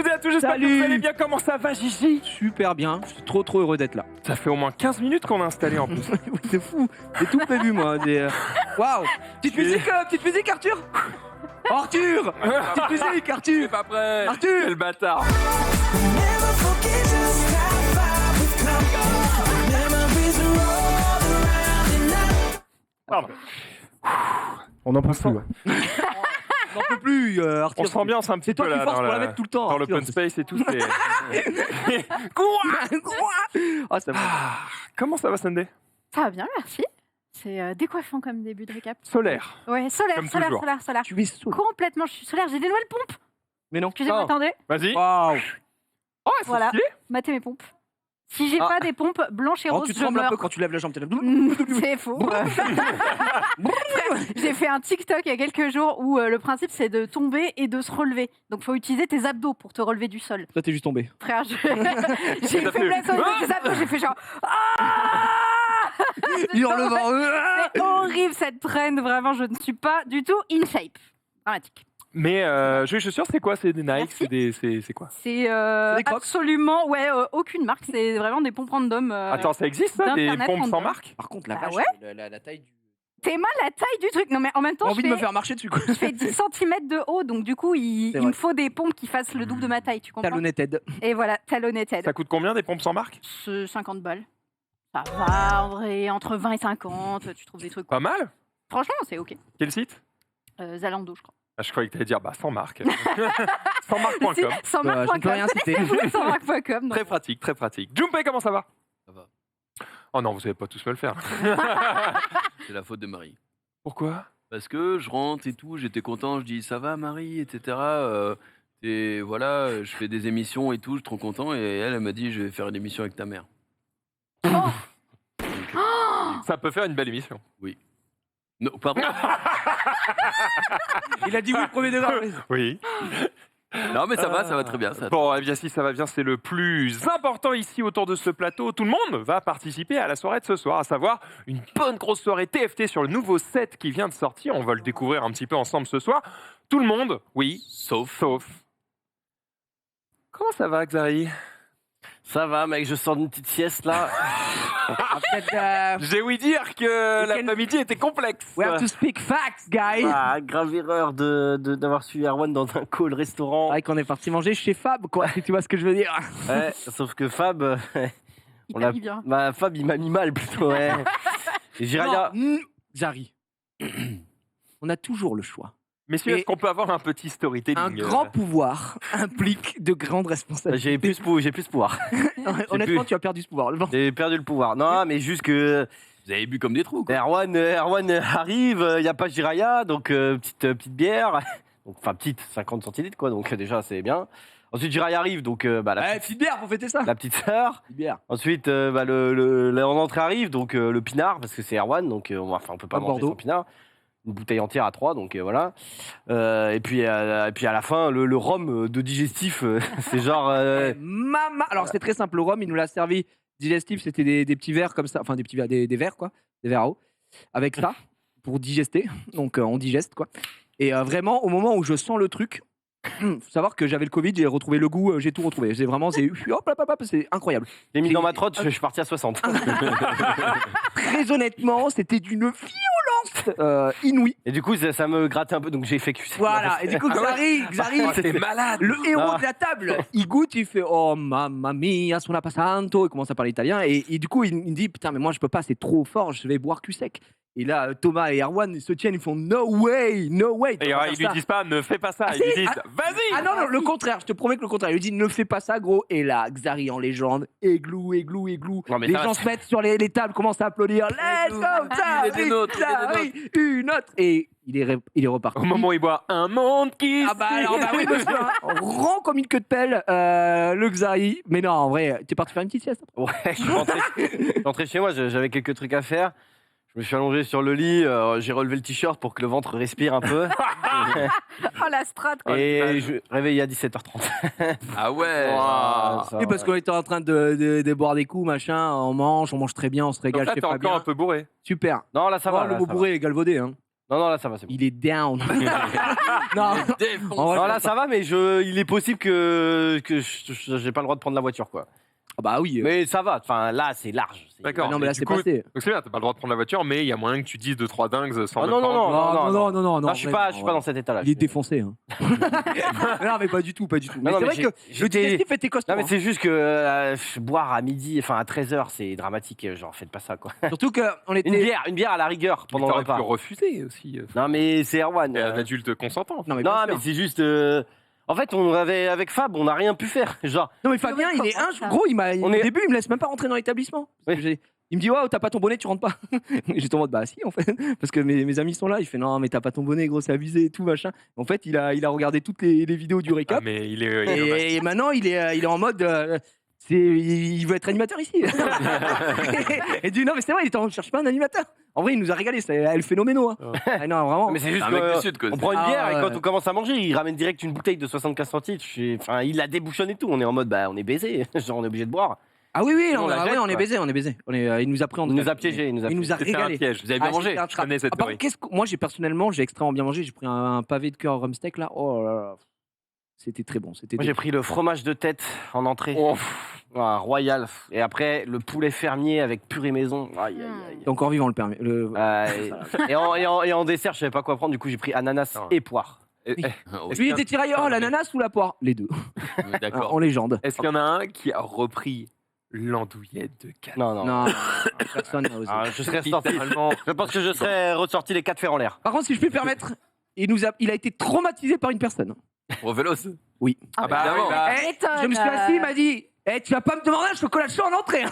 toutes et à tous, j'espère que Salut. vous allez bien. Comment ça va, Gigi? Super bien, je suis trop heureux d'être là. Ça fait au moins 15 minutes qu'on a installé en plus. Oui, c'est fou, j'ai tout prévu moi. Waouh, petite musique Arthur. Arthur, petite musique Arthur. Pas prêt. Arthur. Quel bâtard. Pardon. On n'en peut plus, là. On n'en peut plus Arthur. On s'ambiance un petit C'est toi peu qui là force dans, pour la mettre tout le temps. dans Arthur. l'open space et tout. Ah ça va. Comment ça va, Sunday? Ça va bien, merci. C'est décoiffant comme début de récap. Solaire. Ouais, solaire, Comme solaire, toujours. solaire, solaire. Tu es saoul. Complètement, je suis solaire. J'ai des nouvelles pompes. Mais non. Excusez-moi, attendez. Vas-y. Waouh. Oh, elles sont Voilà. stylées. Matez mes pompes. Si j'ai Ah. pas des pompes blanches et Oh, roses, tu je trembles un meurs. peu quand tu lèves la jambe. T'es là. C'est faux. J'ai fait un TikTok il y a quelques jours où le principe c'est de tomber et de se relever. Donc faut utiliser tes abdos pour te relever du sol. Toi t'es juste tombé. Frère, j'ai T'as fait fait- plein de tes abdos, j'ai fait genre ah Il en le C'est horrible cette trend, vraiment je ne suis pas du tout in shape. Dramatique. Mais jolies chaussures, c'est quoi? C'est des Nike? Merci. C'est quoi? C'est des Crocs. absolument aucune marque, c'est vraiment des pompes random. Attends, ça existe ça? Des d'Internet pompes sans random. marque? Par contre la Bah vache, ouais. la taille du. T'es mal la taille du truc. Non mais en même temps J'ai envie je de me fais, faire marcher dessus quoi. je fais 10 cm de haut, donc du coup il C'est me vrai. faut des pompes qui fassent le double de ma taille, tu comprends? Talonneted. Et voilà, talonneted. Ça coûte combien des pompes sans marque? C'est 50 balles. Ça va, en vrai, entre 20 et 50, tu trouves des trucs. Pas mal. Franchement, c'est ok. Quel site? Zalando, je crois. Ah, je croyais que tu allais dire sans marque. sans marque.com. Sans je ne peux rien citer. Sans marque.com. Très pratique, très pratique. Junpei, comment ça va? Ça va. Oh non, vous savez pas tous me le faire. C'est la faute de Marie. Pourquoi? Parce que je rentre et tout, j'étais content, je dis ça va Marie, etc. Et voilà, je fais des émissions et tout, je suis trop content. Et elle m'a dit je vais faire une émission avec ta mère. Ça peut faire une belle émission. Non, pardon. Il a dit oui, premier degré. Oui. Non mais ça va très bien. Ça. Bon, eh bien, si ça va bien, c'est le plus important ici autour de ce plateau. Tout le monde va participer à la soirée de ce soir, à savoir une bonne grosse soirée TFT sur le nouveau set qui vient de sortir. On va le découvrir un petit peu ensemble ce soir. Tout le monde, oui, sauf. Comment ça va, Xari? Ça va, mec, je sors d'une petite sieste là. J'ai ouï dire que can- l'après-midi était complexe. We have to speak facts, guys. Ah, grave erreur d'avoir suivi Erwan dans un call restaurant. Ouais, qu'on est parti manger chez Fab, quoi. Tu vois ce que je veux dire? Ouais, sauf que Fab, Il on t'a l'a- mis bien. bah, Fab, il m'a mis mal plutôt. Ouais. Et Jiraya, Zari. On a toujours le choix. Messieurs, Et- est-ce qu'on peut avoir un petit storytelling? Un grand pouvoir implique de grandes responsabilités. j'ai plus de pouvoir. Honnêtement, plus. tu as perdu ce pouvoir. J'ai perdu le pouvoir. Non, mais juste que Vous avez bu comme des trous. Quoi. Erwan arrive, il n'y a pas Jiraya, donc petite bière. Donc, enfin, petite, 50 centilitres, quoi. Donc, déjà, c'est bien. Ensuite, Jiraya arrive, donc bah, Ouais, petite bière pour fêter ça. la petite sœur. Petite bière. Ensuite, bah, le en entrée arrive, donc le pinard, parce que c'est Erwan, donc on peut pas Pas manger Bordeaux. sans pinard. Une bouteille entière à 3, donc voilà. Et puis à la fin, le rhum de digestif, c'est genre. Maman. Alors, c'est très simple. Le rhum, il nous l'a servi digestif. C'était des petits verres comme ça. Enfin, des petits verres, des verres, quoi. Des verres à eau. Avec ça, pour digester. Donc, on digeste, quoi. Et vraiment, au moment où je sens le truc, faut savoir que j'avais le Covid, j'ai retrouvé le goût, j'ai tout retrouvé. C'est vraiment, c'est incroyable. J'ai mis dans ma trotte, je suis parti à 60. Très honnêtement, c'était d'une violence inouïe. Et du coup, ça me grattait un peu, donc j'ai fait cuire. Voilà. Et du coup, Xari, C'était malade. le héros Ah. de la table, il goûte, il fait oh mamma mia, sono passanto, il commence à parler italien et du coup il me dit putain mais moi je peux pas, c'est trop fort, je vais boire cul sec. Et là Thomas et Erwan ils se tiennent, ils font no way. Et Tu vas pas ils faire lui ça. disent pas ne fais pas ça, Ah, ils lui si, disent ah, vas-y. Ah non, le contraire, je te promets que le contraire. Il lui dit ne fais pas ça, gros. Et là, Xari en légende, églou. Non, mais Les ça va, gens se mettent sur les tables, commencent à applaudir. Let's go, Il est des nôtres, il est des Xari, une autre. Et il est reparti. Au moment où il boit un monde qui. Ah bah alors, bah oui, monsieur, hein. Rond comme une queue de pelle, le Xari. Mais non, en vrai, t'es parti faire une petite sieste. Ouais, je suis rentré chez moi, j'avais quelques trucs à faire. Je me suis allongé sur le lit, j'ai relevé le t-shirt pour que le ventre respire un peu. Oh la strat, quoi. Et je réveillé à 17h30. Ah ouais. Et parce qu'on était en train de boire des coups, machin, on mange très bien, on se Donc régale là, chez t'es encore un Fabien. peu bourré. Super. Non, là, ça va. Oh, là, le mot ça bourré est galvaudé. Hein. Non, là, ça va, c'est bon. Il est down. non, en vrai, Non, là, ça va, mais il est possible que j'ai pas le droit de prendre la voiture, quoi. Ah bah oui. Mais ça va, enfin, là, c'est large. D'accord. non, mais là, du c'est coup, passé. Donc c'est bien, t'as pas le droit de prendre la voiture, mais il y a moyen que tu dises 2-3 dingues sans Ah, même non, pas non, rendre- non. Non, je suis pas dans cet état-là. Il est défoncé. Hein. non, mais pas du tout. Mais Non, c'est mais vrai que le j'étais- digestif était costaud. Non, mais hein. c'est juste que boire à midi, enfin à 13h, c'est dramatique. Genre, faites pas ça, quoi. Surtout qu'on était. Une bière à la rigueur Mais pendant le t'aurais pu repas. refuser aussi. Non, mais c'est Erwan. Et un adulte consentant. Non, mais, Non, bien mais sûr. c'est juste. En fait, avec Fab, on n'a rien pu faire. Genre, Non, mais Fabien, il est Comment ça gros. Au On est- début, il me laisse même pas rentrer dans l'établissement. Parce que il me dit, waouh, t'as pas ton bonnet, tu rentres pas. J'étais en mode, bah si, en fait. Parce que mes amis sont là. Il fait, non, mais t'as pas ton bonnet, gros, c'est abusé et tout, machin. En fait, il a regardé toutes les vidéos du Ah, récap. mais il est Et maintenant, il est en mode. Il veut être animateur ici. Et dit non, mais c'est vrai, on cherche pas un animateur. En vrai, il nous a régalé, c'est elle phénoménal. Hein. Ah, non, vraiment. mais c'est juste Un mec du Sud, quoi. on prend une Ah, bière et ouais. quand on commence à manger, il ramène direct une bouteille de 75 centilitres. Enfin, il la débouchonne et tout. On est en mode, bah, on est baisé. Genre, on est obligé de boire. Ah oui, on la jette, on est quoi. baisé, on est baisé. Il nous a pris en Il nous trappe. a piégés. Il nous a C'était un régalé. piège. Vous avez bien Ah, mangé. c'était un Je connais cette Ah, par théorie. contre, moi, personnellement, j'ai extrêmement bien mangé. J'ai pris un pavé de cœur rum steak là. Oh là là. C'était très bon. C'était Moi, j'ai pris le fromage de tête en entrée. Oh, Royal. Et après, le poulet fermier avec purée maison. Aïe, aïe, aïe. T'es encore vivant le permis. Et en dessert, je savais pas quoi prendre. Du coup, j'ai pris ananas Ah. et poire. et- Oh, Lui, il était tirailleur, l'ananas ou la poire? Les deux. D'accord. En légende. Est-ce qu'il y en a un qui a repris l'andouillette de Cannes? Non. Non, personne n'a osé. Ah, je serais ressorti. Littéralement. Je pense que je serais ressorti les 4 fers en l'air. Par contre, si je puis me permettre, il a été traumatisé par une personne. Au vélos. Ah bah, évidemment. oui, bah, Je me suis assis, il m'a dit tu vas pas me demander un chocolat chaud en entrée. Hein.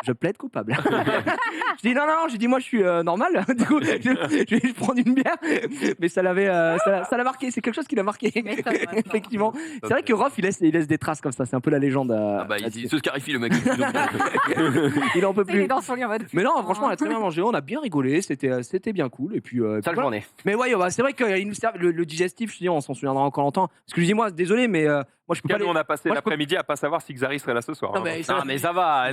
Je plaide coupable. Je dis non, j'ai dit moi je suis normal. Du coup, je vais prendre une bière. Mais ça l'a marqué. C'est quelque chose qui l'a marqué. m'étonnes, ouais. Effectivement. C'est vrai que Rof, il laisse des traces comme ça. C'est un peu la légende. Ah bah, là-dessus. il se scarifie, le mec. Il en peut Il est plus. dans son lit en mode. Mais non, franchement, on a très bien mangé. On a bien rigolé. C'était bien cool. Et puis. Sale voilà. journée. Mais ouais, c'est vrai qu'il nous sert le digestif. Je dis, on s'en souviendra encore longtemps. Parce que je dis moi, désolé, mais moi je peux pas. nous, on a passé Moi, je peux- l'après-midi à pas savoir si Xari serait là ce soir. Non, hein. mais Ah, mais ça va.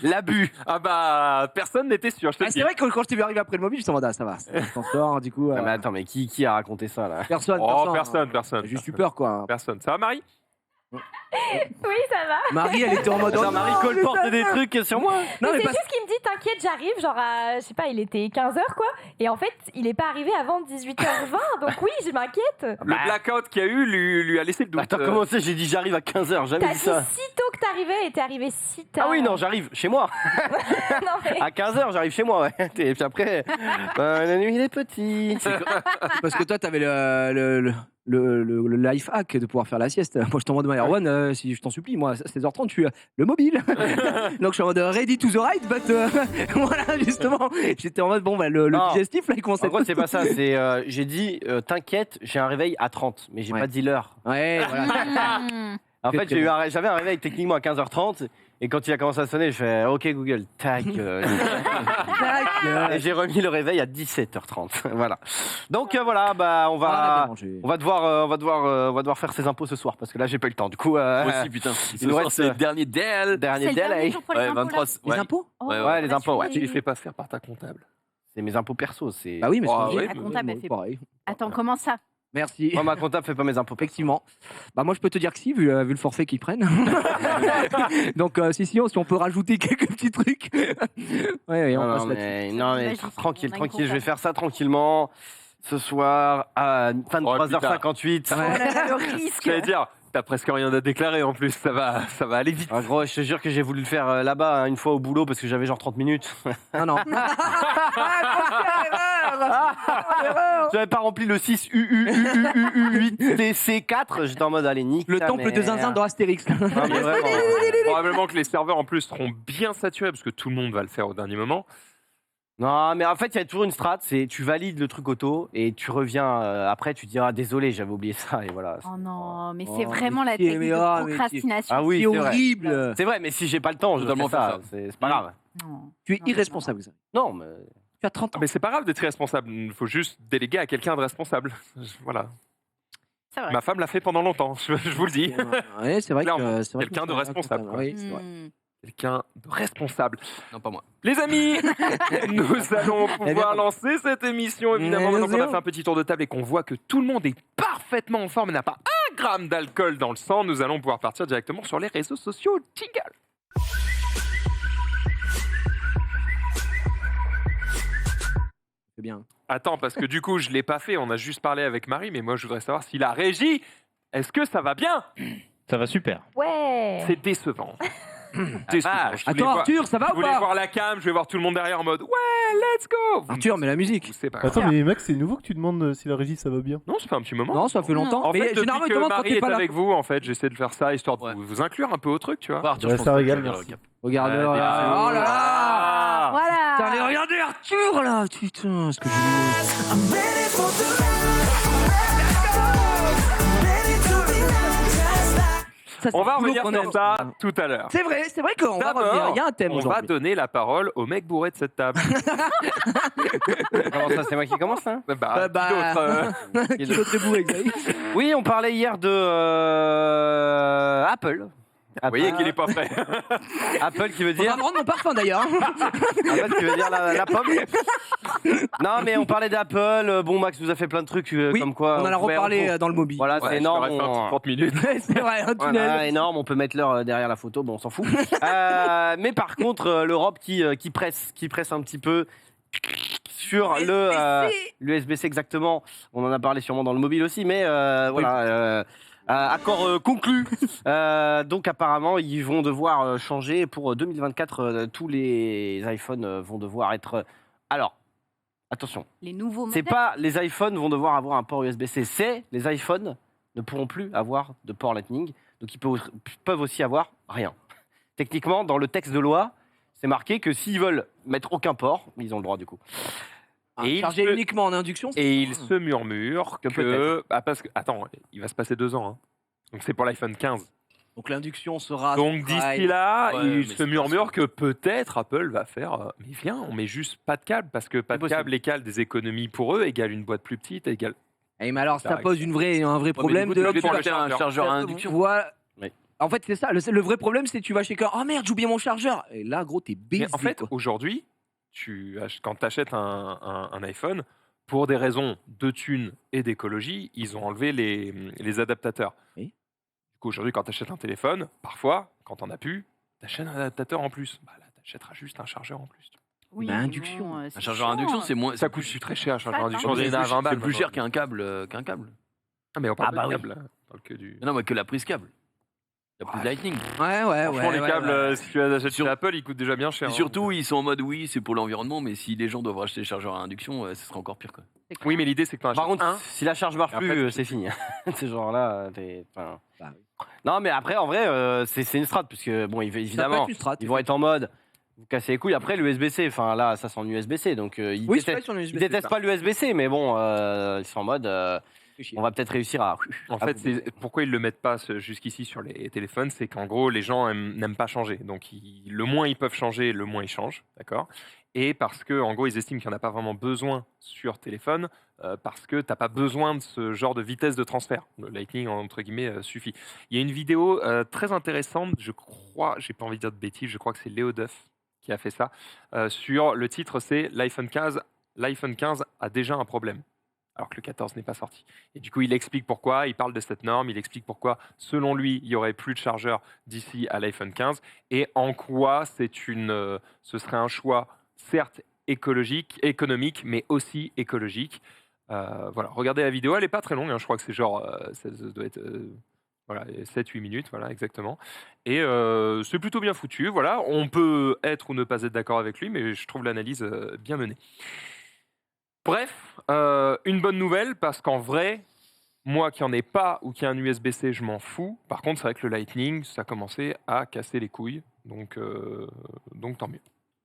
L'abus. Ah bah, personne n'était sûr, je te Ah, le c'est dis. vrai que quand je t'ai vu arriver après le mobile, je me suis dit, ça va, ça s'en sort, du coup. Ah, mais attends, mais qui a raconté ça là? Personne. Oh, personne. J'ai juste eu peur, quoi. Personne. Ça va, Marie? Oui, ça va. Marie, elle était en mode. Attends, oh, Marie non, colporte mais des ça va. trucs sur moi. Non, mais c'est pas- juste qu'il me dit t'inquiète, j'arrive, genre à, je sais pas, il était 15h quoi. Et en fait, il est pas arrivé avant 18h20, donc oui, je m'inquiète. Le blackout qu'il y a eu lui a laissé le doute. Attends, comment c'est? J'ai dit j'arrive à 15h, jamais T'as dit dit ça. si tôt que t'arrivais et t'es arrivé si tard. Ah oui, non, j'arrive chez moi. Non, mais- À 15h, j'arrive chez moi, ouais. Et puis après, la nuit, il est petit. Parce que toi, t'avais le life hack de pouvoir faire la sieste. Moi, je t'en demande, Erwan, si je t'en supplie, moi, à 16h30, je suis le mobile. Donc, je suis en mode ready to the ride, but voilà, justement. J'étais en mode, bon, bah, le Non. digestif, là, il commence à En gros, c'est pas ça. C'est, j'ai dit, t'inquiète, j'ai un réveil à 30, mais j'ai Ouais. pas dit l'heure. Ouais, voilà. En Très, fait, très j'avais un réveil techniquement à 15h30, et quand il a commencé à sonner, je fais OK Google, tac. Et j'ai remis le réveil à 17h30. Voilà. Donc voilà, bah on va devoir faire ses impôts ce soir parce que là j'ai pas eu le temps. Du coup, Moi aussi, putain. il Ce nous soir, reste, c'est le dernier DL. dernier C'est le dernier délai. jour pour les Ouais, impôts, là 23. Les Ouais. impôts Oh, Ouais, ouais, les impôts, ouais. Tu les fais pas faire par ta comptable. C'est mes impôts perso. C'est. Bah oui, mais Oh, c'est ouais, La comptable, elle fait- pareil. Attends, comment ça? Merci. Moi, ma comptable fait pas mes impôts. Perso. Effectivement. Bah moi je peux te dire que si, vu le forfait qu'ils prennent. Donc si on peut rajouter quelques petits trucs. Ouais, on Non, passe non, là-dessus. mais, non, mais Magique. tranquille, On a une tranquille. Je vais comptable. faire ça tranquillement ce soir à 23h58. Oh là là, le risque. J'allais dire, t'as presque rien à déclarer en plus, ça va aller vite. En gros, je te jure que j'ai voulu le faire là-bas une fois au boulot parce que j'avais genre 30 minutes. Non, non. J'avais pas rempli le 6 UU8TC4. J'étais en mode allez nique Le ta temple de mère. Zinzin dans Astérix. Non, mais vraiment. Probablement que les serveurs en plus seront bien saturés parce que tout le monde va le faire au dernier moment. Non, mais en fait, il y a toujours une strat, c'est tu valides le truc auto et tu reviens après, tu diras désolé, j'avais oublié ça et voilà. Oh non, mais Oh, c'est vraiment mais la qui- technique mais de ah, mais qui- procrastination. Ah oui, C'est c'est vrai. horrible. C'est vrai, mais si j'ai pas le temps, je dois Totalement faire ça. faire ça. C'est pas grave. Non. Tu es Non, irresponsable. Xavier. Non, mais Tu as 30 Ah, ans. mais c'est pas grave d'être irresponsable, il faut juste déléguer à quelqu'un de responsable. Voilà. C'est vrai. Ma femme l'a fait pendant longtemps, je vous le dis. Ouais, c'est vrai Clairement. que c'est vrai que Quelqu'un de je suis responsable, comptable. quoi. Oui, c'est vrai. Hmm. quelqu'un de responsable. Non, pas moi. Les amis, nous allons pouvoir lancer cette émission, évidemment. Bien Maintenant qu'on a sûr. fait un petit tour de table et qu'on voit que tout le monde est parfaitement en forme et n'a pas 1 gramme d'alcool dans le sang, nous allons pouvoir partir directement sur les réseaux sociaux. Jingle. C'est bien. Attends, parce que du coup, je ne l'ai pas fait, on a juste parlé avec Marie, mais moi, je voudrais savoir si la régie, est-ce que ça va bien? Ça va super. Ouais. C'est décevant. Décevant. Je voulais Attends, voir- Arthur, ça va je ou voulais pas voir la cam, je vais voir tout le monde derrière en mode ouais, let's go. Arthur, mais la musique. C'est pas Attends, grave. mais Max, c'est nouveau que tu demandes si la régie ça va bien. Non, ça fait un petit moment. Non, ça fait longtemps. En mais fait, depuis généralement, ils que demandent quand Marie t'es est pas là. avec vous, en fait, j'essaie de faire ça histoire de Ouais. vous inclure un peu au truc, tu vois. Pas Arthur, Ouais, je pense ça que régale, je vais merci. le cap. Regarde, Ouais, là. bien Oh là là. Ah. Putain, mais Voilà. regardez Arthur là. Putain, ce que je Ça, c'est On va le boulot revenir qu'on sur aime. ça tout à l'heure. C'est vrai qu'on va D'abord, revenir. Il y a un thème on va aujourd'hui. donner la parole au mec bourré de cette table. Comment ça, c'est moi qui commence là Bah, Bah, qui d'autre, Qui d'autre est bourré, Xavier? Oui, on parlait hier de Apple. Vous voyez qu'il est pas prêt. Apple qui veut On va dire me rendre mon parfum d'ailleurs. Apple qui veut dire la pomme. Non, mais on parlait d'Apple. Bon, Max nous a fait plein de trucs Oui, comme quoi. on en a pouvait- reparlé dans le mobile. Voilà, c'est Ouais, énorme. je te reste un petit 30 minutes. C'est vrai, un tunnel. Voilà, énorme, on peut mettre l'heure derrière la photo, bon on s'en fout. Mais par contre, l'Europe qui presse un petit peu sur l'USB-C exactement. On en a parlé sûrement dans le mobile aussi, mais voilà. Accord conclu. Donc apparemment, ils vont devoir changer pour 2024. Tous les iPhones vont devoir être. Alors, attention, Les nouveaux c'est modèles. pas les iPhones vont devoir avoir un port USB-C, c'est les iPhones ne pourront plus avoir de port Lightning, donc ils peuvent aussi avoir rien. Techniquement, dans le texte de loi, c'est marqué que s'ils veulent mettre aucun port, ils ont le droit du coup. Et Chargé il se- uniquement en induction. c'est- Et il se murmure Que que. peut-être. Parce que. Attends, il va se passer 2 ans. Hein. Donc c'est pour l'iPhone 15. Donc l'induction sera. Donc d'ici là, Ouais, mais il se c'est murmure pas que peut-être Apple va faire. Mais viens, on met juste pas de câble parce que pas C'est de possible. câble égale des économies pour eux, égale une boîte plus petite, égale. Eh, mais alors, ça Pareil. pose un vrai problème de. tu veux pour le acheter un chargeur. chargeur à induction. Voilà. Oui. En fait, c'est ça. Le vrai problème, c'est que tu vas chez quelqu'un. Oh merde, j'ai oublié mon chargeur. Et là, gros, t'es baisé. Mais en fait, quoi. aujourd'hui, quand tu achètes un iPhone, pour des raisons de thunes et d'écologie, ils ont enlevé les adaptateurs. Oui. Du coup, aujourd'hui, quand tu achètes un téléphone, parfois, quand t'en as plus, tu achètes un adaptateur en plus. Bah, là, tu achèteras juste un chargeur en plus. Oui, Bah, mais induction. bon, Un c'est chargeur à chiant, induction, c'est moins. Ça coûte très cher, un chargeur Ça, induction. hein. J'en ai un à 20 balles. C'est plus cher maintenant. qu'un câble. Ah, mais on parle Ah, bah pas de oui. câble. On parle que du... Non, mais que la prise câble. La prise Lightning. Ouais, ouais, Franchement, ouais. les câbles, si tu les achètes Sur- chez Apple, ils coûtent déjà bien cher. Et hein. surtout, ils sont en mode oui, c'est pour l'environnement, mais si les gens doivent acheter des chargeurs à induction, ce sera encore pire. Quoi. C'est clair. Oui, mais l'idée, c'est que tu en Par achètes contre, un. si la charge marche Après, plus, tu- c'est fini. C'est genre là, enfin. Bah oui. Non, mais après, en vrai, c'est une strat, puisque bon, Ça peut évidemment, être une strat, ils vont être en mode, vous cassez les couilles. Après, l'USB-C, enfin là, ça c'est en USB-C, donc ils Oui, c'est détestent, vrai sur le USB. ils détestent pas l'USB-C, mais bon, ils sont en mode, on va peut-être réussir à. En fait, pourquoi ils le mettent pas jusqu'ici sur les téléphones, c'est qu'en gros, les gens n'aiment pas changer. Donc, le moins ils peuvent changer, le moins ils changent, d'accord. Et parce que, en gros, ils estiment qu'il n'y en a pas vraiment besoin sur téléphone, parce que tu n'as pas besoin de ce genre de vitesse de transfert. Le Lightning, entre guillemets, suffit. Il y a une vidéo très intéressante, je crois, j'ai pas envie de dire de bêtises, je crois que c'est Léo Duff qui a fait ça. Sur le titre, c'est l'iPhone 15 a déjà un problème, alors que le 14 n'est pas sorti. Et du coup, il explique pourquoi, il parle de cette norme, il explique pourquoi, selon lui, il y aurait plus de chargeurs d'ici à l'iPhone 15, et en quoi ce serait un choix, certes économique, mais aussi écologique. Voilà, regardez la vidéo, elle n'est pas très longue, hein, je crois que c'est genre, ça doit être 7-8 minutes, voilà, exactement. Et c'est plutôt bien foutu, voilà. On peut être ou ne pas être d'accord avec lui, mais je trouve l'analyse bien menée. Bref, une bonne nouvelle, parce qu'en vrai, moi qui en ai pas ou qui a un USB-C, je m'en fous. Par contre, c'est vrai que le Lightning, ça a commencé à casser les couilles, donc tant mieux.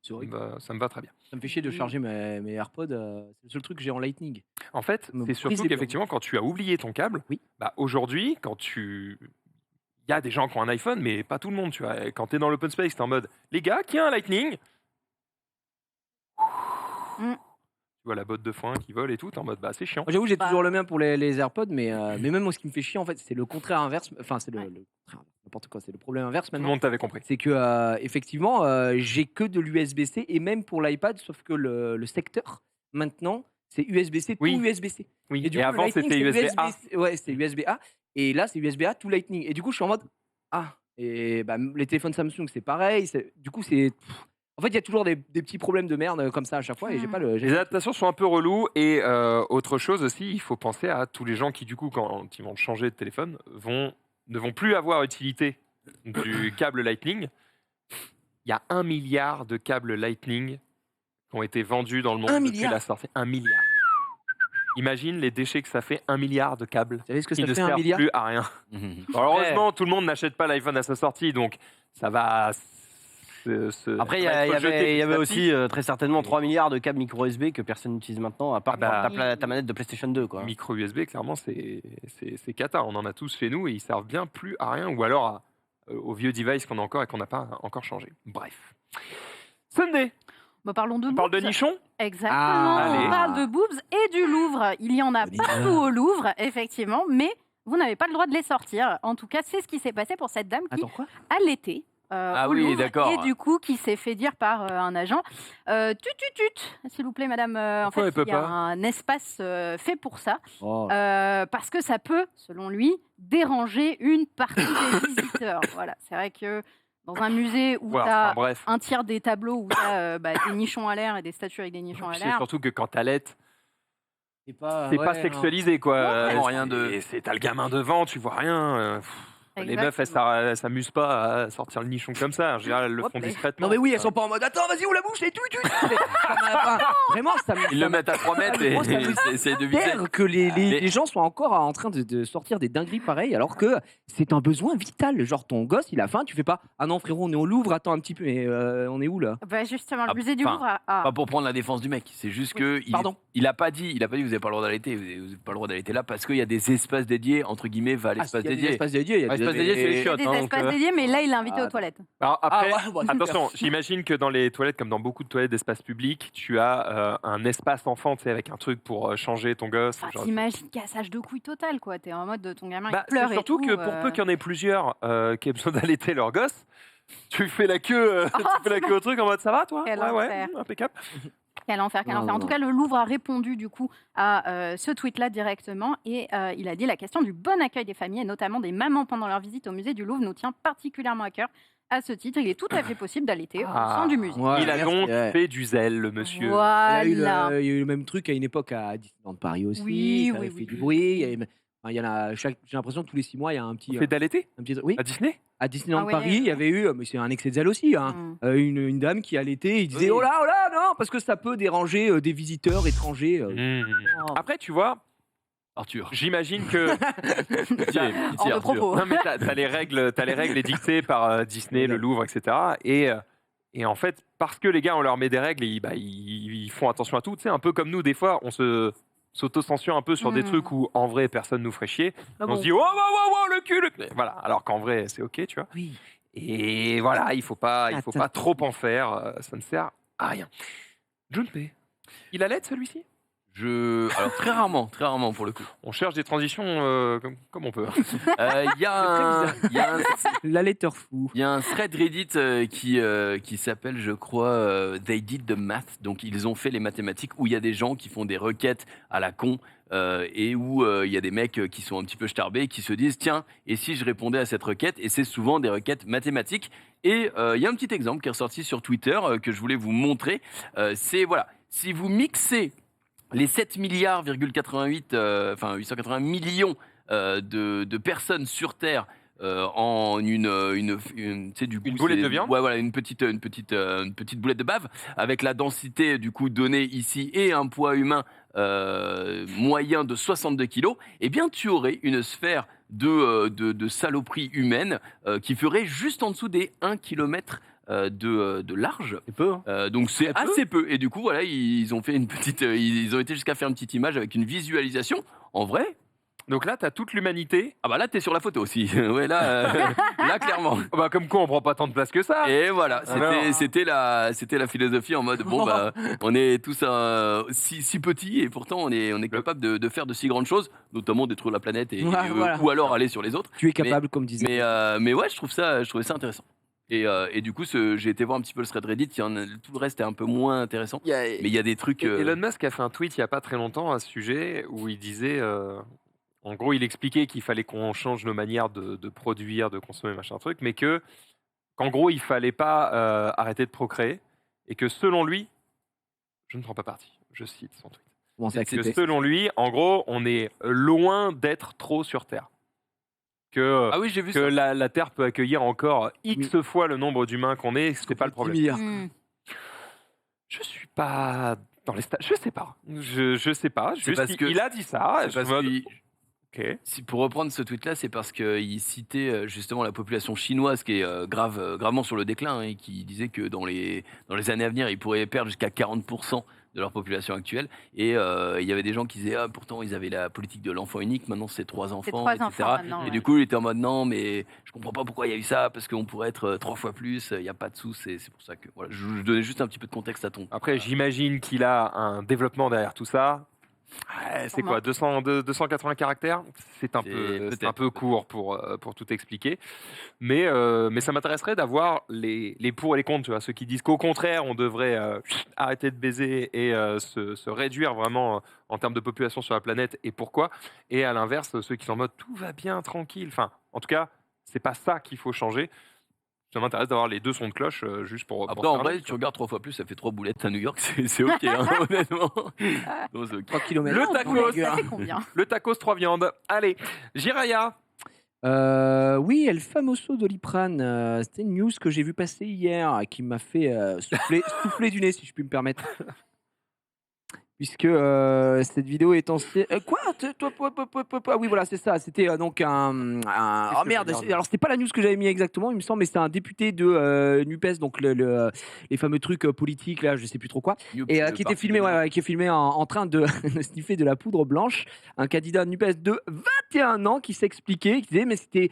C'est vrai. Ça me va très bien. Ça me fait chier de charger mes AirPods. C'est le seul truc que j'ai en Lightning. En fait, Me c'est brise surtout les qu'effectivement, quand tu as oublié ton câble, Oui. bah, aujourd'hui, il y a des gens qui ont un iPhone, mais pas tout le monde, tu vois. Et quand tu es dans l'open space, tu es en mode, les gars, qui a un Lightning? Mm. Tu vois la botte de foin qui vole et tout, t'es en mode, bah c'est chiant. Moi, j'avoue, j'ai Bah. toujours le mien pour les AirPods, mais même moi, ce qui me fait chier, en fait, c'est le contraire inverse. Enfin, c'est le contraire. n'importe quoi, c'est le problème inverse Tout le maintenant. monde t'avait compris. C'est que effectivement, j'ai que de l'USB-C et même pour l'iPad, sauf que le secteur maintenant c'est USB-C Oui. tout USB-C. Oui. Et du Et coup, avant, le Lightning, c'était c'est USB-A. Ouais, c'était USB-A et là c'est USB-A tout Lightning. Et du coup, je suis en mode et bah, les téléphones Samsung c'est pareil. Du coup, en fait, il y a toujours des petits problèmes de merde comme ça à chaque fois et j'ai pas le. Les adaptations sont un peu reloues et autre chose aussi, il faut penser à tous les gens qui du coup quand ils vont changer de téléphone ne vont plus avoir utilité du câble Lightning. Il y a 1 milliard de câbles Lightning qui ont été vendus dans le monde 1 depuis milliard. la sortie. 1 milliard. Imagine les déchets que ça fait, 1 milliard de câbles Vous savez ce que qui ça ne fait un servent milliard plus à rien. Alors, heureusement, tout le monde n'achète pas l'iPhone à sa sortie, donc ça va. Après, il y, ça va être jeté avait petit à aussi très certainement 3 milliards de câbles micro USB que personne n'utilise maintenant, à part Ah bah, ta manette de PlayStation 2. Quoi. Micro USB, clairement, c'est cata. On en a tous chez nous et ils servent bien plus à rien, ou alors aux vieux devices qu'on a encore et qu'on n'a pas encore changé. Bref. Sunday, Bah, parlons de on parle de boobs. nichon. Exactement, Allez. on parle de boobs et du Louvre. Il y en a partout au Louvre, effectivement, mais vous n'avez pas le droit de les sortir. En tout cas, c'est ce qui s'est passé pour cette dame qui Attends quoi allaitait Ah au oui, Louvre d'accord. et du coup qui s'est fait dire par un agent s'il vous plaît madame, en Pourquoi fait elle peut il y a pas un espace fait pour ça Oh. parce que ça peut, selon lui, déranger une partie des visiteurs. Voilà, c'est vrai que dans un musée où Voilà, tu as enfin, bref. un tiers des tableaux où tu as des nichons à l'air et des statues avec des nichons à C'est l'air. surtout que quand t'allaites, C'est pas, c'est pas ouais, sexualisé, quoi. Vraiment rien de- T'as le gamin devant, tu vois rien. Les meufs, elles s'amusent pas à sortir le nichon comme ça. En général, elles le font Hop, discrètement. Non mais oui, elles sont pas en mode attends, vas-y, on la bouche et tout. Vraiment, ça me. Ils le mettent à 3 mètres et Gros, ça me c'est de viser. perd que les Mais- gens soient encore en train de sortir des dingueries pareilles alors que c'est un besoin vital. Genre ton gosse, il a faim, tu fais pas ah non frérot, on est au Louvre, attends un petit peu, mais on est où là? Bah justement, le Ah, musée du enfin, Louvre a... Pas pour prendre la défense du mec, c'est juste que pardon. il a pas dit vous avez pas le droit d'allaiter, vous avez pas le droit d'allaiter là parce qu'il y a des espaces dédiés entre guillemets, va à l'espace il y a des dédié. espaces dédiés, il y a Espace dédié, c'est les Il y a chiottes. des hein, donc, espaces dédiés, mais là, il l'a invité ah, aux toilettes. Alors après, Ah ouais, bah, attention, j'imagine que dans les toilettes, comme dans beaucoup de toilettes d'espace public, tu as un espace enfant, tu sais, avec un truc pour changer ton gosse. Enfin, genre- t'imagines cassage de couilles total, quoi. T'es en mode de ton gamin Bah, qui pleure c'est et surtout tout, que pour peu qu'il y en ait plusieurs qui aient besoin d'allaiter leur gosse, tu fais la queue, tu fais la queue au truc en mode ça va toi? Quel Ouais, ouais, enfer. impeccable. Quel enfer, quel Non, enfer. En non, tout cas, le Louvre a répondu du coup à ce tweet-là directement et il a dit la question du bon accueil des familles et notamment des mamans pendant leur visite au musée du Louvre nous tient particulièrement à cœur. À ce titre, il est tout à fait possible d'allaiter au sein du musée. Ouais, Il a merci, donc ouais. fait du zèle, le monsieur. Voilà. Il y a eu le même truc à une époque à Disneyland Paris aussi. Oui, ça oui, avait fait oui. du bruit. Il y en a, j'ai l'impression que tous les 6 mois, il y a un petit. Il fait d'allaiter Oui, à Disney? à Disneyland Ah ouais, Paris, il y avait eu, mais c'est un excès de zèle aussi, hein, Mm. une dame qui allaitait. Il disait Oui. oh là, non, parce que ça peut déranger des visiteurs étrangers. Oh. Après, tu vois, Arthur. j'imagine que. Hors de propos. Non, mais t'as les règles édictées par Disney, le Louvre, etc. Et en fait, parce que les gars, on leur met des règles, ils font attention à tout. Tu sais, un peu comme nous, des fois, on s'auto-censure un peu sur des Mm. trucs où, en vrai, personne nous ferait chier. Ah On bon. se dit, oh, le cul, le cul. Voilà, alors qu'en vrai, c'est OK, tu vois. Oui. Et voilà, il faut pas trop en faire. Ça ne sert à rien. Junpei, il allait celui-ci? Alors très rarement pour le coup. On cherche des transitions comme on peut. Il y a L'allaiteur fou. un thread Reddit qui s'appelle, je crois, They Did the Math. Donc ils ont fait les mathématiques où il y a des gens qui font des requêtes à la con et où il y a des mecs qui sont un petit peu starbés qui se disent tiens, et si je répondais à cette requête? Et c'est souvent des requêtes mathématiques. Et il y a un petit exemple qui est ressorti sur Twitter que je voulais vous montrer. C'est voilà, si vous mixez les 7 milliards, 880 millions de personnes sur Terre en tu sais, du coup, Une boulette c'est- de viande. Ouais, voilà, une petite boulette de bave avec la densité du coup donnée ici et un poids humain moyen de 62 kilos. Eh bien, tu aurais une sphère de saloperie humaine qui ferait juste en dessous des 1 km de large. C'est peu. Hein. Donc c'est Très peu. assez peu. Et du coup, voilà, ils ont fait une petite, ils ont été jusqu'à faire une petite image avec une visualisation. En vrai, Donc là, t'as toute l'humanité. Ah bah là, t'es sur la photo aussi. Ouais, là clairement. Oh bah, comme quoi, on prend pas tant de place que ça. Et voilà, Alors. c'était la philosophie en mode bon bah on est tous si petits et pourtant on est capable de faire de si grandes choses, notamment détruire la planète Ouais, voilà. ou alors aller sur les autres. Tu es capable, comme disait. Mais ouais, je trouvais ça intéressant. Et du coup, j'ai été voir un petit peu le thread Reddit. Tout le reste est un peu moins intéressant. Mais il y a des trucs. Elon Musk a fait un tweet il y a pas très longtemps à ce sujet où il disait, en gros, il expliquait qu'il fallait qu'on change nos manières de produire, de consommer, machin truc, mais qu'en gros, il fallait pas arrêter de procréer et que selon lui, je ne prends pas parti. Je cite son tweet. Bon, c'est Que accepté. selon lui, en gros, on est loin d'être trop sur Terre. Que Ah oui, j'ai vu que ça. la Terre peut accueillir encore X fois le nombre d'humains qu'on est, c'était pas le 10 problème. milliards. Hmm. Je suis pas dans les je sais pas. Je sais pas. C'est Juste, parce que- il a dit ça. C'est je parce me mode, qu'il- ok. pour reprendre ce tweet-là, c'est parce qu'il citait justement la population chinoise qui est gravement sur le déclin et qui disait que dans les années à venir, ils pourraient perdre jusqu'à 40% de leur population actuelle. Et il y avait des gens qui disaient pourtant ils avaient la politique de l'enfant unique, maintenant c'est 3 enfants, 3 etc. enfants maintenant, Et ouais. du coup, il était en mode non, mais je comprends pas pourquoi il y a eu ça, parce qu'on pourrait être 3 fois plus, il n'y a pas de sous, c'est pour ça que voilà, je donnais juste un petit peu de contexte à ton. Après, j'imagine qu'il a un développement derrière tout ça. C'est quoi, 280 caractères? C'est un peut-être. peu court pour tout expliquer. Mais ça m'intéresserait d'avoir les pour et les contre. Tu vois, ceux qui disent qu'au contraire, on devrait arrêter de baiser et se réduire vraiment en termes de population sur la planète et pourquoi. Et à l'inverse, ceux qui sont en mode tout va bien, tranquille. Enfin, en tout cas, c'est pas ça qu'il faut changer. Ça m'intéresse d'avoir les deux sons de cloche juste pour. Après, pour en faire vrai, un- tu regardes 3 fois plus, ça fait 3 boulettes à New York, c'est ok, hein, honnêtement. Non, c'est ok. 3 km. Le Oh, tacos. boulet, ça fait combien? Le tacos 3 viandes. Allez, Jiraya. Oui, El Famoso Doliprane. C'était une news que j'ai vu passer hier qui m'a fait souffler du nez, si je puis me permettre. Puisque cette vidéo est ancienne. Quoi Oui, voilà, c'est ça. C'était donc oh merde, alors c'était pas la news que j'avais mis exactement, il me semble, mais c'était un député de NUPES, donc les fameux trucs politiques, là, je sais plus trop quoi. Et qui était filmé, qui est filmé en train de sniffer de la poudre blanche. Un candidat NUPES de 21 ans qui s'expliquait, qui disait, mais c'était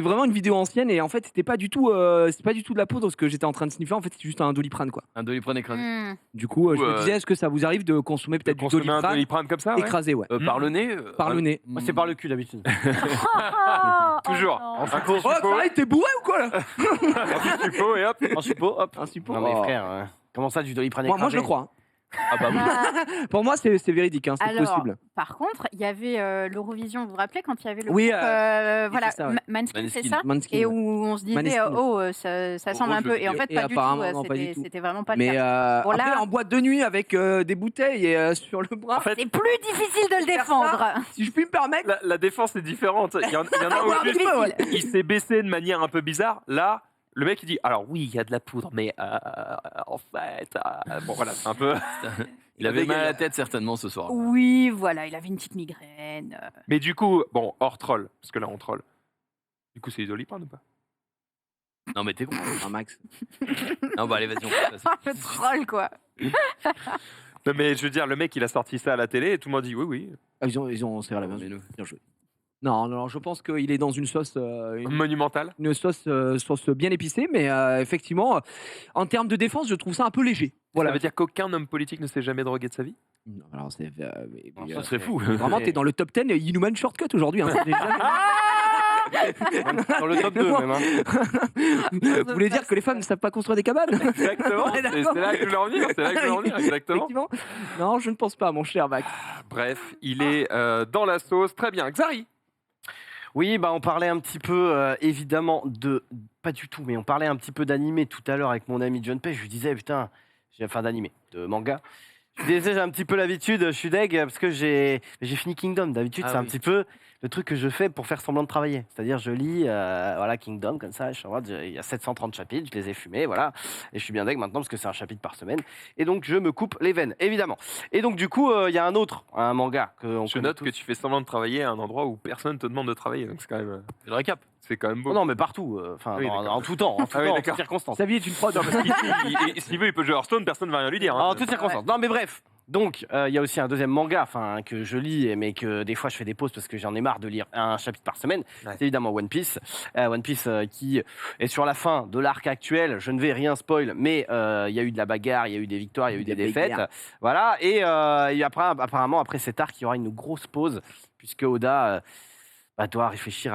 vraiment une vidéo ancienne et en fait c'était pas du tout de la poudre ce que j'étais en train de sniffer, en fait c'était juste un Doliprane quoi. Un Doliprane écrasé. Hmm. Du coup je me Ouais. disais, est-ce que ça vous arrive de consommer peut-être du Consommer un Doliprane Doliprane comme ça, ouais. écrasé, ouais. Par le nez Par le nez. Moi, c'est par le cul d'habitude. Toujours. Oh, Un non. coup Oh, suppo, pareil, t'es bourré ou quoi là? un coup suppo et hop. En suppo, hop. Un support. Non mais Oh. frère, comment ça du Doliprane Moi je écrasé le crois. Ah bah oui. Pour moi c'est véridique, hein, c'est Alors, possible. par contre, il y avait l'Eurovision, vous vous rappelez quand il y avait le Oui, groupe, voilà, fait ça, ouais. Manskin, c'est Maneskin. ça? Manskin, Et ouais. où on se disait, Maneskin. ça semble un je peu. veux Et en dire. fait, Et pas du tout. apparemment, non, pas du tout. C'était vraiment pas le Mais cas. Bon, après là- en boîte de nuit avec des bouteilles et sur le bras, C'est plus difficile de le défendre. si je puis me permettre. La défense est différente. Il y en a Ouais, où un juste, petit peu, ouais. il s'est baissé de manière un peu bizarre. Là, le mec il dit alors oui, il y a de la poudre, mais en fait, bon voilà, c'est un peu. Il avait mal à la tête certainement ce soir. Oui, voilà, il avait une petite migraine. Mais du coup, bon, hors troll, parce que là on troll. Du coup, c'est du Doliprane ou pas? Non mais t'es con. Un max. Non bah allez vas-y on passe. Le troll, quoi. Non, mais je veux dire, le mec il a sorti ça à la télé et tout le monde dit oui, oui. Ah, ils ont serré la main. Mais nous- Bien joué. Non, je pense qu'il est dans une sauce, Monumental. une sauce bien épicée, mais effectivement, en termes de défense, je trouve ça un peu léger. Voilà. Voilà. Ça veut dire qu'aucun homme politique ne s'est jamais drogué de sa vie? Non, alors c'est, Ça serait fou. vraiment, t'es dans le top 10 Inhuman Shortcut aujourd'hui. Hein. Dans le top 2 même. Hein. Vous voulez dire que les femmes ne savent pas construire des cabanes? Exactement. Ouais, C'est d'accord. là que je voulais en venir. C'est là que je voulais en venir. Exactement. Effectivement. Non, je ne pense pas, mon cher Max. Bref, il est dans la sauce. Très bien. Xari. Oui, bah on parlait un petit peu évidemment de pas du tout, mais on parlait un petit peu d'animé tout à l'heure avec mon ami John Pay. Je lui disais putain, enfin d'animé, de manga. Je lui disais j'ai un petit peu l'habitude, je suis deg parce que j'ai fini Kingdom. D'habitude Ah c'est un oui. petit peu le truc que je fais pour faire semblant de travailler. C'est-à-dire je lis voilà Kingdom comme ça, je suis en mode, il y a 730 chapitres, je les ai fumés, voilà. Et je suis bien deg maintenant parce que c'est un chapitre par semaine. Et donc je me coupe les veines, évidemment. Et donc du coup il y a un manga que on Je connaît note tous. que tu fais semblant de travailler à un endroit où personne te demande de travailler. Donc c'est quand même, Je le récap. c'est quand même beau. Oh non mais partout, enfin Oui, d'accord. en tout temps, en, tout Ah oui, temps, en d'accord. toutes circonstances. Sa vie est une prod. Non, parce qu'ici, s'il veut, il peut jouer Hearthstone, personne ne va rien lui dire. hein. En toutes circonstances. Non, mais bref. Donc, il y a aussi un deuxième manga que je lis, mais que des fois je fais des pauses parce que j'en ai marre de lire un chapitre par semaine. Ouais. C'est évidemment One Piece. One Piece qui est sur la fin de l'arc actuel. Je ne vais rien spoil, mais il y a eu de la bagarre, il y a eu des victoires, il y a eu des défaites. Voilà. Et après, apparemment, après cet arc, il y aura une grosse pause, puisque Oda doit réfléchir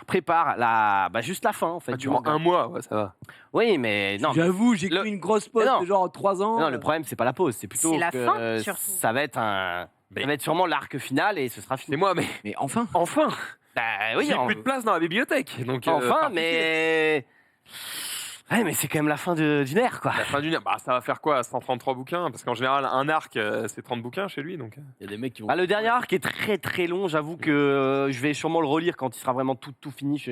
prépare juste la fin, en fait. Ah, du durant manga. un mois, ouais, ça va. Oui, mais non. J'avoue, j'ai le- cru une grosse pause Non. de genre 3 ans. Non, le problème, c'est pas la pause, c'est plutôt C'est la que fin, surtout. ça va être ça va être sûrement l'arc final et ce sera fini. C'est moi, mais Mais enfin. enfin, Bah oui, j'ai plus de place dans la bibliothèque. Donc, enfin, par pitié. mais ouais, mais c'est quand même la fin d'une ère, quoi. La fin d'une heure, ça va faire quoi 133 bouquins? Parce qu'en général, un arc, c'est 30 bouquins chez lui. Donc. Il y a des mecs qui vont. Le dernier arc est très très long. J'avoue que je vais sûrement le relire quand il sera vraiment tout fini.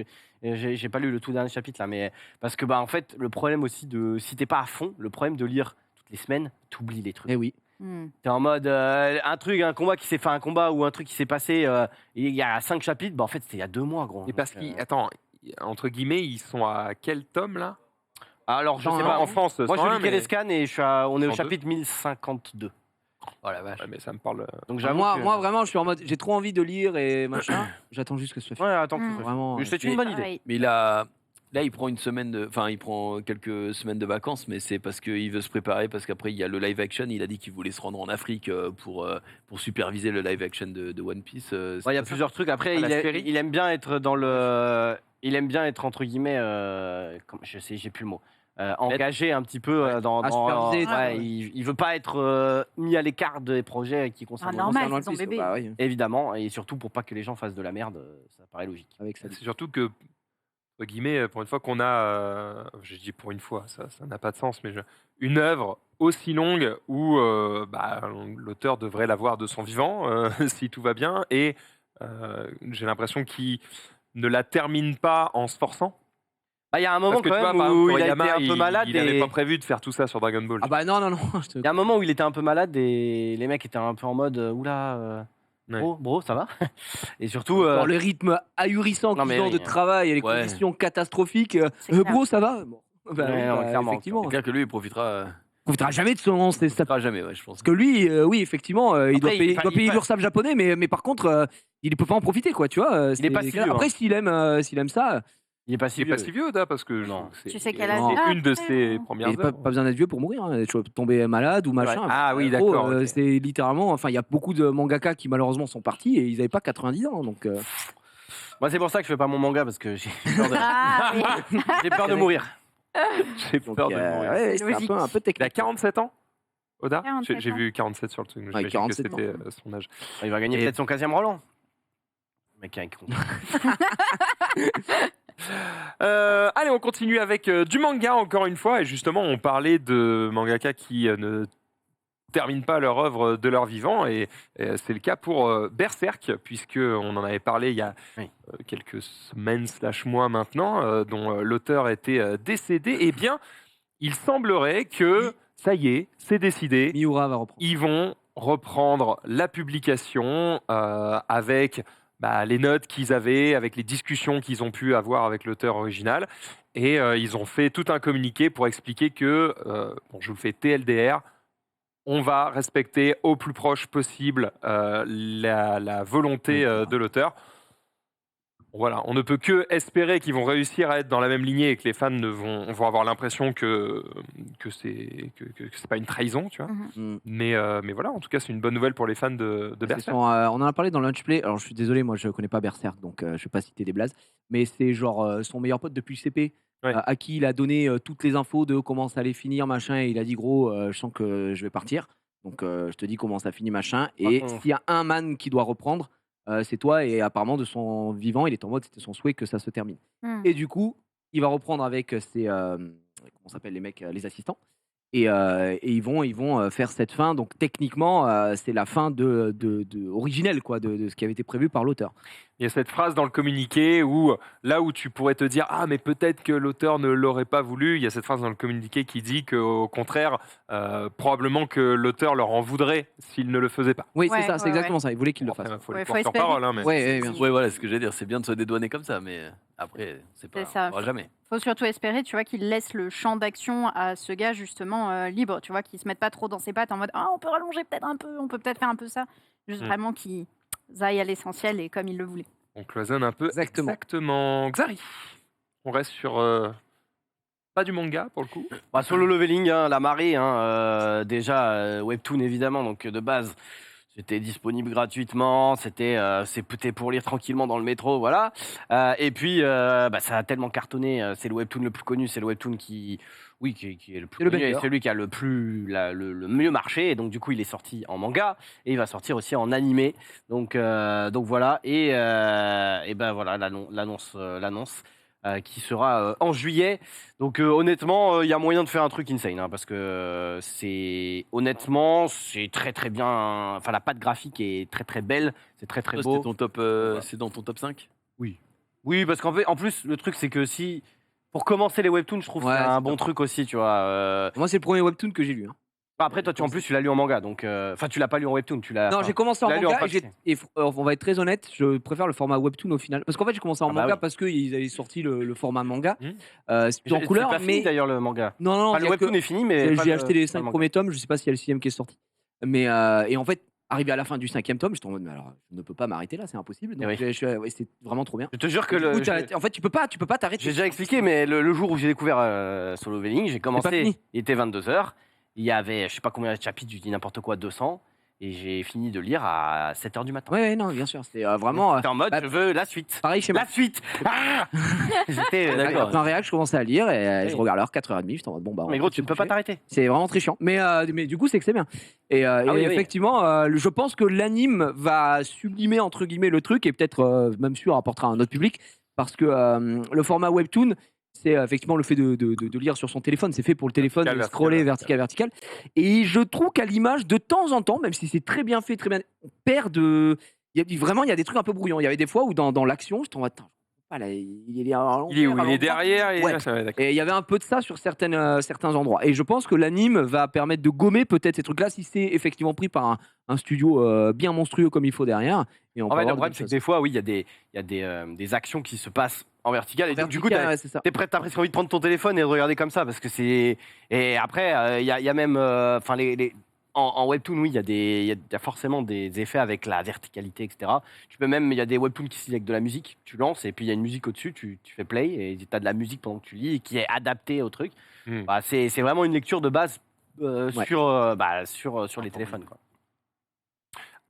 J'ai pas lu le tout dernier chapitre là, mais parce que en fait, le problème aussi si t'es pas à fond, le problème de lire toutes les semaines, t'oublies les trucs. Eh oui. T'es en mode un combat qui s'est fait un combat ou un truc qui s'est passé il y a 5 chapitres, en fait c'était il y a 2 mois, gros. Et parce qu'ils, attends, entre guillemets, ils sont à quel tome là? Alors je sais Non, pas. En France, Moi je 101, lis mais... Kelescan et on est au 102. chapitre 1052. Oh la vache. Ouais, mais ça me parle. Donc j'avoue Moi, que- moi, vraiment, je suis en mode. J'ai trop envie de lire et machin. J'attends juste que ce soit fini. Ouais, attends. Vraiment. C'est une bonne idée. Pareil. Mais là, il prend il prend quelques semaines de vacances, mais c'est parce qu'il veut se préparer, parce qu'après, il y a le live action. Il a dit qu'il voulait se rendre en Afrique pour superviser le live action de One Piece. Il y a plusieurs trucs. Après, la série. il aime bien être dans le. Il aime bien être entre guillemets. J'ai plus le mot. Engagé un petit peu dans. superviser, ouais, il veut pas être mis à l'écart des projets qui concernent. normal. Concernant c'est son le fils, bébé. bah oui, Évidemment, et surtout pour pas que les gens fassent de la merde, ça paraît logique. avec ça. C'est surtout que, entre guillemets, pour une fois qu'on a, je dis pour une fois, ça n'a pas de sens, mais une œuvre aussi longue où l'auteur devrait l'avoir de son vivant, si tout va bien, et j'ai l'impression qu'il ne la termine pas en se forçant. Il y a un moment Parce que quand tu vois, même par exemple, où il a Toriyama, été un peu malade. il n'avait pas prévu de faire tout ça sur Dragon Ball. Ah bah non, non, non. Il y a un moment où il était un peu malade et les mecs étaient un peu en mode oula, Ouais. bro, ça va. Et surtout, Dans le rythme ahurissant Non, qu'ils mais ont oui, de travail et les ouais. conditions catastrophiques. C'est clair. Bro, ça va bon. Bah, Ouais, oui, non, bah, clairement. effectivement. C'est clair que lui, il profitera. On profitera jamais de son. Ça... profitera jamais, ouais, je pense. Parce que lui, oui, effectivement, il doit Après, payer, il doit payer peut- l'URSSAF japonais, mais par contre, il peut pas en profiter, quoi, tu vois. Il est pas c'est si clair. vieux, Après, hein. s'il aime ça, il est pas si Il n'est pas vieux. si vieux, Oda, parce que je Non. trouve que c'est Tu sais quel âge il a une de après, ses hein. premières il n'a pas œuvres. besoin d'être vieux pour mourir. Hein. Tu vas tomber malade ou machin. Ouais. Ah oui, Gros, d'accord, ok. C'est littéralement. Enfin, il y a beaucoup de mangaka qui malheureusement sont partis et ils n'avaient pas 90 ans. Donc, Moi, c'est pour ça que je fais pas mon manga parce que j'ai peur de, Ah, oui. j'ai peur de mourir. J'ai donc, peur de mourir. ouais, c'est Logique. un peu Il a technique. 47 ans, Oda? 47 J'ai ans. vu 47 sur le truc. J'imagine que 47 c'était son âge. Il va gagner Et- peut-être son 15e Roland. Le mec est con. Allez, on continue avec du manga encore une fois. Et justement, on parlait de mangaka qui ne terminent pas leur œuvre de leur vivant. Et c'est le cas pour Berserk, puisqu'on en avait parlé il y a Oui. quelques semaines / mois maintenant, dont l'auteur était décédé. Eh bien, il semblerait que, ça y est, c'est décidé. Miura va reprendre. Ils vont reprendre la publication avec les notes qu'ils avaient, avec les discussions qu'ils ont pu avoir avec l'auteur original. Et ils ont fait tout un communiqué pour expliquer que, je vous le fais TLDR, on va respecter au plus proche possible la volonté de l'auteur. Voilà, on ne peut que espérer qu'ils vont réussir à être dans la même lignée et que les fans vont avoir l'impression que c'est pas une trahison, tu vois. Mm. Mais voilà, en tout cas, c'est une bonne nouvelle pour les fans de C'est Berserk. on en a parlé dans le Lunchplay. Alors, je suis désolé, moi, je connais pas Berserk, donc je vais pas citer des blazes. Mais c'est genre son meilleur pote depuis le CP, Ouais. à qui il a donné toutes les infos de comment ça allait finir, machin. Et il a dit, gros, je sens que je vais partir. Donc, je te dis comment ça finit, machin. Et Par contre- s'il y a un man qui doit reprendre, c'est toi. Et apparemment, de son vivant, il est en mode, c'était son souhait que ça se termine. Hmm. Et du coup, il va reprendre avec ses. Comment s'appelle les mecs, les assistants. Et ils vont faire cette fin. Donc techniquement, c'est la fin originelle quoi, de ce qui avait été prévu par l'auteur. Il y a cette phrase dans le communiqué où, là où tu pourrais te dire « Ah, mais peut-être que l'auteur ne l'aurait pas voulu », il y a cette phrase dans le communiqué qui dit qu'au contraire, probablement que l'auteur leur en voudrait s'il ne le faisait pas. Oui, Ouais, c'est ça, c'est ouais, exactement ça. Il voulait qu'il le fasse. Il faut Ouais, les faut porter en espérer. parole, hein, mais... Ouais, bien sûr. Ouais, voilà ce que j'allais dire. C'est bien de se dédouaner comme ça, mais. Après, c'est C'est pas. ça. On pourra jamais. Faut surtout espérer, tu vois, qu'il laisse le champ d'action à ce gars justement libre, tu vois, qu'il se mette pas trop dans ses pattes en mode ah on peut rallonger peut-être un peu, on peut peut-être faire un peu ça, juste vraiment qu'ils aillent à l'essentiel et comme il le voulait. On cloisonne un peu. Exactement. Exactement. Xari, on reste sur pas du manga pour le coup. Bah, Solo Leveling, hein, la marée, hein, déjà Webtoon évidemment, donc de base c'était disponible gratuitement, c'était pour lire tranquillement dans le métro, voilà. Et puis bah, ça a tellement cartonné, c'est le Webtoon le plus connu, c'est le Webtoon qui est le plus C'est le connu, et meilleur. celui qui a le mieux marché, et donc du coup il est sorti en manga et il va sortir aussi en animé, donc voilà, et ben voilà l'annonce qui sera en juillet. Donc honnêtement, il y a moyen de faire un truc insane, hein, parce que c'est très très bien. Enfin, la patte graphique est très très belle, c'est très très Toi, beau. c'était ton top, c'est dans ton top 5. Oui, parce qu'en fait, en plus, le truc c'est que si pour commencer les webtoons, je trouve Ouais, que c'est un c'est bon top. truc aussi, tu vois. Moi, c'est le premier webtoon que j'ai lu. Hein. Après, toi, en plus, tu l'as lu en manga, donc enfin, tu l'as pas lu en webtoon, tu l'as. Non, enfin, j'ai commencé en tu l'as lu en manga papier. on va être très honnête, je préfère le format webtoon au final. Parce qu'en fait, j'ai commencé en Ah bah manga oui. parce qu'ils avaient sorti le format manga. Mhm. C'est plus en C'est couleur, pas fini mais. d'ailleurs le manga. Non, non, Enfin, le c'est-à-dire que webtoon est fini, mais pas j'ai le- acheté les pas 5 le manga. premiers tomes, je sais pas s'il y a le 6ème qui est sorti. Mais, et en fait, arrivé à la fin du 5ème tome, j'étais en mode, mais alors, je ne peux pas m'arrêter là, c'est impossible. Donc, oui. ouais, c'était vraiment trop bien. Je te jure que Du coup, le. en fait, tu peux pas t'arrêter. J'ai déjà expliqué, mais le jour où j'ai découvert Solo Leveling, j'ai pas commencé, fini. il était 22h, il y avait je sais pas combien de chapitres, je dis n'importe quoi, 200, et j'ai fini de lire à 7h du matin. Ouais, non, bien sûr, c'est vraiment. J'étais en mode, bah, je veux la suite. Pareil chez moi. La suite. Ah J'étais D'accord. d'accord. Après un réac, je commençais à lire et je Oui. regarde l'heure 4h30, j'étais en mode bon bah. Mais on gros, peut tu ne se peux pas coucher. t'arrêter. C'est vraiment très chiant. Mais du coup, c'est que c'est bien. Et oui, oui. effectivement, je pense que l'anime va sublimer entre guillemets le truc et peut-être même sûr apportera à un autre public parce que le format webtoon, c'est effectivement le fait de lire sur son téléphone. C'est fait pour le téléphone, Vertical, de scroller vertical, vertical. Et je trouve qu'à l'image, de temps en temps, même si c'est très bien fait, très bien, on perd de. Vraiment, il y a des trucs un peu brouillants. Il y avait des fois où dans l'action, je t'en attends. Là, il est à Il est où? l'envers, Il est derrière et Ouais. ça va, d'accord. Et il y avait un peu de ça sur certains endroits. Et je pense que l'anime va permettre de gommer peut-être ces trucs-là si c'est effectivement pris par un studio bien monstrueux comme il faut derrière. Et on En peut fait, le avoir de problème, belles c'est que choses. des fois, oui, il y a des actions qui se passent en vertical, et donc, du coup, Vertical, ouais, c'est ça. t'es prêt, t'as presque envie de prendre ton téléphone et de regarder comme ça, parce que c'est. Et après, il y a même. Enfin, en webtoon, oui, il y a forcément des effets avec la verticalité, etc. Tu peux même, il y a des webtoons qui signent avec de la musique. Tu lances et puis il y a une musique au-dessus, tu fais play et tu as de la musique pendant que tu lis qui est adaptée au truc. Hmm. Bah, c'est vraiment une lecture de base Ouais. sur les téléphones, quoi.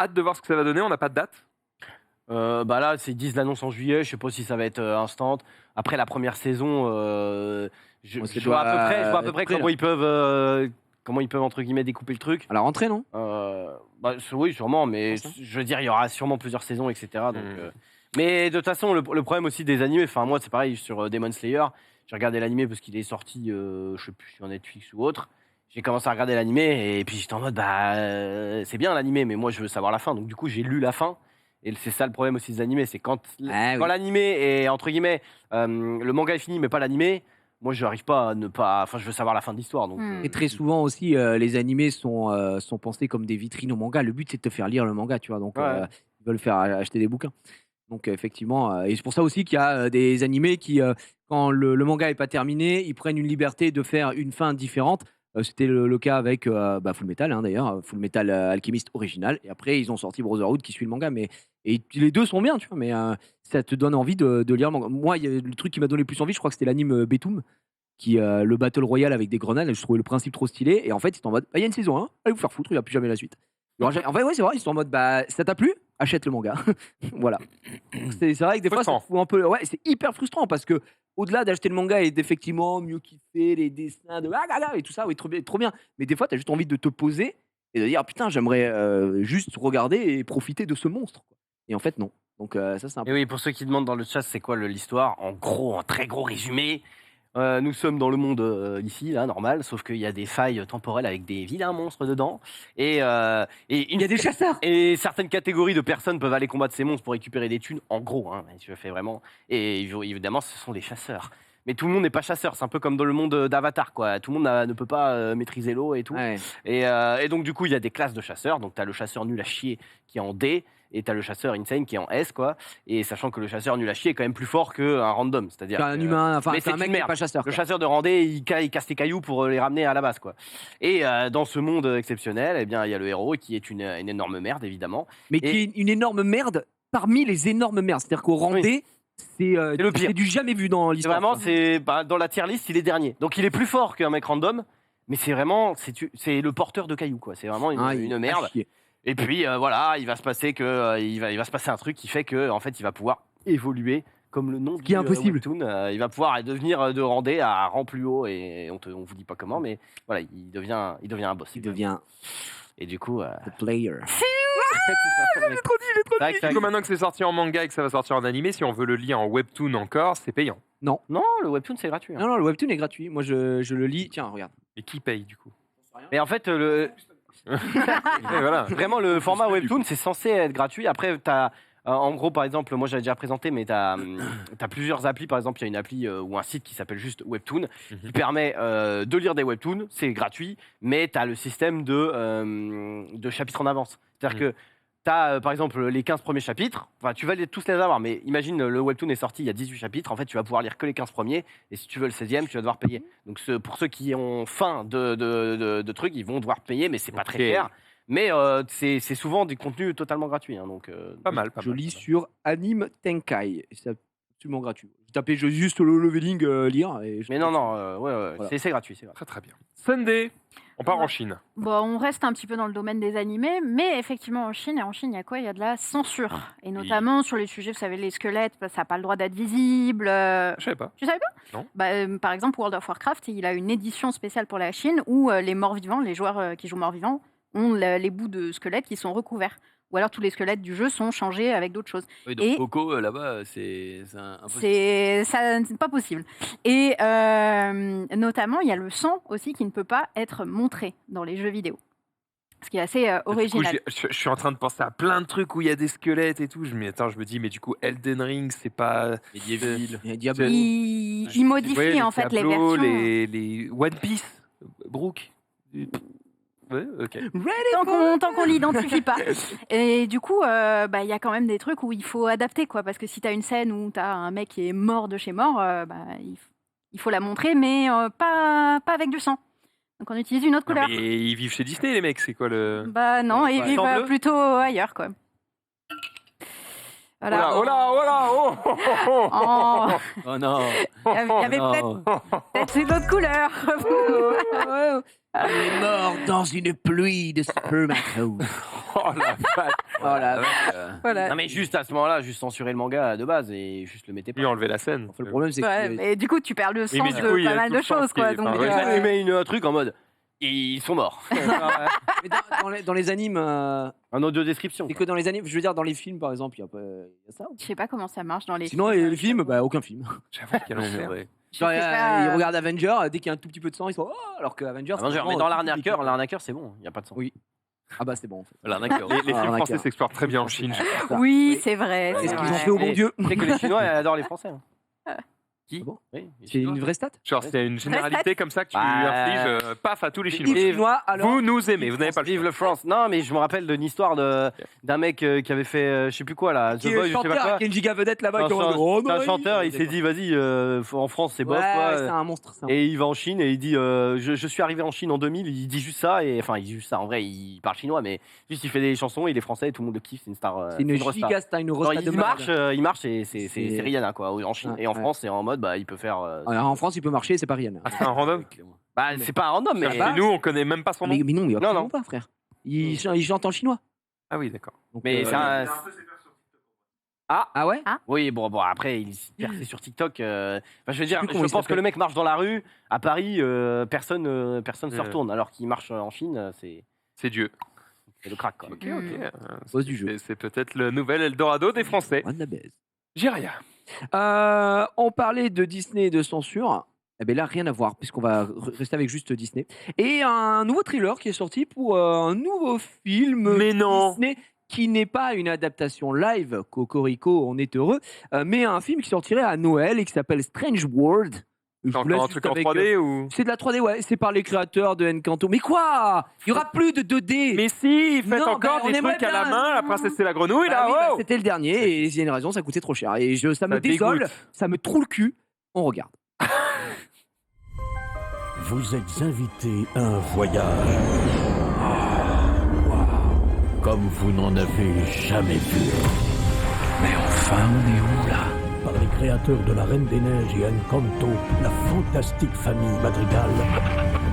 Hâte de voir ce que ça va donner, on n'a pas de date. Bah là, ils disent l'annonce en juillet. Je sais pas si ça va être instant. Après la première saison, je On se vois à peu près près, comment ils peuvent entre guillemets découper le truc. À la rentrée, non Bah, oui, sûrement, mais Je pense, hein. je veux dire, il y aura sûrement plusieurs saisons, etc. Donc, Hmm. mais de toute façon, le problème aussi des animés, enfin moi, c'est pareil sur Demon Slayer. J'ai regardé l'animé parce qu'il est sorti, je sais plus sur Netflix ou autre. J'ai commencé à regarder l'animé et puis j'étais en mode, bah, c'est bien l'animé, mais moi, je veux savoir la fin. Donc du coup, j'ai lu la fin. Et c'est ça le problème aussi des animés, c'est quand Ah, oui. l'animé est entre guillemets, le manga est fini, mais pas l'animé. Moi, je n'arrive pas à ne pas. Enfin, je veux savoir la fin de l'histoire. Donc, Hmm. Et très souvent aussi, les animés sont pensés comme des vitrines au manga. Le but, c'est de te faire lire le manga, tu vois. Donc, Ouais. ils veulent faire acheter des bouquins. Donc, effectivement, et c'est pour ça aussi qu'il y a des animés qui, quand le manga est pas terminé, ils prennent une liberté de faire une fin différente. C'était le cas avec Full Metal, hein, d'ailleurs, Full Metal Alchemist original. Et après, ils ont sorti Brotherhood qui suit le manga. Et les deux sont bien, tu vois. Mais ça te donne envie de lire le manga. Moi, il y a le truc qui m'a donné le plus envie, je crois que c'était l'anime Betum, qui le Battle Royale avec des grenades. Je trouvais le principe trop stylé. Et en fait, ils sont en mode, il y a une saison 1, allez vous faire foutre, il n'y a plus jamais la suite. En fait, ouais, c'est vrai, ils sont en mode, bah, ça t'a plu? Achète le manga. Voilà. Donc, c'est vrai que des fois, ça Frustrant. fout un peu. Ouais, c'est hyper frustrant parce que, au-delà d'acheter le manga et d'effectivement mieux kiffer les dessins de et tout ça, oui, trop bien. Mais des fois, t'as juste envie de te poser et de dire, ah, putain, j'aimerais juste regarder et profiter de ce monstre, quoi. Et en fait, non. Donc, ça, c'est un Et peu. oui, pour ceux qui demandent dans le chat, c'est quoi l'histoire? En gros, en très gros résumé, nous sommes dans le monde ici, là, normal, sauf qu'il y a des failles temporelles avec des vilains monstres dedans. Et Il y a des chasseurs! Et certaines catégories de personnes peuvent aller combattre ces monstres pour récupérer des thunes, en gros, hein, je fais vraiment. Et évidemment, ce sont des chasseurs. Mais tout le monde n'est pas chasseur, c'est un peu comme dans le monde d'Avatar, quoi. Tout le monde ne peut pas maîtriser l'eau et tout. Ouais. Et donc, du coup, il y a des classes de chasseurs. Donc, tu as le chasseur nul à chier qui est en D. et t'as le chasseur Insane qui est en S, quoi. Et sachant que le chasseur nul à chier est quand même plus fort qu'un random. C'est-à-dire Un que- humain, enfin mais c'est un c'est mec une qui est merde. pas chasseur. Le quoi. chasseur de Randé, il casse tes cailloux pour les ramener à la base, quoi. Et dans ce monde exceptionnel, eh bien, il y a le héros qui est une énorme merde, évidemment. Mais qui est une énorme merde parmi les énormes merdes. C'est-à-dire qu'au Randé, c'est le pire. c'est du jamais vu dans C'est l'histoire. vraiment, quoi. dans la tier list, il est dernier. Donc il est plus fort qu'un mec random, mais c'est vraiment, c'est le porteur de cailloux, quoi. C'est vraiment Ah, il une a merde. chier. Et puis voilà, il va se passer un truc qui fait que en fait, il va pouvoir évoluer comme le nom qui est impossible. webtoon. Il va pouvoir devenir de Randé à rang plus haut et on vous dit pas comment, mais voilà, il devient un boss. Il devient Et du coup, the player. c'est Du coup, maintenant que c'est sorti en manga et que ça va sortir en animé, si on veut le lire en webtoon encore, c'est payant. non, le webtoon c'est gratuit. Hein. Non, le webtoon est gratuit. Moi, je le lis. Tiens, regarde. Et qui paye du coup? Mais en fait, Et voilà. vraiment, le format webtoon, c'est censé être gratuit. Après, t'as, en gros, par exemple, moi j'avais déjà présenté, mais t'as plusieurs applis. Par exemple, il y a une appli ou un site qui s'appelle juste Webtoon, qui permet de lire des webtoons. C'est gratuit, mais t'as le système de chapitres en avance. C'est-à-dire que t'as, par exemple, les 15 premiers chapitres. Enfin, tu vas tous les avoir, mais imagine, le webtoon est sorti, il y a 18 chapitres. En fait, tu vas pouvoir lire que les 15 premiers. Et si tu veux le 16e, tu vas devoir payer. Donc, pour ceux qui ont faim de trucs, ils vont devoir payer, mais c'est pas très Ok. cher. Mais c'est souvent des contenus totalement gratuits. Hein, donc, Pas mal, pas Je mal. lis sur Anime Tenkai. Et c'est absolument gratuit. Je tapais juste le leveling lire. Et Mais non, ouais, Voilà. c'est gratuit. C'est gratuit. Très très bien. Sunday, on part Ouais. en Chine. Bon, on reste un petit peu dans le domaine des animés, mais effectivement en Chine, il y a quoi? Il y a de la censure. Et notamment sur les sujets, vous savez, les squelettes, ça n'a pas le droit d'être visible. Je savais pas. Tu savais pas? Non. Par exemple, World of Warcraft, il a une édition spéciale pour la Chine où les morts-vivants, les joueurs qui jouent morts-vivants, ont les bouts de squelettes qui sont recouverts. Ou alors tous les squelettes du jeu sont changés avec d'autres choses. Oui, donc Et- Coco, là-bas, c'est impossible. C'est pas possible. Et notamment, il y a le sang aussi qui ne peut pas être montré dans les jeux vidéo. Ce qui est assez Du coup, original. je suis en train de penser à plein de trucs où il y a des squelettes et tout. Je me dis, mais du coup, Elden Ring, c'est pas. Medieval. Il y a Diablo. Il modifie Ouais, en fait les Diablo, versions. les One Piece, Brooke. Ouais, ok. Tant qu'on l'identifie pas. Et du coup, il y a quand même des trucs où il faut adapter, quoi. Parce que si tu as une scène où tu as un mec qui est mort de chez mort, il faut la montrer, mais pas avec du sang. Donc on utilise une autre Non, couleur. mais ils vivent chez Disney, les mecs, c'est quoi le. Bah non, ils Ouais. vivent Sang bleu plutôt ailleurs, quoi. Oh là, oh là, oh là, oh, oh, oh, oh. Oh, Oh non. il y avait non. peut-être une autre couleur. Il est mort dans une pluie de spermatodes. Oh la vache. Voilà. Voilà. Non, mais juste à ce moment-là, juste censurer le manga de base et juste le mettez pas. Lui enlever la scène. Le problème, c'est Ouais, que mais du coup, tu perds le sens mais du de coup, il y a pas mal tout de le sens choses, qui est- quoi. Donc, enfin, ouais, Il met un truc en mode. Ils sont morts. mais dans les animes, Un audio description. c'est que dans les animes, je veux dire, dans les films, par exemple, il y a ça. je sais pas comment ça marche dans les. Sinon, les films, aucun film. J'avoue quel Ouais, enfer. ouais. Genre, sais pas, ils regardent Avenger, dès qu'il y a un tout petit peu de sang, ils sont alors que Avengers. Avenger, mais dans l'arnaqueur, c'est bon. Il n'y a pas de sang. Oui. Ah bah c'est bon en fait. L'arnaqueur. Les films d'accord. français s'exportent très bien en Chine. Oui, c'est vrai. Qu'est-ce c'est qu'ils ont vrai. fait au bon Mais- Dieu Tu sais que les Chinois adorent les Français. Hein. Qui Ah bon Oui, les C'est Chinois. une vraie stat. Genre, c'est une généralité comme ça que tu Bah, infliges, paf, à tous les Les Chinois. Chinois, alors. Vous nous aimez, vous n'avez pas le Vive choix. le France. Non, mais je me rappelle d'une histoire d'un mec qui avait fait, je sais plus quoi là, Qui The est Voice, je sais pas chanteur, quoi. qui est une giga vedette là-bas. Un qui est en mode, oh, c'est un non, chanteur, il s'est dit, vas-y, en France c'est bof. Ouais, quoi. c'est un monstre. c'est un Et il va en Chine et il dit je suis arrivé en Chine en 2000, il dit juste ça, et enfin il dit juste ça, en vrai il parle chinois, mais juste il fait des chansons, il est français et tout le monde le kiffe, c'est une star. C'est une rockstar. giga star, une Genre, rosta de il marche et c'est C'est- Rihanna quoi, en Chine. Ouais, Et en ouais. France c'est en mode il peut faire. Alors, en France, il peut marcher, c'est pas rien. Ah, c'est un random. Bah c'est pas un random, mais. Et nous, on connaît même pas son nom. Mais non, mais Non, absolument non. pas, frère. Il chante en chinois. Ah oui, d'accord. Donc, Mais c'est un. Ah ouais Oui, bon, après, il s'est percé sur TikTok. Enfin, je veux dire, sais plus comment je il pense que s'appelle. le mec marche dans la rue. À Paris, personne se Euh. retourne. Alors qu'il marche en Chine, c'est C'est Dieu. le crack. Quoi. Ok, Hmm. ok. Boss du jeu. C'est peut-être le nouvel Eldorado des Français. Ouais, de la baise. Jiria. On parlait de Disney et de censure. Eh bien là, rien à voir, puisqu'on va rester avec juste Disney. Et un nouveau thriller qui est sorti pour un nouveau film Mais non. Disney qui n'est pas une adaptation live, Cocorico, on est heureux, mais un film qui sortirait à Noël et qui s'appelle Strange World. Je C'est vous laisse encore un juste truc en avec, 3D ou c'est de la 3D, ouais. C'est par les créateurs de Encanto. Mais quoi? Il y aura plus de 2D. Mais si, faites Non, encore on des aimerait trucs à la bien. main, la princesse et la grenouille, Bah là, oui, bah, oh c'était le dernier et il y a une raison, ça coûtait trop cher. Et ça me Ça désole, dégoûte. ça me troue le cul. On regarde. Vous êtes invité à un voyage. Comme vous n'en avez jamais vu. Mais enfin, on est où là? Par les créateurs de la Reine des Neiges et Encanto, la fantastique famille Madrigal,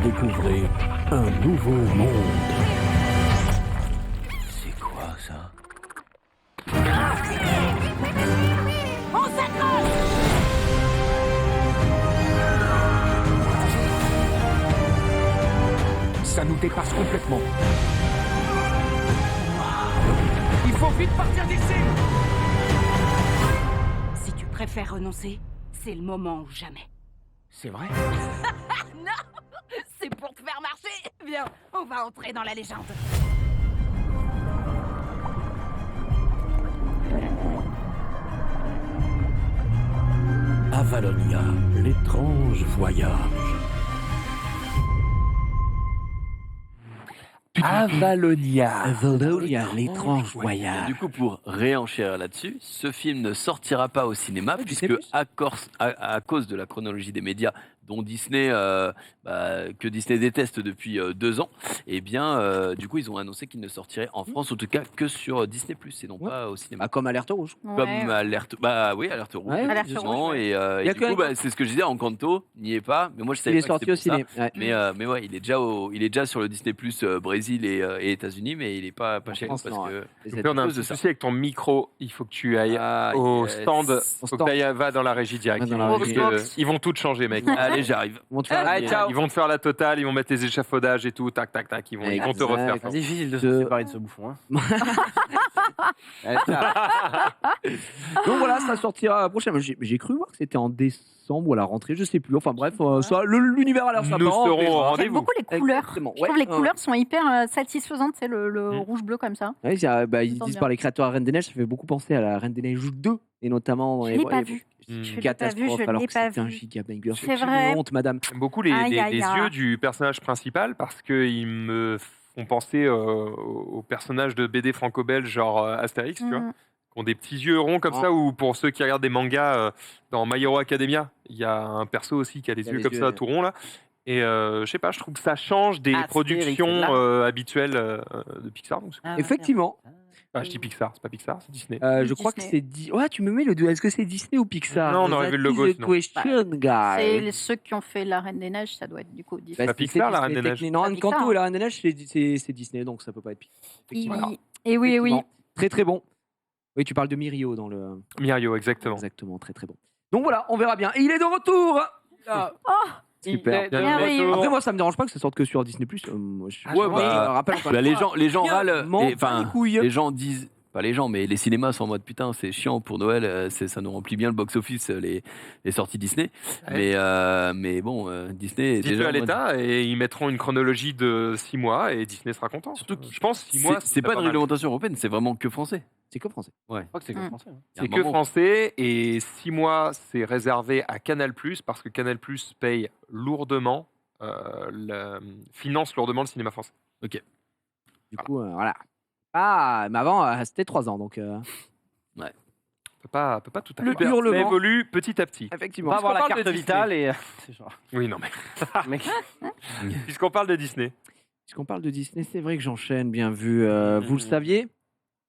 découvrez un nouveau monde. C'est quoi ça? Ça nous dépasse complètement. Il faut vite partir d'ici. Si tu préfères renoncer, c'est le moment ou jamais. C'est vrai? C'est pour te faire marcher. Viens, on va entrer dans la légende. Avalonia, l'étrange voyage. Avalonia. Avalonia, l'étrange voyage. Du coup, pour réenchérir là-dessus, ce film ne sortira pas au cinéma Ouais, puisque Disney+. à cause de la chronologie des médias dont Disney, que Disney déteste depuis 2 ans, et bien, du coup, ils ont annoncé qu'il ne sortirait en France, en tout cas, que sur Disney+, et non Ouais. pas au cinéma. Bah, comme Alerte Rouge. Comme Alerte, Alerte Rouge, Ouais, Alerte justement, Rouge, et Il y a du que coup, Encanto. c'est ce que je disais, Encanto n'y est pas, mais moi je savais Il est pas que sorti au c'était pour ça. ciné. Ouais. Mais ouais, il est déjà sur le Disney Plus Brésil et États-Unis, mais il est pas chez nous France, parce non, que Les Donc là, on a un cause de petit ça. souci avec ton micro. Il faut que tu ailles Ah, au yes. stand. Au Faut que stand. tu va dans la régie direct. Va dans Ils la vont, régie. ils vont tout changer, mec. Allez, j'arrive. Bon, tu vois, Allez, ciao. Ils vont te faire la totale, ils vont mettre les échafaudages et tout, tac, tac, tac. Ils vont te Exact. refaire. C'est difficile de Ce- se séparer de ce bouffon. Hein. Allez, ciao. Donc voilà, ça sortira prochainement. J'ai cru voir que c'était en décembre ou à la rentrée, je sais plus. Enfin bref, l'univers a l'air sympa. Nous on serons verra. au J'aime rendez-vous. beaucoup les couleurs. Exactement. Je trouve Ouais, les couleurs sont hyper satisfaisantes, c'est le Mm. rouge-bleu comme ça. Ouais, ils Tant disent bien. par les créateurs à Reine des Neiges, ça fait beaucoup penser à la Reine des Neiges 2, et notamment dans Je les. l'ai pas les- vu. Mm. Je l'ai pas vu, Catastrophe, je alors l'ai que pas c'était un vu. giga banger. C'est une vrai. honte, madame. J'aime beaucoup les, Aïe, les- aïe, les aïe. yeux du personnage principal parce qu'ils me font penser au personnage de BD franco-belge, genre Astérix, tu vois, Mm. qui ont des petits yeux ronds comme Oh. ça, ou pour ceux qui regardent des mangas, dans My Hero Academia, il y a un perso aussi qui a les Il a yeux les comme yeux, ça, tout ronds là. Et je sais pas, je trouve que ça change des Astérix, productions là. habituelles de Pixar. Donc, Effectivement, je dis Pixar, c'est pas Pixar, c'est Disney. je crois que Disney. c'est. Ouais, tu me mets le deux. Est-ce que c'est Disney ou Pixar? Non, on aurait That vu le is logo, the sinon. question, guy. C'est ceux qui ont fait La Reine des Neiges, ça doit être du coup Disney. Bah, pas Pixar, la Reine des Neiges. techniquement. Non, Pas Pixar. Encanto et la Reine des Neiges, c'est Disney, donc ça peut pas être Pixar. Effectivement. Oui. Et oui, et oui. Effectivement. Très très bon. Oui, tu parles de Mirio dans le. Mirio, exactement. Exactement, très très bon. Donc voilà, on verra bien. Et il est de retour. Ah, super. Il est de Merveilleux. retour. Après moi, ça me dérange pas que ça sorte que sur Disney+. Moi, je... Ouais, bah, rappelle encore Bah, une les fois, gens rien râlent, m'en et, bat enfin, les couilles. les gens disent, pas les gens, mais les cinémas sont en mode putain, c'est chiant pour Noël, ça nous remplit bien le box-office, les sorties Disney. Ouais. Mais bon, Disney est Dites-le déjà à en mode- l'État et ils mettront une chronologie de 6 mois et Disney sera content. Surtout que je pense 6 mois. C'est pas une mal. réglementation européenne, c'est vraiment que français. C'est que français. Je crois que c'est que Mm. français. hein. Il y a C'est un que moment- français et 6 mois c'est réservé à Canal+, parce que Canal+, paye lourdement, finance lourdement le cinéma français. Du coup, voilà. Ah, mais avant, c'était 3 ans, donc Peut pas tout à Le fait. hurlement. Ça évolue petit à petit. On effectivement. va avoir la Puisqu'on parle carte de vitale et. C'est genre. Oui, non mais. Mec. Puisqu'on parle de Disney. Puisqu'on parle de Disney, c'est vrai que j'enchaîne, bien vu. Vous le saviez,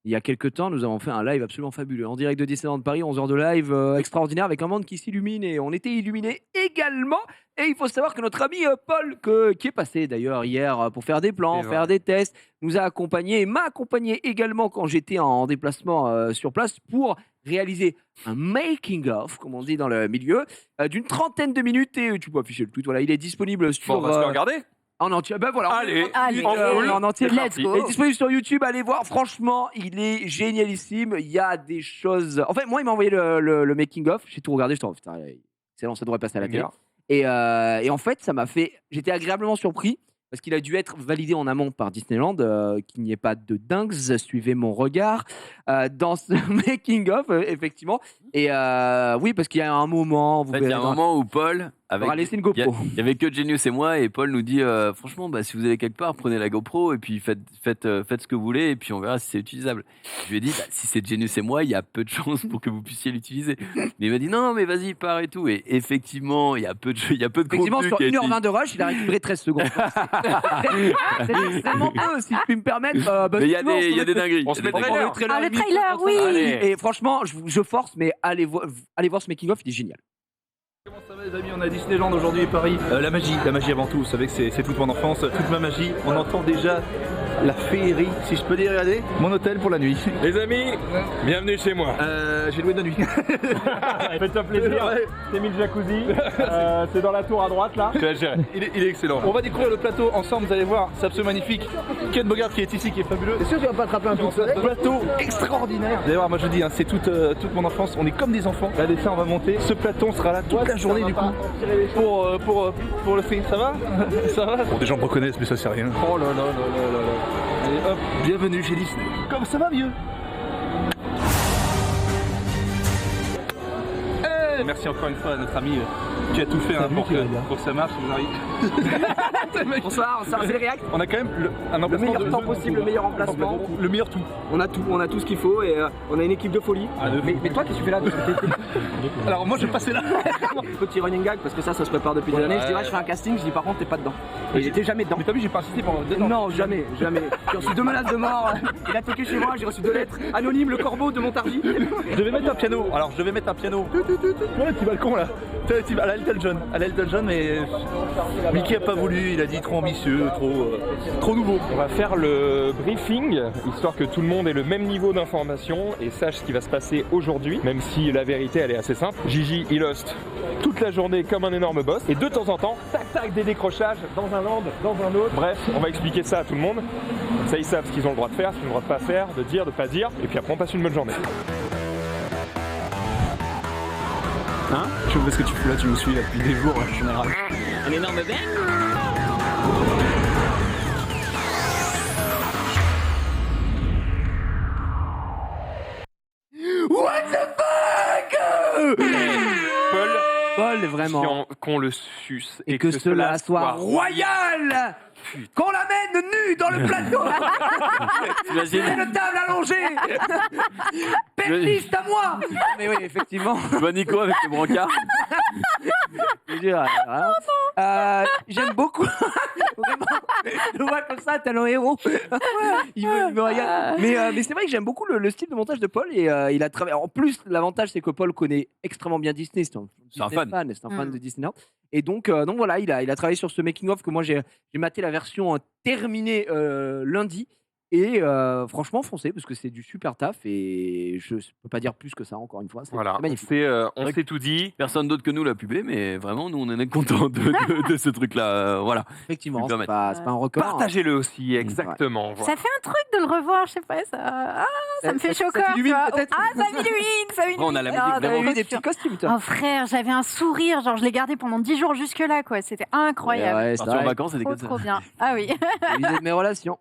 il y a quelques temps, nous avons fait un live absolument fabuleux. En direct de Disneyland Paris, 11 heures de live extraordinaire avec un monde qui s'illumine et on était illuminés également. Et il faut savoir que notre ami Paul, qui est passé d'ailleurs hier pour faire des plans, C'est faire vrai. des tests, nous a accompagnés et m'a accompagné également quand j'étais en déplacement sur place pour réaliser un making-of, comme on dit dans le milieu, d'une 30aine de minutes. Et tu peux afficher le tweet, voilà, il est disponible sur... Bon, on va se le regarder. en entier. Ben voilà. Allez, Allez, en full. en entier. let's go. Il est disponible sur YouTube, allez voir. Franchement, il est génialissime. Il y a des choses. En fait, moi, il m'a envoyé le making of. J'ai tout regardé. Je me putain, excellent, ça devrait passer à la télé. Et en fait, ça m'a fait. J'étais agréablement surpris parce qu'il a dû être validé en amont par Disneyland, qu'il n'y ait pas de dingues. Suivez mon regard dans ce making of, effectivement. Et oui, parce qu'il y a un moment. Vous En fait, il y a verrez un dans- moment où Paul On va laisser une Il GoPro. y avait que Genius et moi, et Paul nous dit franchement, bah, si vous allez quelque part, prenez la GoPro et puis faites ce que vous voulez, et puis on verra si c'est utilisable. Je lui ai dit, bah, si c'est Genius et moi, il y a peu de chances pour que vous puissiez l'utiliser. Mais il m'a dit, non, mais vas-y, pars et tout. Et effectivement, il y a peu de Effectivement, contenu sur qui a été- 1h20 de rush, il a récupéré 13 secondes. C'est extrêmement peu, si je puis me permettre. Mais il y a des dingueries. On se met Il y a des le dingueries. trailer. Ah, le trailer, oui. Allez. Et franchement, je force, mais allez voir ce making-of, il est génial. Comment ça va les amis, on est à Disneyland aujourd'hui à Paris. La magie avant tout, vous savez que c'est toute mon enfance, toute ma magie. On entend déjà la féerie, si je peux dire, regardez, mon hôtel pour la nuit. Les amis, bienvenue chez moi. J'ai loué de nuit. Faites-toi plaisir. C'est mis le jacuzzi. C'est dans la tour à droite là. Je vais gérer. Il est excellent. On va découvrir le plateau ensemble, vous allez voir, c'est absolument magnifique. Ken Bogart qui est ici, qui est fabuleux. C'est sûr que tu vas pas attraper un coup de soleil. Plateau extraordinaire. Vous allez voir, moi je dis, hein, c'est toute mon enfance, on est comme des enfants. Regardez ça, on va monter. Ce plateau, on sera là toute la journée du coup pour le film. Ça va? Ça va? Bon, des gens me reconnaissent, mais ça c'est rien. Oh là là là là là là. Allez hop, bienvenue chez Disney. Comme ça va vieux? Merci encore une fois à notre ami qui a tout fait pour que ça marche. Bonsoir, c'est les React. On a quand même un Le meilleur temps possible, le meilleur emplacement. Le meilleur tout. On a tout ce qu'il faut et on a une équipe de folie. Mais toi, qu'est-ce que tu fais là? Alors moi je vais passer là. Petit running gag parce que ça se prépare depuis des années. Je dis ouais, je fais un casting, je dis par contre t'es pas dedans. Et il était jamais dedans. Mais t'as vu, j'ai pas insisté pendant 2 ans. Non, jamais. J'ai reçu 2 menaces de mort. Il a toqué chez moi, j'ai reçu 2 lettres. Anonyme, le corbeau de Montargis. Je vais mettre un piano. Alors je vais mettre un piano. Tu vois le petit balcon là, à la Elton John, mais Mickey a pas voulu, il a dit trop ambitieux, trop nouveau. On va faire le briefing, histoire que tout le monde ait le même niveau d'information et sache ce qui va se passer aujourd'hui, même si la vérité elle est assez simple. Gigi, il hoste toute la journée comme un énorme boss, et de temps en temps, tac, des décrochages dans un land, dans un autre. Bref, on va expliquer ça à tout le monde. Comme ça, ils savent ce qu'ils ont le droit de faire, ce qu'ils ont le droit de pas faire, de dire, de pas dire, et puis après, on passe une bonne journée. Hein? Je vois ce que tu fous là, tu me suis là depuis des jours en général. Un énorme bang. What the fuck? Paul, vraiment. Qu'on le suce Et que cela soit royal. Qu'on l'amène nu dans le plateau. C'est une table allongée. Pépiste à moi. Mais oui, effectivement. Tu vois Nico avec le brancard. Je veux dire, j'aime beaucoup. Vraiment, je le vois comme ça, tel un héros. Il me regarde. Mais c'est vrai que j'aime beaucoup le style de montage de Paul. Et il a travaillé. En plus, l'avantage, c'est que Paul connaît extrêmement bien Disney. C'est un fan de Disneyland. Et donc voilà, il a travaillé sur ce making-of que moi j'ai maté la version terminée lundi. Et franchement, foncez parce que c'est du super taf et je peux pas dire plus que ça encore une fois. C'est Voilà, magnifique. on s'est tout dit. Personne d'autre que nous l'a publié, mais vraiment, nous, on en est contents de ce truc-là. Voilà. Effectivement, Tu peux c'est pas un record. Partagez-le aussi, exactement. Ça fait un truc de le revoir, je sais pas, ça me fait chaud au cœur, tu vois. peut-être. Ah, ça m'illumine. On a la Ah, T'avais vu des petits costumes, toi. Oh frère, j'avais un sourire, genre je l'ai gardé pendant 10 jours jusque-là, quoi. C'était incroyable. Ouais, Partir en vacances, c'était Trop, comme ça. trop bien. Ah oui. L'idée de mes relations.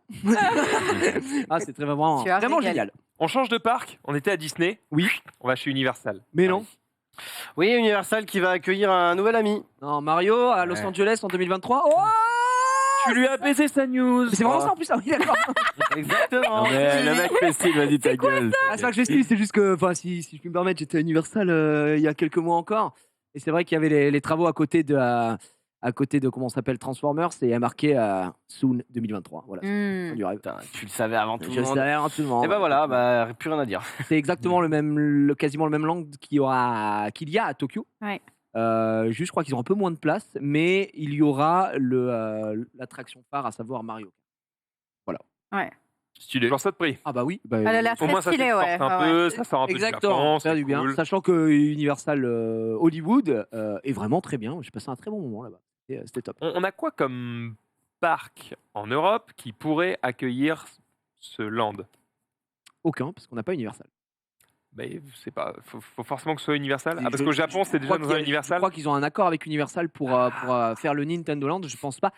C'est vraiment Tu as régalé. génial. On change de parc, on était à Disney. Oui. On va chez Universal. Mais non. Oui, Universal qui va accueillir un nouvel ami. Non, Mario à Los Angeles en 2023. Oh, Tu lui as baisé sa news. c'est vraiment ça en plus. Ah oui, d'accord. Exactement. Mais le mec fait style, vas-y ta gueule. Ah, c'est pas que j'explique, c'est juste que, enfin, si je puis me permettre, j'étais à Universal il y a quelques mois encore. Et c'est vrai qu'il y avait les travaux à côté de comment ça s'appelle, Transformers, et il y a marqué Soon 2023. Voilà. C'est du rêve. Putain, tu le savais avant tout Je le le monde. savais avant tout le monde. Et ben voilà, plus rien à dire. C'est exactement quasiment le même langue qu'il y a à Tokyo. Ouais. Juste, je crois qu'ils ont un peu moins de place, mais il y aura l'attraction phare, à savoir Mario. Ouais. Stylé. Genre ça de prix. Ah bah oui. Elle a l'air Au moins, ça très stylée, s'exporte ouais. un peu, ça sort un peu Exactement, du Japon, faire c'est du bien. cool. Sachant que Universal Hollywood est vraiment très bien. J'ai passé un très bon moment là-bas. C'était top. On a quoi comme parc en Europe qui pourrait accueillir ce land? Aucun, parce qu'on n'a pas Universal. C'est pas. Faut forcément que ce soit Universal. Et Parce je- qu'au Japon, c'est Je déjà crois dans qu'il y un a- Universal. Je crois qu'ils ont un accord avec Universal pour faire le Nintendo Land. Je pense pas.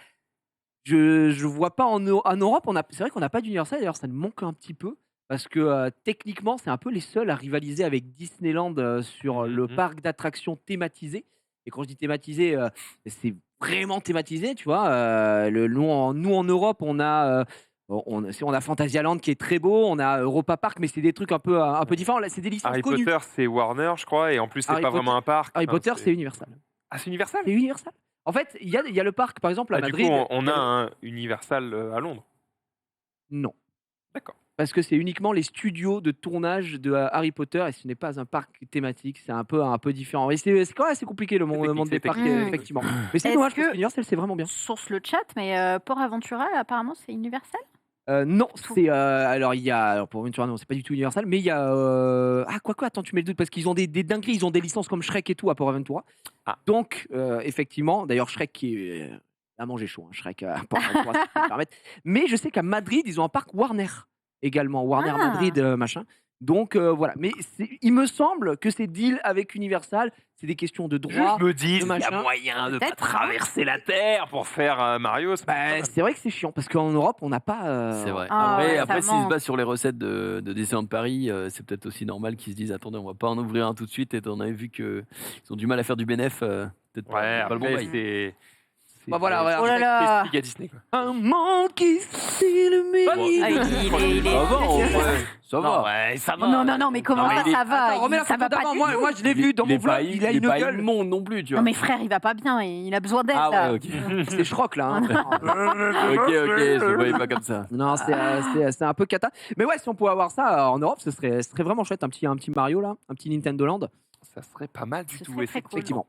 Je vois pas en Europe. C'est vrai qu'on n'a pas d'Universal. D'ailleurs, ça me manque un petit peu parce que techniquement, c'est un peu les seuls à rivaliser avec Disneyland sur le parc d'attractions thématisé. Et quand je dis thématisé, c'est vraiment thématisé, tu vois. Nous, en Europe, on a Fantasyland qui est très beau, on a Europa Park, mais c'est des trucs un peu différents. Là, c'est des licences Harry connues. Potter, c'est Warner, je crois, et en plus, c'est Harry pas Potter- vraiment un parc. Harry Enfin, Potter, c'est Universal. Ah, c'est Universal. C'est Universal. En fait, il y a le parc, par exemple, à Ah, du Madrid. coup, on a un Universal à Londres. Non. D'accord. Parce que c'est uniquement les studios de tournage de Harry Potter et ce n'est pas un parc thématique, c'est un peu différent. Et c'est quand même assez compliqué le monde des parcs, technique. effectivement. Mais c'est Est-ce dommage que- parce que Universal, c'est vraiment bien. Source le chat, mais Port Aventura, apparemment, c'est Universal. Non, c'est alors il y a alors pour Aventura non, c'est pas du tout Universal, mais il y a attends, tu mets le doute parce qu'ils ont des dingueries, ils ont des licences comme Shrek et tout à Port Aventura. Ah. Donc effectivement, d'ailleurs Shrek qui est à manger chaud, hein, Shrek à Port Aventura, si je peux me permettre. Mais je sais qu'à Madrid, ils ont un parc Warner également, Warner Ah. Madrid machin. Donc voilà, mais il me semble que ces deals avec Universal, c'est des questions de droit. Je me dis, de il y a machin. moyen de pas Peut-être. traverser la Terre pour faire Mario. c'est pas Bah, mal. c'est vrai que c'est chiant parce qu'en Europe, on n'a pas. C'est vrai. Ah, Après, ouais, après ça s'ils se manque. basent sur les recettes de Disneyland Paris, c'est peut-être aussi normal qu'ils se disent attendez, on va pas en ouvrir un tout de suite, étant donné vu qu'ils ont du mal à faire du bénéf. Peut-être Ouais, pas le bon après, bail. c'est. Bah voilà. Oh là là. C'est à Disney, quoi. Un monde qui s'illumine. Ah, il est- Ça va, en vrai. Ça va. Non, ouais, ça va. Non, mais comment Non, ça, mais ça va Attends, remets la Ça va photo pas d'avant. du Moi, tout. je l'ai vu dans mon vlog. Il a une gueule. immonde non plus, tu vois. Non, mais frère, il va pas bien, il a besoin d'aide, Ah là. ouais, ok. C'est Schrock là. hein. ok, je le voyais pas comme ça. Non, c'est un peu cata. Mais ouais, si on pouvait avoir ça en Europe, ce serait vraiment chouette. Un petit Mario là, un petit Nintendo Land. Ça serait pas mal du Ce tout, serait très cool. effectivement.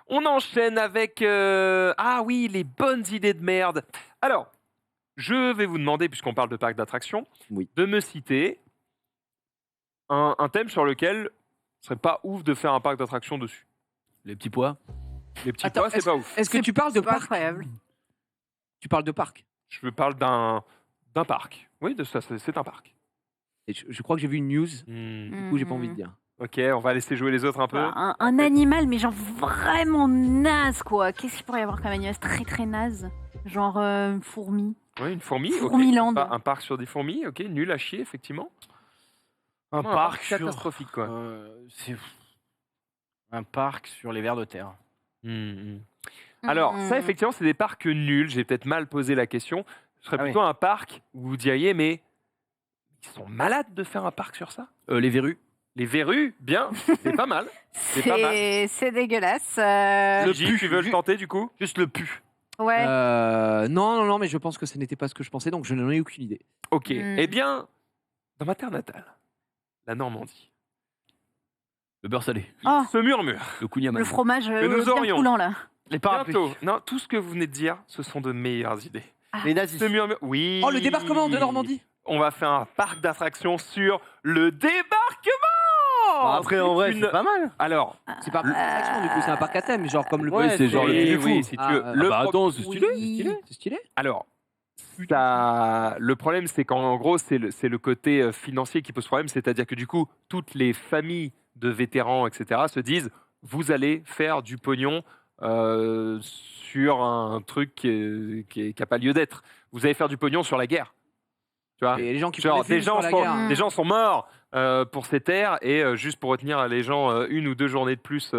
On enchaîne avec ah oui, les bonnes idées de merde. Alors, je vais vous demander, puisqu'on parle de parc d'attractions, Oui. de me citer un thème sur lequel ce serait pas ouf de faire un parc d'attractions dessus. Les petits pois. Les petits Attends, pois, c'est pas ouf. Est-ce que tu parles de C'est pas parc incroyable. Tu parles de parc. Je parle d'un parc. Oui, de ça, c'est un parc. Et je crois que j'ai vu une news. Hmm. Du coup, j'ai pas envie de dire. Ok, on va laisser jouer les autres un peu. Un animal, mais genre vraiment naze, quoi. Qu'est-ce qu'il pourrait y avoir comme animal très très naze? Genre une fourmi. Oui, une fourmi. ok. Fourmiland. Un parc sur des fourmis, ok, nul à chier, effectivement. Un Vraiment parc sur- catastrophique, quoi. C'est un parc sur les vers de terre. Alors, ça, Hmm. effectivement, c'est des parcs nuls. J'ai peut-être mal posé la question. Ce serait Ah plutôt un parc où vous diriez, mais ils sont malades de faire un parc sur ça. Les verrues. Les verrues, bien, c'est pas mal. C'est pas mal. C'est dégueulasse. Gigi, tu veux le tenter du coup? Juste le pu. Ouais. Non, mais je pense que ce n'était pas ce que je pensais, donc je n'en ai aucune idée. Ok. Hmm. Eh bien, dans ma terre natale, la Normandie, Le beurre salé. Oh, ce murmure. Le kouign-amann. le fromage nous bien aurions. coulant, là. Les parapluies. Bientôt. Non, tout ce que vous venez de dire, ce sont de meilleures idées. Les nazis. Ce murmure. Oui. Oh, le débarquement de Normandie. On va faire un parc d'attractions sur le débarquement. Bah, après, en vrai, une- c'est pas mal. Alors, C'est pas un parc d'attraction, du coup, c'est un parc à thème, genre comme le. Ouais, c'est genre le oui, Puy du oui, Fou. si tu Ah, veux. ah, Le bah, pro- attends, c'est stylé. Oui. C'est stylé. Alors, le problème, c'est qu'en gros, c'est le côté financier qui pose problème. C'est-à-dire que du coup, toutes les familles de vétérans, etc., se disent vous allez faire du pognon sur un truc qui n'a pas lieu d'être. Vous allez faire du pognon sur la guerre. Tu vois, Et les gens qui genre, font des films sur la guerre. des gens sont morts pour ces terres et juste pour retenir les gens une ou deux journées de plus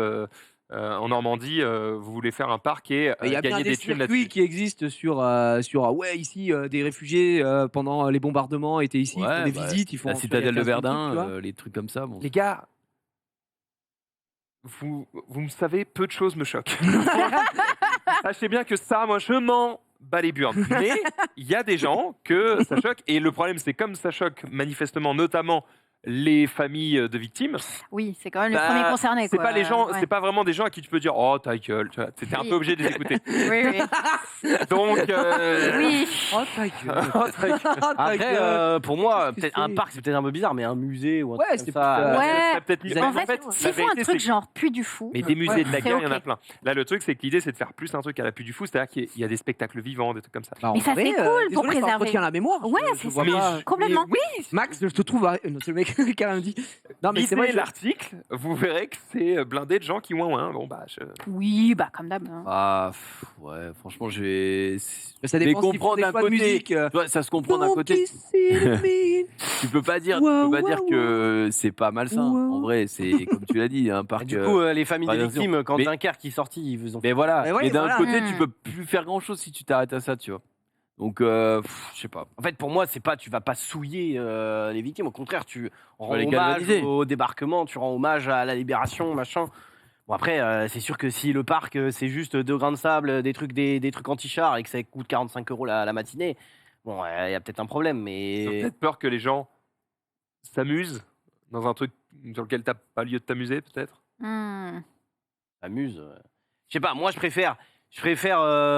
en Normandie, vous voulez faire un parc et Il y a bien gagner des des thunes circuits là-dessus. qui existent sur ouais, ici, des réfugiés pendant les bombardements étaient ici, ils font Ouais, des bah, visites, ils font. La tu vois, citadelle il y a de 15 trucs, tu Verdun, vois. les trucs comme ça. Bon. Les gars, vous me savez, peu de choses me choquent. Sachez bien que ça, moi, je m'en bats les burnes. Mais il y a des gens que ça choque. Et le problème, c'est comme ça choque manifestement, notamment les familles de victimes. Oui, c'est quand même les Bah, premiers concernés. C'est quoi. pas les gens, Ouais. c'est pas vraiment des gens à qui tu peux dire oh ta gueule. Tu vois, t'es un Oui. peu obligé de les écouter. Oui, oui. Donc Oui. Oh, ta gueule. oh, ta gueule. Après, pour moi, Qu'est-ce que peut-être un c'est parc, c'est peut-être un peu bizarre, mais un musée ou un Ouais, truc c'est comme ça. plus, Ouais. Ça peut-être mieux. En En fait, fait, s'ils la font un vérité, truc c'est genre Puy du Fou. mais des musées de la c'est guerre, il y en a ok. plein. Là, le truc, c'est que l'idée, c'est de faire plus un truc à la Puy du Fou, c'est-à-dire qu'il y a des spectacles vivants, des trucs comme ça. Bah, en Mais ça, vrai, c'est cool pour désolé, ça préserver. entretient la mémoire. Ouais, Je c'est vois ça. pas- Complètement. Max, je te trouve. Non, c'est le mec. Karim dit. Non, mais c'est Lisez vrai. l'article, vous verrez que c'est blindé de gens qui ouin. Bon, bah, Oui, bah comme d'hab. hein. Ah, ouais, franchement, je vais. Ça Mais dépend s'ils comprendre font des d'un choix de côté. musique. Ouais, ça se comprend d'un côté. Tu peux pas dire, que c'est pas malsain. En vrai, c'est comme tu l'as dit, un parc. Du coup, les familles des radiation. victimes, quand Mais- Dunkerque est sorti, ils vous ont fait. Mais voilà. Mais ouais, Mais d'un voilà. côté, tu peux plus faire grand chose si tu t'arrêtes à ça, tu vois. Donc, je sais pas. En fait, pour moi, c'est pas, tu vas pas souiller les victimes. Au contraire, tu rends les hommage galvaniser. au débarquement, tu rends hommage à la libération, machin. Bon, après, c'est sûr que si le parc, c'est juste 2 grains de sable, des trucs anti-chars et que ça coûte 45 € la matinée, bon, il y a peut-être un problème, J'ai mais. peut-être peur que les gens s'amusent dans un truc sur lequel t'as pas lieu de t'amuser, peut-être. Amuse. Je sais pas, moi, je préfère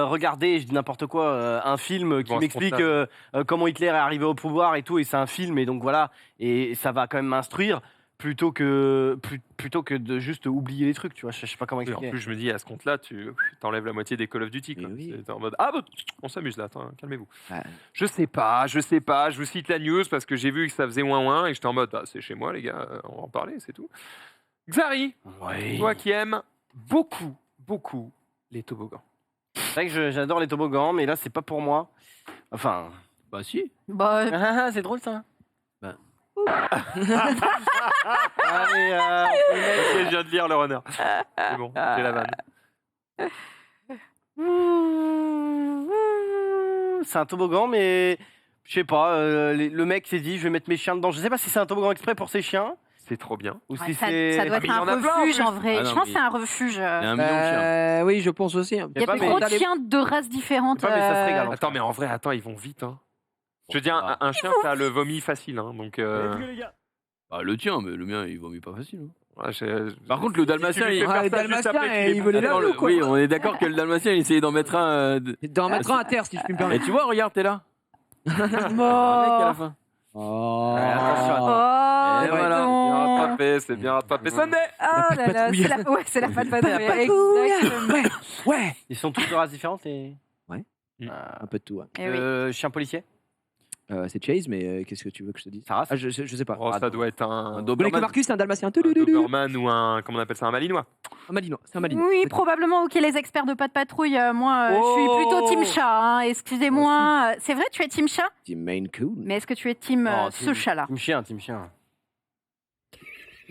regarder, je dis n'importe quoi, un film qui Bon, m'explique spontané. comment Hitler est arrivé au pouvoir et tout, et c'est un film, et donc voilà, et ça va quand même m'instruire, plutôt que de juste oublier les trucs, tu vois, je sais pas comment Et en expliquer. plus, je me dis, à ce compte-là, tu t'enlèves la moitié des Call of Duty. Quoi. T'es en mode, ah, bah, on s'amuse là, attends, calmez-vous. Ouais. Je sais pas, je vous cite la news parce que j'ai vu que ça faisait ouin et j'étais en mode, bah, c'est chez moi, les gars, on va en parler, c'est tout. Xari, toi qui aimes beaucoup les toboggans. C'est vrai que j'adore les toboggans, mais là, c'est pas pour moi. Enfin, Bah, si. Bah, c'est drôle ça. Bah. Allez, Ok, je viens de lire le runner. C'est bon, j'ai la vanne. c'est un toboggan, mais je sais pas. Le mec s'est dit, je vais mettre mes chiens dedans. Je sais pas si c'est un toboggan exprès pour ses chiens C'est trop bien. ou ouais, si ça, c'est. ça doit Ah, mais être il y en a un plein, en refuge plus. en vrai. Ah, non, je pense mais- que c'est un refuge. Il y a 1 million de chiens. Oui, je pense aussi. Il y a pas, mais- trop de chiens de races différentes. Je sais pas, mais ça se régale, en Attends, mais en vrai, ils vont vite. Hein. Je veux dire, un chien, ça a le vomi facile. Hein, donc, Bah, le tien, mais le mien, il vomit pas facile. hein. ouais, Par contre, le dalmatien, il. Ah, le dalmatien, il veut les Attends, laver ou quoi oui, on est d'accord que le dalmatien, il essayait d'en mettre un. D'en mettre un à terre, si je puis me Et permettre. tu vois, regarde, t'es là. Un mec à la fin. Oh. attention. Oh, Et voilà. non. rattrapé, c'est bien rattrapé. Sunday Oh là là, patrouille. c'est la patte patrouille. La patrouille. Exactement. Ouais. Ils sont tous de races différentes et. Un peu de tout. Ouais. Eh oui. Chien policier. C'est Chase, mais qu'est-ce que tu veux que je te dise? Sa race. Ah, je sais pas. Oh, ça doit être un Vous connaissez Doberman. Marcus, c'est un dalmatien. un Doberman ou un, comment on appelle ça, un Malinois. Un malinois. C'est un malinois. Oui, C'est tout. probablement. Ok, les experts de pas de patrouille. Moi, je suis Oh. plutôt team chat. Hein, excusez-moi. C'est vrai, tu es team chat. Team Maine Coon. Mais est-ce que tu es team Oh, ce chat-là? Team chien.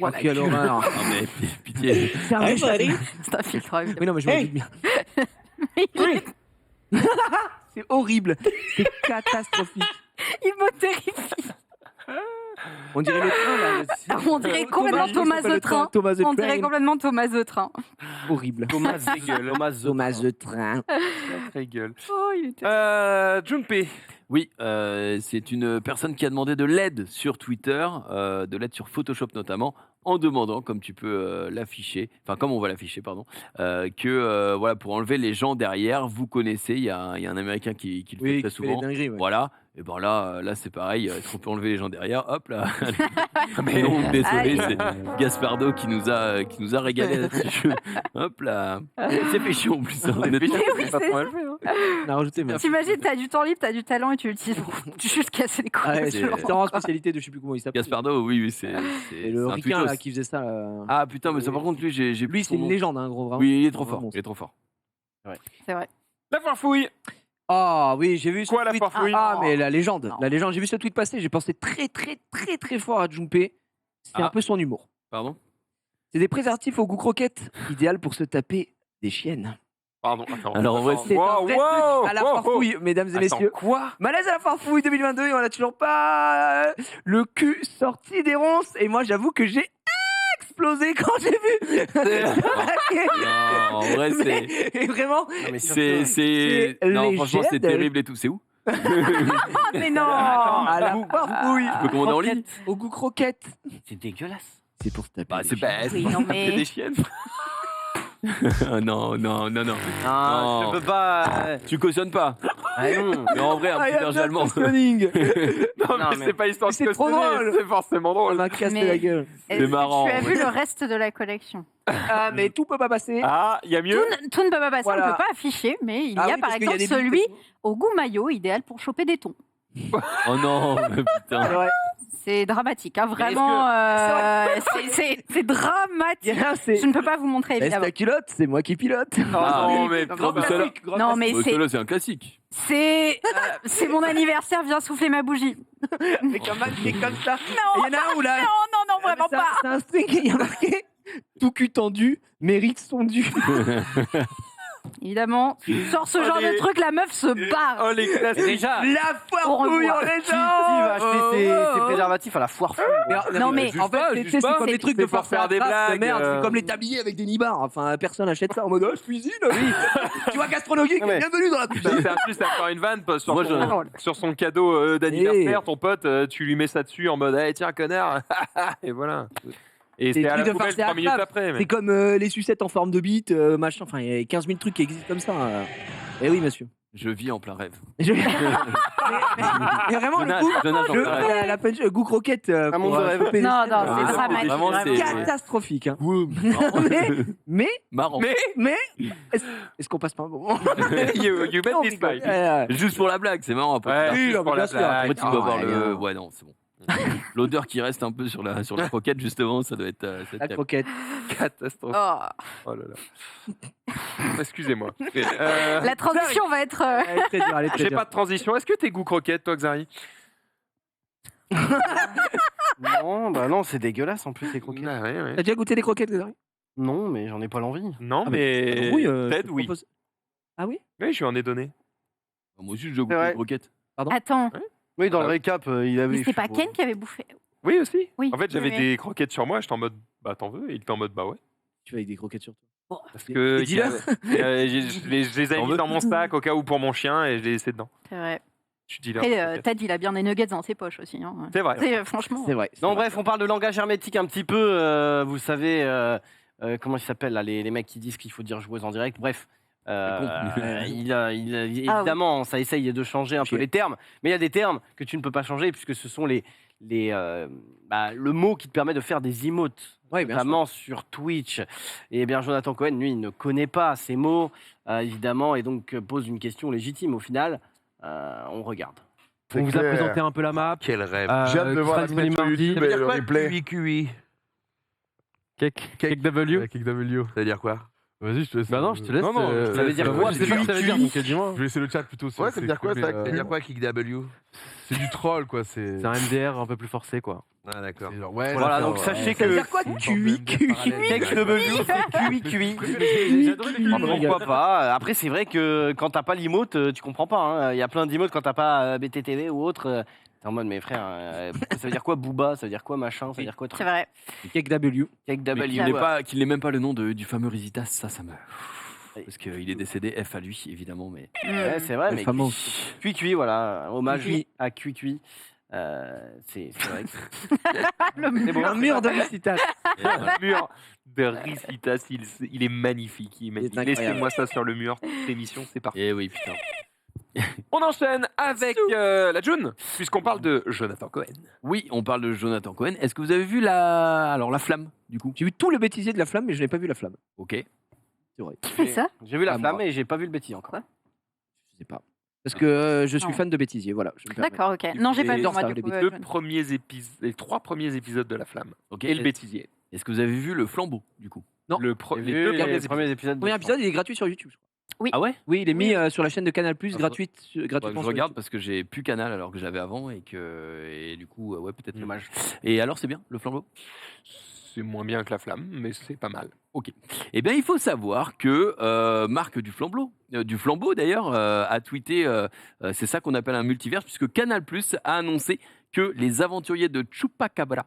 Oh, quelle horreur. Non, mais pitié. C'est un vrai chat. C'est un filtre. évidemment. Oui, non, mais je me doute bien. C'est horrible. C'est catastrophique. Il me terrifie. On dirait le train, là. On dirait complètement Thomas the the Train. Thomas the On dirait Train. complètement Thomas the Train. Horrible. Thomas Zegel. Thomas the Train. Très gueule. Oh, il était. Junpei. Oui, c'est une personne qui a demandé de l'aide sur Twitter, de l'aide sur Photoshop notamment, en demandant, comme tu peux l'afficher, enfin comme on va l'afficher, pardon, que voilà, pour enlever les gens derrière, vous connaissez, il y a un Américain qui le fait Oui, très qui fait les souvent. dingueries, ouais. Voilà. Et ben là c'est pareil. Est-ce qu'on peut enlever les gens derrière? Hop là. Mais non, désolé, c'est Gaspardo qui nous a régalé là-dessus. Hop là. C'est fait chiant en plus. Hein, honnêtement. Oui, c'est ça. On a rajouté, mais. T'imagines, t'as du temps libre, t'as du talent et tu l'utilises pour juste casser les couilles. Ah ouais, c'est- c'est vraiment spécialité de je sais plus comment il s'appelle. Gaspardo, oui, c'est Et le un ricain tweetos. là qui faisait ça. Ah putain, mais ça par contre, lui, j'ai Lui, plus c'est son une nom. légende, hein, gros. Vraiment. Oui, il est trop Vraiment fort. Il est trop fort. C'est vrai. La foire fouille. Ah oui, j'ai vu ce Quoi, la tweet. foire fouille Ah, mais la légende. Non. La légende. J'ai vu ce tweet passer. J'ai pensé très fort à Junpei. C'était Ah. un peu son humour. Pardon? C'est des préservatifs au goût croquette, idéal pour se taper des chiennes. Pardon, attends. Alors, en vrai, C'est un vrai truc à la wow, farfouille, mesdames et messieurs. Quoi? Malaise à la farfouille 2022 et on a toujours pas le cul sorti des ronces. Et moi, j'avoue que j'ai explosé quand j'ai vu. Non, en vrai, c'est. Mais- et vraiment, C'est. Non, franchement, c'est légende. terrible et tout. C'est où? Oh, mais non. à la farfouille, Tu peux commander en ligne? au goût croquette. C'est dégueulasse. C'est pour se taper. Bah, des c'est chiennes. pas. Oui, non, mais- des chiennes. Non. Ah, Non. je peux pas. Tu cautionnes pas. Ah non. Mais en vrai, un Ah, petit il y a berger bien allemand. de cautionning. Non, Non, mais mais- c'est pas histoire de c'est trop cautionner, drôle. c'est forcément On drôle. m'a cassé Mais- la gueule. Est-ce que marrant, Tu as ouais. vu le reste de la collection. Ah, mais tout peut pas passer. Ah, il y a mieux. Tout ne peut pas passer, Voilà. on ne peut pas afficher, mais il Ah y a oui, par parce qu'il y a exemple des billes. celui au goût maillot, idéal pour choper des thons. Oh non, mais putain. C'est vrai. C'est dramatique, hein, vraiment. C'est dramatique. Je ne peux pas vous montrer, Laisse évidemment. ta culotte, c'est moi qui pilote. Non, mais Non, mais c'est un classique. c'est mon anniversaire, viens souffler ma bougie. Avec un masque qui est comme ça. Non, Il y en a un où là. non, vraiment C'est un- pas. C'est un string, il y a marqué tout cul tendu, mérite son dû. Évidemment, sors ce genre de truc, la meuf se barre. Oh, les classiques. Déjà, La foire Au fouille revoir. en les qui va acheter ses préservatifs à la foire fouille? Non, mais en fait, c'est comme les trucs de pour faire faire des des blagues, merde, c'est comme les tabliers avec des nibards. Enfin, personne achète ça en mode je cuisine. Tu vois, gastronomique, Ouais. bienvenue dans la cuisine. Ça sert juste à faire une vanne sur, Moi, sur son cadeau d'anniversaire. Ton pote, tu lui mets ça dessus en mode tiens, connard. Et voilà. Et C'est c'est à des la trucs de poubelle farce et 3 minutes attrape. après. mais- C'est comme les sucettes en forme de bite, machin. Enfin, il y a 15 000 trucs qui existent comme ça. Eh oui, monsieur. Je vis en plein rêve. Mais vraiment, Je le nage, goût, je nage en plein rêve. la punch, goût croquette. Un monde de rêve. Non, non, Ah, c'est dramatique. vraiment, c'est- Catastrophique. Hein. mais, Marrant. mais, est-ce qu'on passe pas un bon moment you bet On this rigole. guy. Juste pour la blague, c'est marrant. Après, Ouais, Oui, juste non, pour bien la sûr. blague. après, tu dois voir ouais, le. Ouais, non, c'est bon. L'odeur qui reste un peu sur la croquette, justement, ça doit être. ça doit être La terrible. croquette. Catastrophe. Oh. Oh là là. Excusez-moi. La transition va être. Elle est très dure, elle est très J'ai dure. pas de transition. Est-ce que t'es goût croquette, toi, Xari? Non, bah non, c'est dégueulasse en plus les croquettes. Ah, ouais, ouais. T'as déjà goûté des croquettes, Grégory? Non, mais j'en ai pas l'envie. Non, Ah, mais. oui, Ted, je te oui. propose- Ah oui? Oui, je lui en ai donné. Moi aussi, je goûte vrai. les croquettes. Attends, Oui, dans Ah le oui. récap, il avait. mais c'est pas Ken qui avait bouffé. Oui, aussi. Oui. En fait, j'avais oui. des croquettes sur moi. J'étais en mode, bah, t'en veux? Et il était en mode, bah ouais. Tu vas avec des croquettes sur toi. Parce que. Et dis-le. Je les ai T'en mis veux dans mon sac au cas où pour mon chien et je l'ai laissé dedans. C'est vrai. Je dis là. Après, Ted, il a bien des nuggets dans ses poches aussi. Hein. C'est vrai. Franchement. C'est vrai. Non, bref, on parle de langage hermétique un petit peu. Vous savez, comment ils s'appellent là, les mecs qui disent qu'il faut dire joueuse en direct. Bref. Évidemment, ça essaye de changer un peu les termes, mais il y a des termes que tu ne peux pas changer puisque ce sont le mot qui te permet de faire des emotes, Ouais, bien notamment sur Twitch. Et bien, Jonathan Cohen, lui, il ne connaît pas ces mots, évidemment, et donc pose une question légitime. Au final, on regarde. On vous a présenté un peu la map. Quel rêve. J'ai hâte de voir la disponible sur YouTube et le replay. QI. Cake W. Cake W. Ça veut dire quoi? Vas-y, je te laisse. Bah non, je te laisse. Non, non, ça veut dire quoi? Je sais pas ce que ça veut dire, donc dis-moi. Je vais laisser le chat plutôt. Ouais, ça veut dire quoi ça? Ça veut dire C'est quoi Kick W? du troll, quoi. C'est un MDR un peu plus forcé, quoi. Ah d'accord. Ouais, Voilà, donc sachez que. Ça veut dire quoi? QI. QI. Pourquoi pas? Après, c'est vrai que quand t'as pas l'emote, tu comprends pas. hein. Il y a plein d'emotes quand t'as pas BTTV ou autre. T'es en mode, mais frère, ça veut dire quoi Booba? Ça veut dire quoi machin? Ça veut dire quoi C'est vrai. Cake W. Cake Mais W. qu'il n'ait même pas le nom du fameux Risitas, ça me. Parce qu'il est décédé, F à lui, évidemment, mais. Ouais, c'est vrai, mais fameux. Cuicui, voilà. Hommage Cuicui. à Cuicui. C'est vrai. Le C'est bon. Un mur de récital. Le mur de Ricitas, il est magnifique. Il est incroyable. Laissez-moi ça sur le mur. Toute l'émission, c'est parti. Eh oui, putain. On enchaîne avec la June, puisqu'on parle de Jonathan Cohen. Oui, on parle de Jonathan Cohen. Est-ce que vous avez vu la flamme, du coup? J'ai vu tout le bêtisier de la flamme, mais je n'ai pas vu la flamme. Ok. C'est vrai. Qui fait ça? J'ai vu la Ah, flamme moi. et j'ai pas vu le bêtis encore. Je sais pas. Parce que je suis Non. fan de bêtisier, voilà. je me permets. D'accord, ok. Non, j'ai pas Et vu moi ça, du les coup. Les 3 premiers épisodes de La Flamme. Ok. Et le bêtisier. Est-ce que vous avez vu le flambeau, du coup? Non. Les J'ai deux vu premiers les épisodes. premiers épisodes. Le premier épisode, il est gratuit sur YouTube. Je crois. Ah ouais? Oui, il est mis sur la chaîne de Canal+, Ah, gratuitement. Je sur regarde YouTube. parce que j'ai plus Canal alors que j'avais avant et du coup, ouais, peut-être dommage. Et alors, c'est bien, le flambeau? C'est moins bien que La Flamme, mais c'est pas mal. Ok. Eh bien, il faut savoir que Marc du Flambeau d'ailleurs, a tweeté, c'est ça qu'on appelle un multiverse, puisque Canal+ a annoncé que les aventuriers de Chupacabra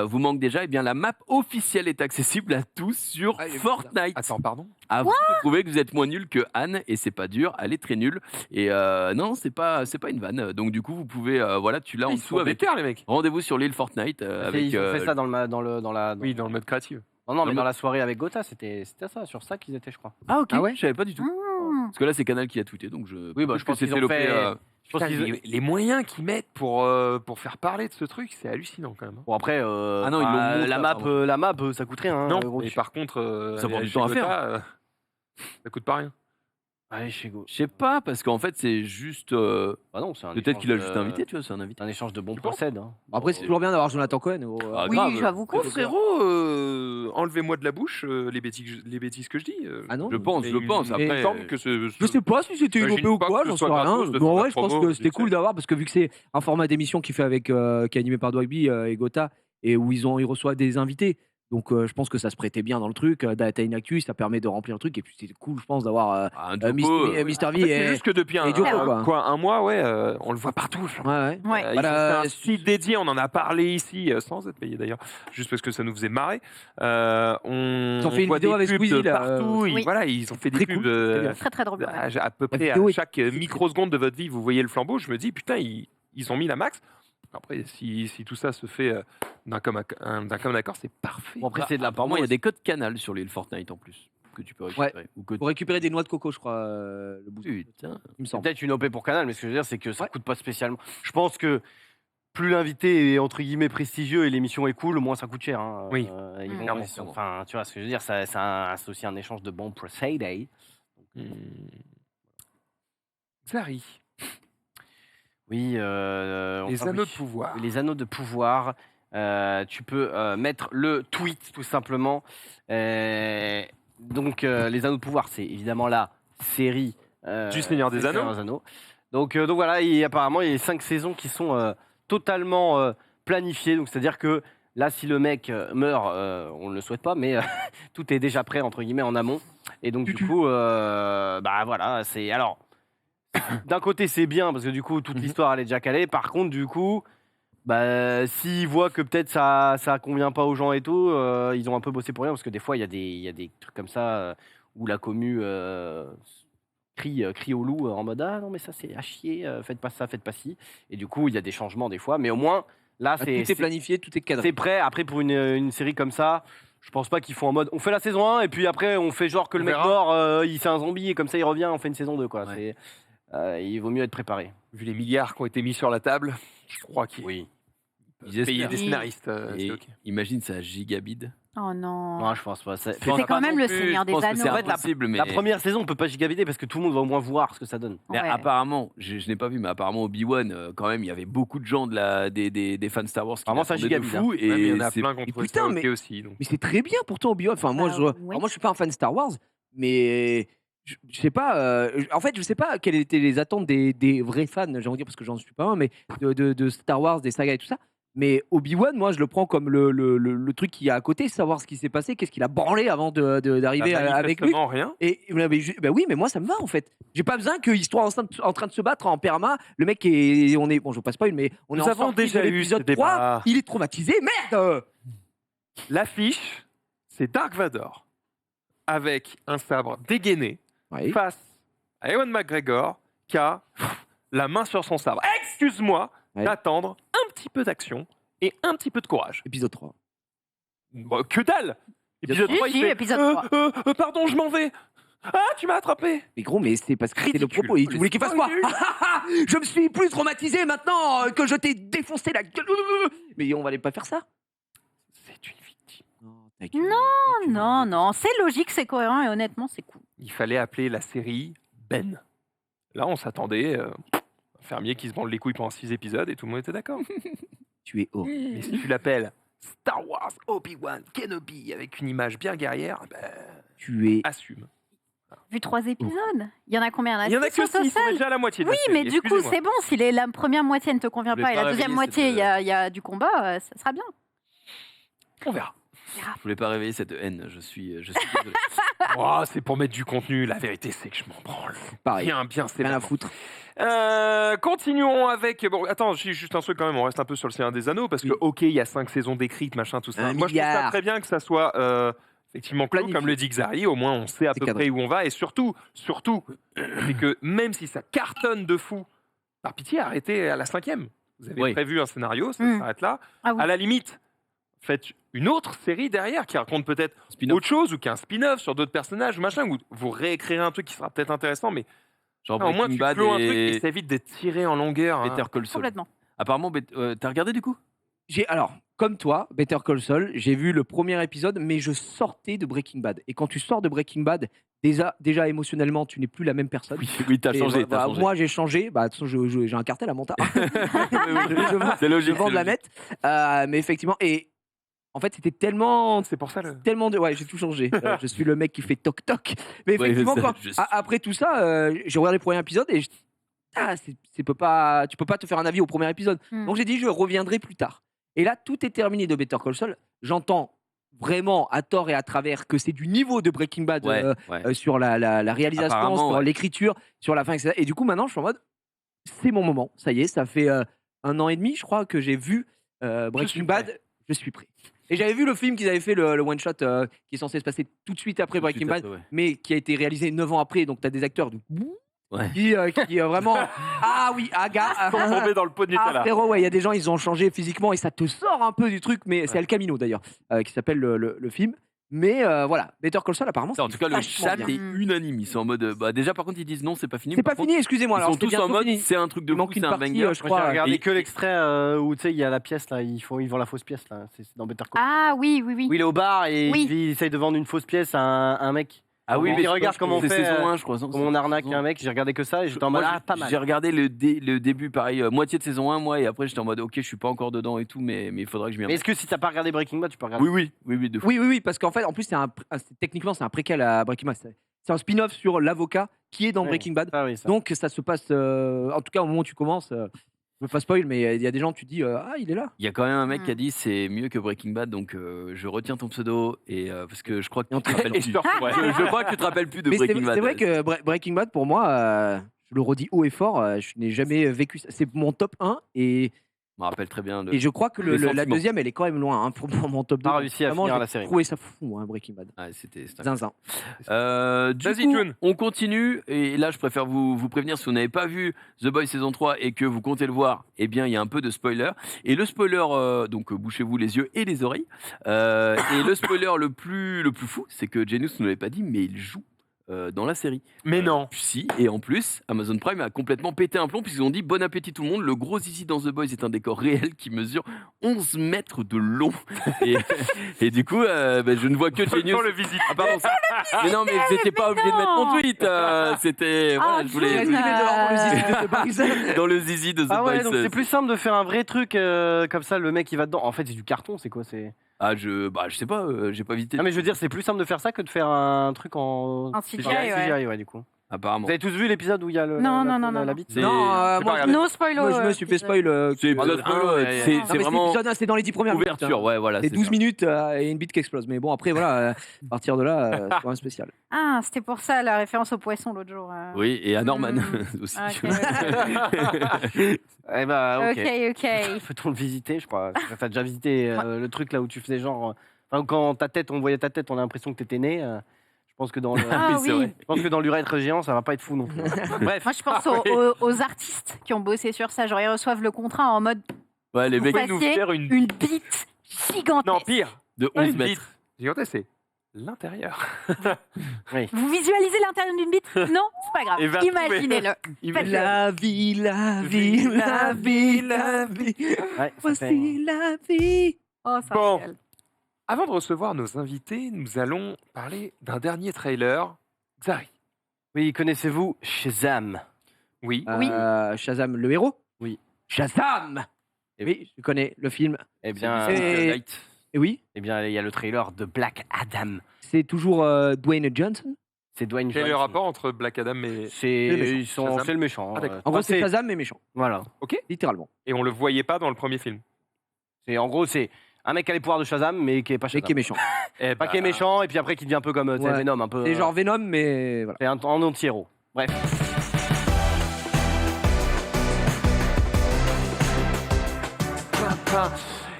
vous manquent déjà. Eh bien, la map officielle est accessible à tous sur Fortnite. Attends, pardon. À vous de prouver que vous êtes moins nul que Anne, et c'est pas dur, elle est très nulle. Et non, c'est pas une vanne. Donc du coup, vous pouvez, voilà, tu l'as en Ils dessous sont avec. déter, les mecs. Rendez-vous sur l'île Fortnite avec. Ils ont fait ça dans la. Oui, dans le mode créatif. Non, mais le dans mode- la soirée avec Gotha, c'était ça, sur ça qu'ils étaient, je crois. Ah ok. Ah ouais Je savais pas du tout. Mmh. Parce que là, c'est Canal qui a tweeté, donc je. Oui, bah, peut-être je pense que qu'ils c'était ont fait- l'OP, Je pense Putain, qu'ils. les moyens qu'ils mettent pour faire parler de ce truc, c'est hallucinant quand même. Bon, après, Ah non, ils l'ont montré, la map, ça coûterait rien. Non, gros, mais par contre, Ça prend aller du temps chez à faire. Gotha, ça coûte pas rien. Allez, chez Go. Je sais pas, parce qu'en fait, c'est juste. Ah non, c'est un Peut-être échange qu'il a de- juste invité, tu vois, c'est un invité. Un échange de bons procèdes. Hein. Après, c'est toujours bien d'avoir Jonathan Cohen. Ah, Oui, grave. j'avoue que Oh frérot, enlevez-moi de la bouche les bêtises que je dis. Ah non Je pense. Il me Après, semble que Je sais pas si c'était J'imagine inopé ou pas quoi, que ce j'en sais soit rien. gratos de Bon, faire ouais, la je pense promo, que c'était tu cool sais. d'avoir parce que vu que c'est un format d'émission qu'il fait qui est animé par Dwagby et Gotha et où ils reçoivent des invités. Donc je pense que ça se prêtait bien dans le truc. T'as une actu, ça permet de remplir le truc et puis c'est cool, je pense, d'avoir un Diopo, Mr. V C'est juste que depuis et Diopo, quoi. un mois, on le voit partout. genre. Ouais, ouais. Ouais. Ils ont Voilà, fait un site dédié, on en a parlé ici, sans être payé d'ailleurs, juste parce que ça nous faisait marrer. On Ils ont fait une voit vidéo des avec pubs Squeezie, de là, partout. oui. Voilà, ils ont fait des Très pubs cool, c'était bien. Très très drôle. ouais. à peu La près vidéo à est chaque microseconde de votre vie, vous voyez le flambeau. Je me dis, putain, ils ont mis la max. Après, si tout ça se fait d'un commun accord, c'est parfait. Bon, après, c'est de la Apparemment, il y a des codes canal sur l'île Fortnite en plus, que tu peux récupérer. Ou que Pour récupérer des noix de coco, je crois, le bout. Putain. Il me C'est semble. peut-être une OP pour Canal, mais ce que je veux dire, c'est que ça coûte pas spécialement. Je pense que plus l'invité est entre guillemets prestigieux et l'émission est cool, moins ça coûte cher. Hein. Oui. Ils vont- Clairement. enfin, tu vois ce que je veux dire, c'est aussi un échange de bons procédés. Zari, Oui. les enfin, anneaux oui. de pouvoir. Les anneaux de pouvoir. Tu peux mettre le tweet tout simplement. Donc les anneaux de pouvoir, c'est évidemment la série Du Seigneur des Anneaux. Donc voilà, apparemment il y a 5 saisons qui sont totalement planifiées. Donc c'est-à-dire que là, si le mec meurt, on ne le souhaite pas, mais tout est déjà prêt entre guillemets en amont. Et donc du coup, bah voilà, c'est alors. D'un côté, c'est bien parce que du coup, toute l'histoire elle est déjà calée. Par contre, du coup, bah, s'ils voient que peut-être ça convient pas aux gens et tout, ils ont un peu bossé pour rien parce que des fois, il y a des trucs comme ça où la commu crie au loup en mode ah non mais ça c'est à chier, faites pas ça, faites pas ci. Et du coup, il y a des changements des fois, mais au moins là, Tout est planifié, tout est cadré. c'est prêt. Après, pour une série comme ça. Je pense pas qu'ils font en mode on fait la saison 1 et puis après on fait genre que le On mec verra. mort il fait un zombie et comme ça il revient on fait une saison 2 quoi. Ouais. Il vaut mieux être préparé. Vu les milliards qui ont été mis sur la table, je crois qu'ils Oui. Ils payer espèrent. des scénaristes. Et c'est ok. imagine ça gigabit. Oh non. Non, je pense pas. C'est quand même le Seigneur des Anneaux. C'est En fait, impossible, mais La première saison, on peut pas gigabider parce que tout le monde va au moins voir ce que ça donne. Mais Ouais. apparemment, je n'ai pas vu, mais apparemment Obi-Wan, quand même, il y avait beaucoup de gens des fans Star Wars qui Apparemment, ça l'attendaient de gigabide, fou. Ouais, mais il y en a c'est- plein contre putain, ça mais- aussi. Donc. Mais c'est très bien pourtant Obi-Wan. Enfin, moi, oui. alors, moi, je suis pas un fan de Star Wars, mais je sais pas. En fait, je sais pas quelles étaient les attentes des vrais fans, j'ai envie de dire, parce que j'en suis pas un, mais de Star Wars, des sagas et tout ça. Mais Obi-Wan, moi, je le prends comme le truc qui est à côté, savoir ce qui s'est passé, qu'est-ce qu'il a branlé avant d'arriver avec lui. Manifestement, rien. Et bah oui, mais moi ça me va en fait. J'ai pas besoin qu'ils soient en train de se battre en perma. Le mec bon, je vous passe pas une, mais on Nous est en avons sortie déjà de eu l'épisode ce 3. débat. Il est traumatisé, merde. L'affiche, c'est Dark Vador avec un sabre dégainé Oui. face à Ewan McGregor qui a la main sur son sabre. Excuse-moi Ouais. d'attendre un petit peu d'action et un petit peu de courage. Épisode 3. Bon, que dalle. Épisode Si, 3, si, il fait, épisode 3. pardon, je m'en vais. Ah, tu m'as attrapé. Mais gros, mais c'est parce que c'était le Ridicule. propos. Tu voulais qu'il fasse quoi? Je me suis plus traumatisé maintenant que je t'ai défoncé la gueule. Mais on va aller pas faire ça. C'est une victime. Non, non, c'est logique, c'est cohérent et honnêtement, c'est cool. Il fallait appeler la série Ben. Là, on s'attendait un fermier qui se branle les couilles pendant 6 épisodes et tout le monde était d'accord. Tu es horrible. Mais si tu l'appelles Star Wars Obi-Wan Kenobi avec une image bien guerrière, ben, Tu es. assume. Vu 3 épisodes, il y en a combien? Il y en a que six au 6, on est total. déjà à la moitié de Oui, la série, mais du coup, excusez-moi. c'est bon. Si la première moitié ne te convient Je pas voulais et pas la deuxième réveiller moitié, il cette, y a du combat, ça sera bien. On verra. Je voulais pas réveiller cette haine, je suis désolé. Oh, c'est pour mettre du contenu. La vérité, c'est que je m'en branle. Pareil. Bien, c'est Rien bien. à foutre. Continuons avec. Bon, attends, j'ai juste un truc quand même. On reste un peu sur le Seigneur des Anneaux parce que, ok, il y a 5 saisons d'écrites, machin, tout ça. Un Moi, je trouve ça milliard. très bien que ça soit effectivement clos, Planifié. comme le dit Xari. Au moins, on sait à C'est peu cadré. près où on va. Et surtout, c'est que même si ça cartonne de fou, par pitié, arrêtez à la 5e. Vous avez Oui. prévu un scénario, ça Mm. s'arrête là. Ah oui. À la limite, faites une autre série derrière qui raconte peut-être Spin-off. autre chose ou qui a un spin-off sur d'autres personnages, machin, où vous réécrirez un truc qui sera peut-être intéressant, mais Genre au moins Breaking tu Bad clôt un truc et et ça évite d'être tiré en longueur. hein. Better Call Saul. Complètement. Apparemment, t'as regardé du coup? Alors, comme toi, Better Call Saul, j'ai vu le premier épisode, mais je sortais de Breaking Bad. Et quand tu sors de Breaking Bad, déjà émotionnellement, tu n'es plus la même personne. Oui, t'as Et changé. voilà, moi, j'ai changé. Bah, de toute façon, j'ai un cartel à monter. C'est logique. Je vends de la mettre. Mais effectivement, et en fait, c'était tellement. C'est pour ça le. Tellement de. Ouais, j'ai tout changé. Je suis le mec qui fait toc-toc. Mais effectivement, après tout ça, j'ai regardé le premier épisode et tu peux pas te faire un avis au premier épisode. Donc j'ai dit, je reviendrai plus tard. Et là, tout est terminé de Better Call Saul. J'entends vraiment à tort et à travers que c'est du niveau de Breaking Bad sur la réalisation, Apparemment, sur l'écriture, sur la fin, etc. Et du coup, maintenant, je suis en mode, c'est mon moment. Ça y est, ça fait 1 an et demi, je crois, que j'ai vu Breaking Bad. Je suis prêt. Et j'avais vu le film qu'ils avaient fait, le one-shot, qui est censé se passer tout de suite après Breaking Bad, mais qui a été réalisé 9 ans après. Donc, tu as des acteurs qui vraiment. Ah oui, gars. Sont tombés dans le pot de Nutella. Frérot, ouais, il y a des gens, ils ont changé physiquement et ça te sort un peu du truc, mais c'est El Camino d'ailleurs, qui s'appelle le film. Mais voilà, Better Call Saul, apparemment. En tout cas, le chat bien. est unanime. Ils sont en mode. Déjà, par contre, ils disent non, c'est pas fini. C'est pas fini, excusez-moi. Ils Alors, sont tous en mode, c'est un truc de fou, c'est un banger. je crois. J'ai regardé que l'extrait où tu sais, il y a la pièce là, ils vendent la fausse pièce là. C'est dans Better Call. Ah oui. Où il est au bar et il essaye de vendre une fausse pièce à un mec. Ah oui, mais regarde comment on fait. C'est saison 1, je crois. Comment on arnaque un mec. J'ai regardé que ça et j'étais en mode pas mal. J'ai regardé le début, pareil, moitié de saison 1, moi, et après j'étais en mode ok, je suis pas encore dedans et tout, mais il faudrait que je m'y remette. Est-ce que si t'as pas regardé Breaking Bad, tu peux regarder? Oui, de fou. Oui, parce qu'en fait, en plus, techniquement, c'est un préquel à Breaking Bad. C'est un spin-off sur l'avocat qui est dans Breaking Bad. Donc, ça se passe, en tout cas, au moment où tu commences. Je veux pas spoil, mais il y a des gens, tu dis, il est là. Il y a quand même un mec qui a dit c'est mieux que Breaking Bad, donc je retiens ton pseudo et parce que je crois que tu te rappelles plus. Je crois que tu te rappelles plus de Breaking Bad. C'est vrai que Breaking Bad, pour moi, je le redis haut et fort, je n'ai jamais vécu ça. C'est mon top 1 et. Je me rappelle très bien. Et je crois que la deuxième, elle est quand même loin pour mon top 2. Pas réussi à finir la série. J'ai trouvé ça fou, Breaking Bad. C'était zinzin. Du coup, on continue. Et là, je préfère vous prévenir, si vous n'avez pas vu The Boys saison 3 et que vous comptez le voir, eh bien, il y a un peu de spoiler. Et le spoiler, donc bouchez-vous les yeux et les oreilles. Et le spoiler le plus fou, c'est que Janus ne l'avait pas dit, mais il joue dans la série. Mais non. Si, et en plus, Amazon Prime a complètement pété un plomb puisqu'ils ont dit bon appétit tout le monde, le gros zizi dans The Boys est un décor réel qui mesure 11 mètres de long. Et du coup, je ne vois que Genius. le visite. Ah pardon. Mais non, mais vous n'étiez pas obligé de mettre mon tweet. C'était. Voilà, je voulais. Dans le zizi de The Boys. Ah ouais, donc c'est plus simple de faire un vrai truc comme ça, le mec il va dedans. En fait, c'est du carton, c'est quoi? Je sais pas, j'ai pas visité. Non mais je veux dire, c'est plus simple de faire ça que de faire un truc en CGI, ouais, du coup. Apparemment. Vous avez tous vu l'épisode où il y a la bite? Non, no spoiler. Moi, je me suis fait spoil. C'est épisode 1, c'est vraiment. C'est dans les 10 premières minutes. Ouverture, ouais, voilà. C'est 12 minutes et une bite qui explose. Mais bon, après, voilà, à partir de là, c'est un spécial. Ah, c'était pour ça la référence au poisson l'autre jour. Oui, et à Norman aussi. Eh bah, ok. Peut-on le visiter, je crois. T'as déjà visité le truc là où tu faisais genre. Quand on voyait ta tête, on a l'impression que t'étais né. Je pense que dans l'urètre géant, ça va pas être fou non plus. Bref. Moi, je pense aux artistes qui ont bossé sur ça. Genre, ils reçoivent le contrat en mode. Ouais, les mecs nous faire une bite gigantesque. Non, pire. De 11 mètres. Gigantesque, c'est l'intérieur. Oui. Vous visualisez l'intérieur d'une bite? Non, c'est pas grave. Imaginez-le. La vie. Ouais, voici la vie. Oh, ça Bon. rappelle. Avant de recevoir nos invités, nous allons parler d'un dernier trailer. Xari. Oui, connaissez-vous Shazam? Oui. Shazam, le héros? Oui. Shazam! Oui, je connais le film. Eh bien, Et oui? Eh bien, il y a le trailer de Black Adam. C'est toujours Dwayne Johnson? C'est Dwayne Quel est Johnson. le rapport entre Black Adam et. C'est le méchant. Ah, d'accord. En gros, c'est Shazam mais méchant. Voilà. Ok. Littéralement. Et on le voyait pas dans le premier film. En gros, c'est un mec qui a les pouvoirs de Shazam, mais qui est pas Et Shazam. qui est méchant. Pas qui est méchant, et puis après qui devient un peu comme Venom. Un peu. C'est genre Venom, mais voilà. C'est un anti-héros. Bref.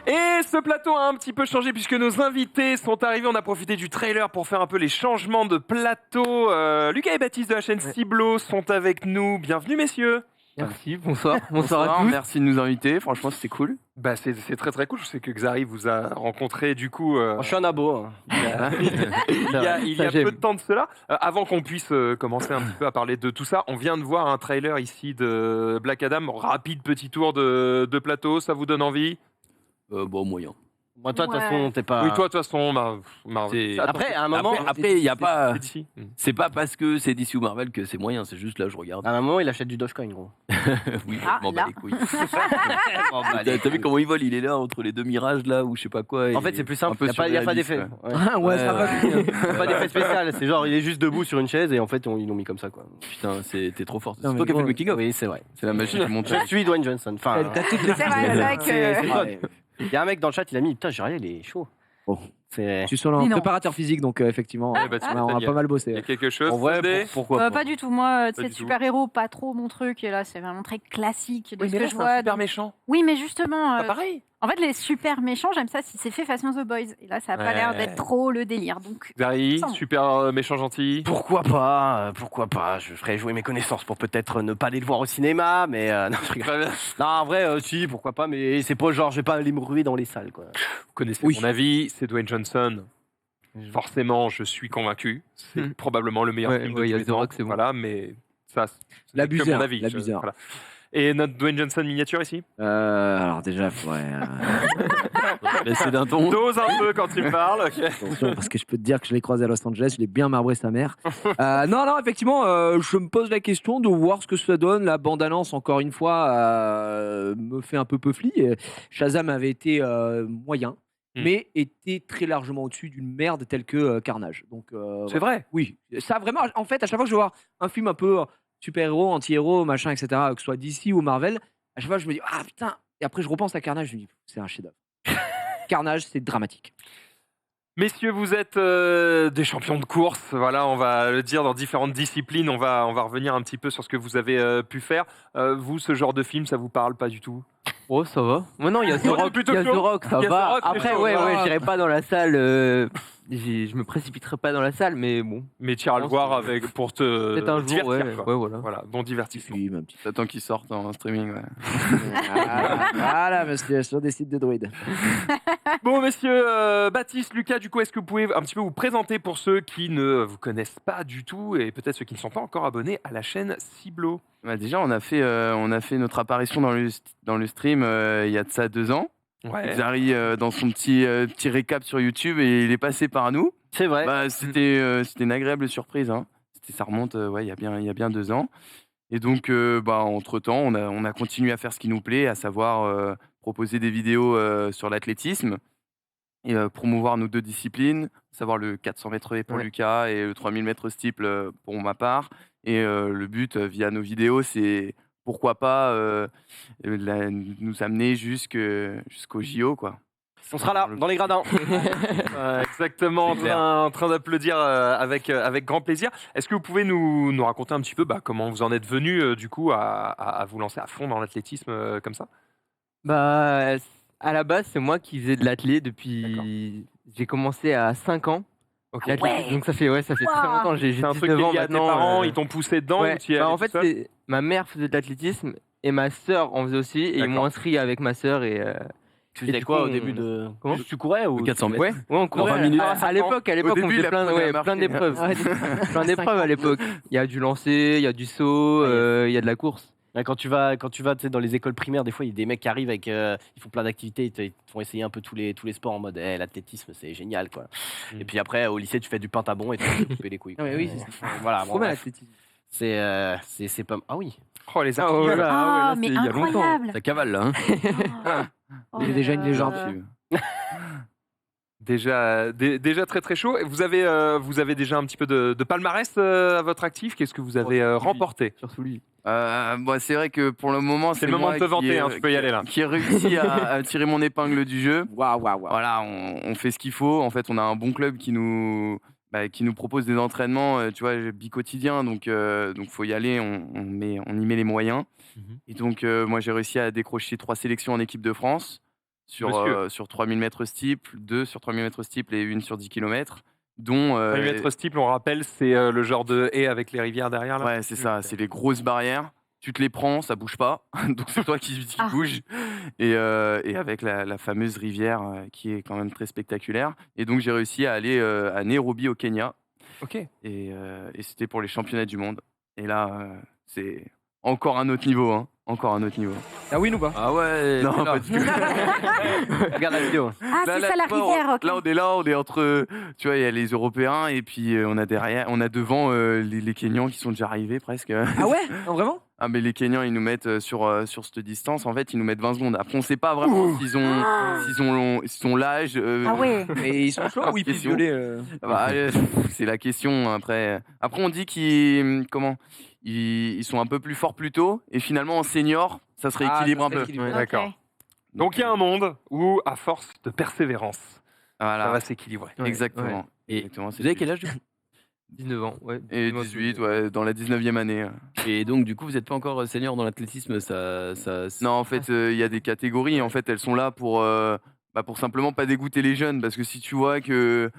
Et ce plateau a un petit peu changé puisque nos invités sont arrivés. On a profité du trailer pour faire un peu les changements de plateau. Lucas et Baptiste de la chaîne Ciblo sont avec nous. Bienvenue, messieurs. Merci, bonsoir à tous. Merci de nous inviter, franchement c'était cool. Bah c'est très très cool. Je sais que Xari vous a rencontré du coup. Je suis un abo. Il y a peu de temps de cela. Avant qu'on puisse commencer un petit peu à parler de tout ça, on vient de voir un trailer ici de Black Adam. Rapide petit tour de plateau, ça vous donne envie? Bon, moyen. Moi, toi, de toute façon, t'es pas. Oui, toi, de toute façon, C'est- Après, à un moment. Après, il y a pas. c'est d'ici. C'est pas parce que c'est DC ou Marvel que c'est moyen, c'est juste là, je regarde. À un moment, il achète du Dogecoin, gros. Oui, Ah, je m'en bats là. les couilles. T'as vu comment il vole? Il est là entre les deux mirages là ou je sais pas quoi. En et fait, c'est plus un simple. peu Il n'y a pas surréaliste, d'effet. ouais. Ouais. Ouais, ça va. Il y a pas d'effet spécial. C'est genre, il est juste debout sur une chaise et en fait, ils l'ont mis comme ça, quoi. Putain, t'es trop fort. C'est Non, mais toi qui as fait le gros, making of. Oui, c'est vrai. C'est la magie du montage. Je suis Dwayne Johnson. Enfin, T'as toutes les C'est vrai, c'est vrai que. c'est toi. Il y a un mec dans le chat, il a mis putain, Jiraya, il est chaud. Bon. C'est. Je suis sur le Dis non. préparateur physique, donc effectivement, Ouais, bah, tu on a m'étonnes, pas mal Il y bossé. a quelque chose. En vrai, Fondé pourquoi pas. Pas du tout. Moi, Pas c'est du tout. super-héros, pas trop mon truc. Et là, c'est vraiment très classique de Oui, ce mais que là, je c'est un vois. super méchant. Oui, mais justement, pareil. en fait, les super méchants, j'aime ça si c'est fait façon The Boys. Et là, ça a pas Ouais. l'air d'être trop le délire. Donc, Zari, Sans. super méchant gentil. Pourquoi pas Pourquoi pas Je ferais jouer mes connaissances pour peut-être ne pas aller le voir au cinéma, mais non, je rigole. Non, en vrai, si, pourquoi pas, mais c'est pas genre, je vais pas aller me ruer dans les salles, quoi. Vous connaissez Oui. mon avis, c'est Dwayne Johnson. Forcément, je suis convaincu. C'est probablement le meilleur Ouais, film de ouais, il y a tous les The temps. Rock, c'est bon. Voilà, mais ça, c'est que L'abuseur, mon avis. l'abuseur. Voilà. Et notre Dwayne Johnson miniature ici Alors déjà, C'est d'un ton. Dose un peu quand il parle. ok. attention, parce que je peux te dire que je l'ai croisé à Los Angeles, je l'ai bien marbré sa mère. Non, effectivement, je me pose la question de voir ce que ça donne. La bande-annonce, encore une fois, me fait un peu peufli. Shazam avait été moyen, mais était très largement au-dessus d'une merde telle que Carnage. Donc, C'est vrai. oui, ça vraiment, en fait, à chaque fois que je vois un film un peu super-héros, anti-héros, machin, etc., que ce soit DC ou Marvel, à chaque fois je me dis, ah putain, et après je repense à Carnage, je me dis, c'est un chef-d'œuvre. Carnage, c'est dramatique. Messieurs, vous êtes des champions de course. Voilà, on va le dire dans différentes disciplines. On va revenir un petit peu sur ce que vous avez pu faire. Vous, ce genre de film, ça vous parle pas du tout? Oh, ça va. Moi, non, il y a The Ouais, Rock, plutôt il y a chaud. The Rock, ça Il y a The va. Rock, c'est Après, chaud, ouais, voilà. j'irai pas dans la salle. Je me précipiterai pas dans la salle, mais bon. Mais tu iras le voir avec, pour te Peut-être un jour, divertir. ouais, quoi. ouais, voilà. Voilà, bon divertissement. Puis, ma petite. T'attends qu'il sorte en streaming, ouais. Voilà, monsieur, sur des sites de droïdes. Bon, messieurs, Baptiste, Lucas, du coup, est-ce que vous pouvez un petit peu vous présenter pour ceux qui ne vous connaissent pas du tout et peut-être ceux qui ne sont pas encore abonnés à la chaîne Ciblo? Bah, déjà, on a fait notre apparition dans le stream il y a de ça 2 ans. Ouais. Zari, dans son petit récap sur YouTube, et il est passé par nous. C'est vrai. Bah, c'était une agréable surprise. Hein. Ça remonte ouais, il y a bien 2 ans. Et donc, entre-temps, on a continué à faire ce qui nous plaît, à savoir proposer des vidéos sur l'athlétisme et promouvoir nos 2 disciplines, à savoir le 400 mètres pour Lucas et le 3000 mètres steeple pour ma part. Et le but, via nos vidéos, c'est pourquoi pas nous amener jusqu'au JO, quoi. On sera là, dans les gradins. Exactement, en train d'applaudir avec grand plaisir. Est-ce que vous pouvez nous raconter un petit peu comment vous en êtes venu du coup à vous lancer à fond dans l'athlétisme comme ça? Bah, à la base, c'est moi qui faisais de l'athlé depuis. J'ai commencé à 5 ans. Ok. L'athlétisme. Donc ça fait très longtemps. J'ai C'est un truc 19 ans lié à tes maintenant, parents, ils t'ont poussé dedans ouais. ou tu y es Bah, allé en fait, tout seul ma mère faisait de l'athlétisme et ma sœur en faisait aussi. Et ils m'ont D'accord. inscrit avec ma sœur. Et Tu faisais du quoi coup, au début de. Comment Tu courais ou 400 mètres. Ouais, on courait. 20 minutes. À l'époque, Au début, on il faisait apprenait à plein marcher. d'épreuves. Plein d'épreuves à l'époque. Il y a du lancer, il y a du saut, il y a de la course. Ouais, quand tu vas tu sais, dans les écoles primaires, des fois, il y a des mecs qui arrivent avec. Ils font plein d'activités, ils te font essayer un peu tous les sports en mode l'athlétisme, c'est génial, quoi. Et puis après, au lycée, tu fais du pentabon et tu te couper les couilles. Ah, mais oui, Voilà, Trop bon, mal, bref. l'athlétisme. C'est pas. Ah oui. Oh les Ah, articles. voilà. Ah, là, mais c'était il y a longtemps. incroyable. Ça cavale, là. Hein. Oh Il est là déjà une là. légende. Déjà très très chaud. Et vous avez déjà un petit peu de palmarès à votre actif. Qu'est-ce que vous avez remporté? Surtout lui. C'est vrai que pour le moment, C'est le moment de te vanter, tu peux y aller là. Qui ai réussi à tirer mon épingle du jeu. Waouh. Voilà, on fait ce qu'il faut. En fait, on a un bon club qui nous propose des entraînements, tu vois, bi-quotidiens. Donc, faut y aller. On y met les moyens. Et donc, moi, j'ai réussi à décrocher 3 sélections en équipe de France sur 3000 mètres steeple, 2 sur 3000 mètres steeple et 1 sur 10 km. Dont 3000 mètres steeple, on rappelle, c'est le genre de haie avec les rivières derrière là. ouais, c'est ça, c'est les grosses barrières. Tu te les prends, ça bouge pas. Donc c'est toi qui bouge. Et avec la fameuse rivière qui est quand même très spectaculaire. Et donc j'ai réussi à aller à Nairobi au Kenya. Ok. Et c'était pour les championnats du monde. Et là, c'est encore un autre niveau. Hein. Encore un autre niveau. Ah oui ou pas? Ah ouais. Non, là. pas du tout. Regarde la vidéo. Ah, c'est ça la bon, rivière, ok. Là, on est entre, tu vois, il y a les Européens et puis on a devant les Kenyans qui sont déjà arrivés presque. Ah ouais? Non, vraiment? Ah mais les Kenyans ils nous mettent sur cette distance en fait ils nous mettent 20 secondes. Après on sait pas vraiment s'ils ont l'âge. Ah ouais. Et ils sont chauds ou ils peuvent question. violer Bah, c'est la question après. Après on dit qu'ils sont un peu plus forts plus tôt et finalement en senior ça se rééquilibre un peu. Ouais. D'accord. Ok. Donc il y a un monde où, à force de persévérance, ça Voilà. va s'équilibrer. Ouais. Exactement. Et Exactement, c'est vous avez le quel but. âge du coup? 19 ans, ouais. Et 18 ouais dans la 19e année. Et donc du coup vous n'êtes pas encore senior dans l'athlétisme, Non, en fait, il y a des catégories. En fait, elles sont là pour simplement pas dégoûter les jeunes. Parce que si tu vois que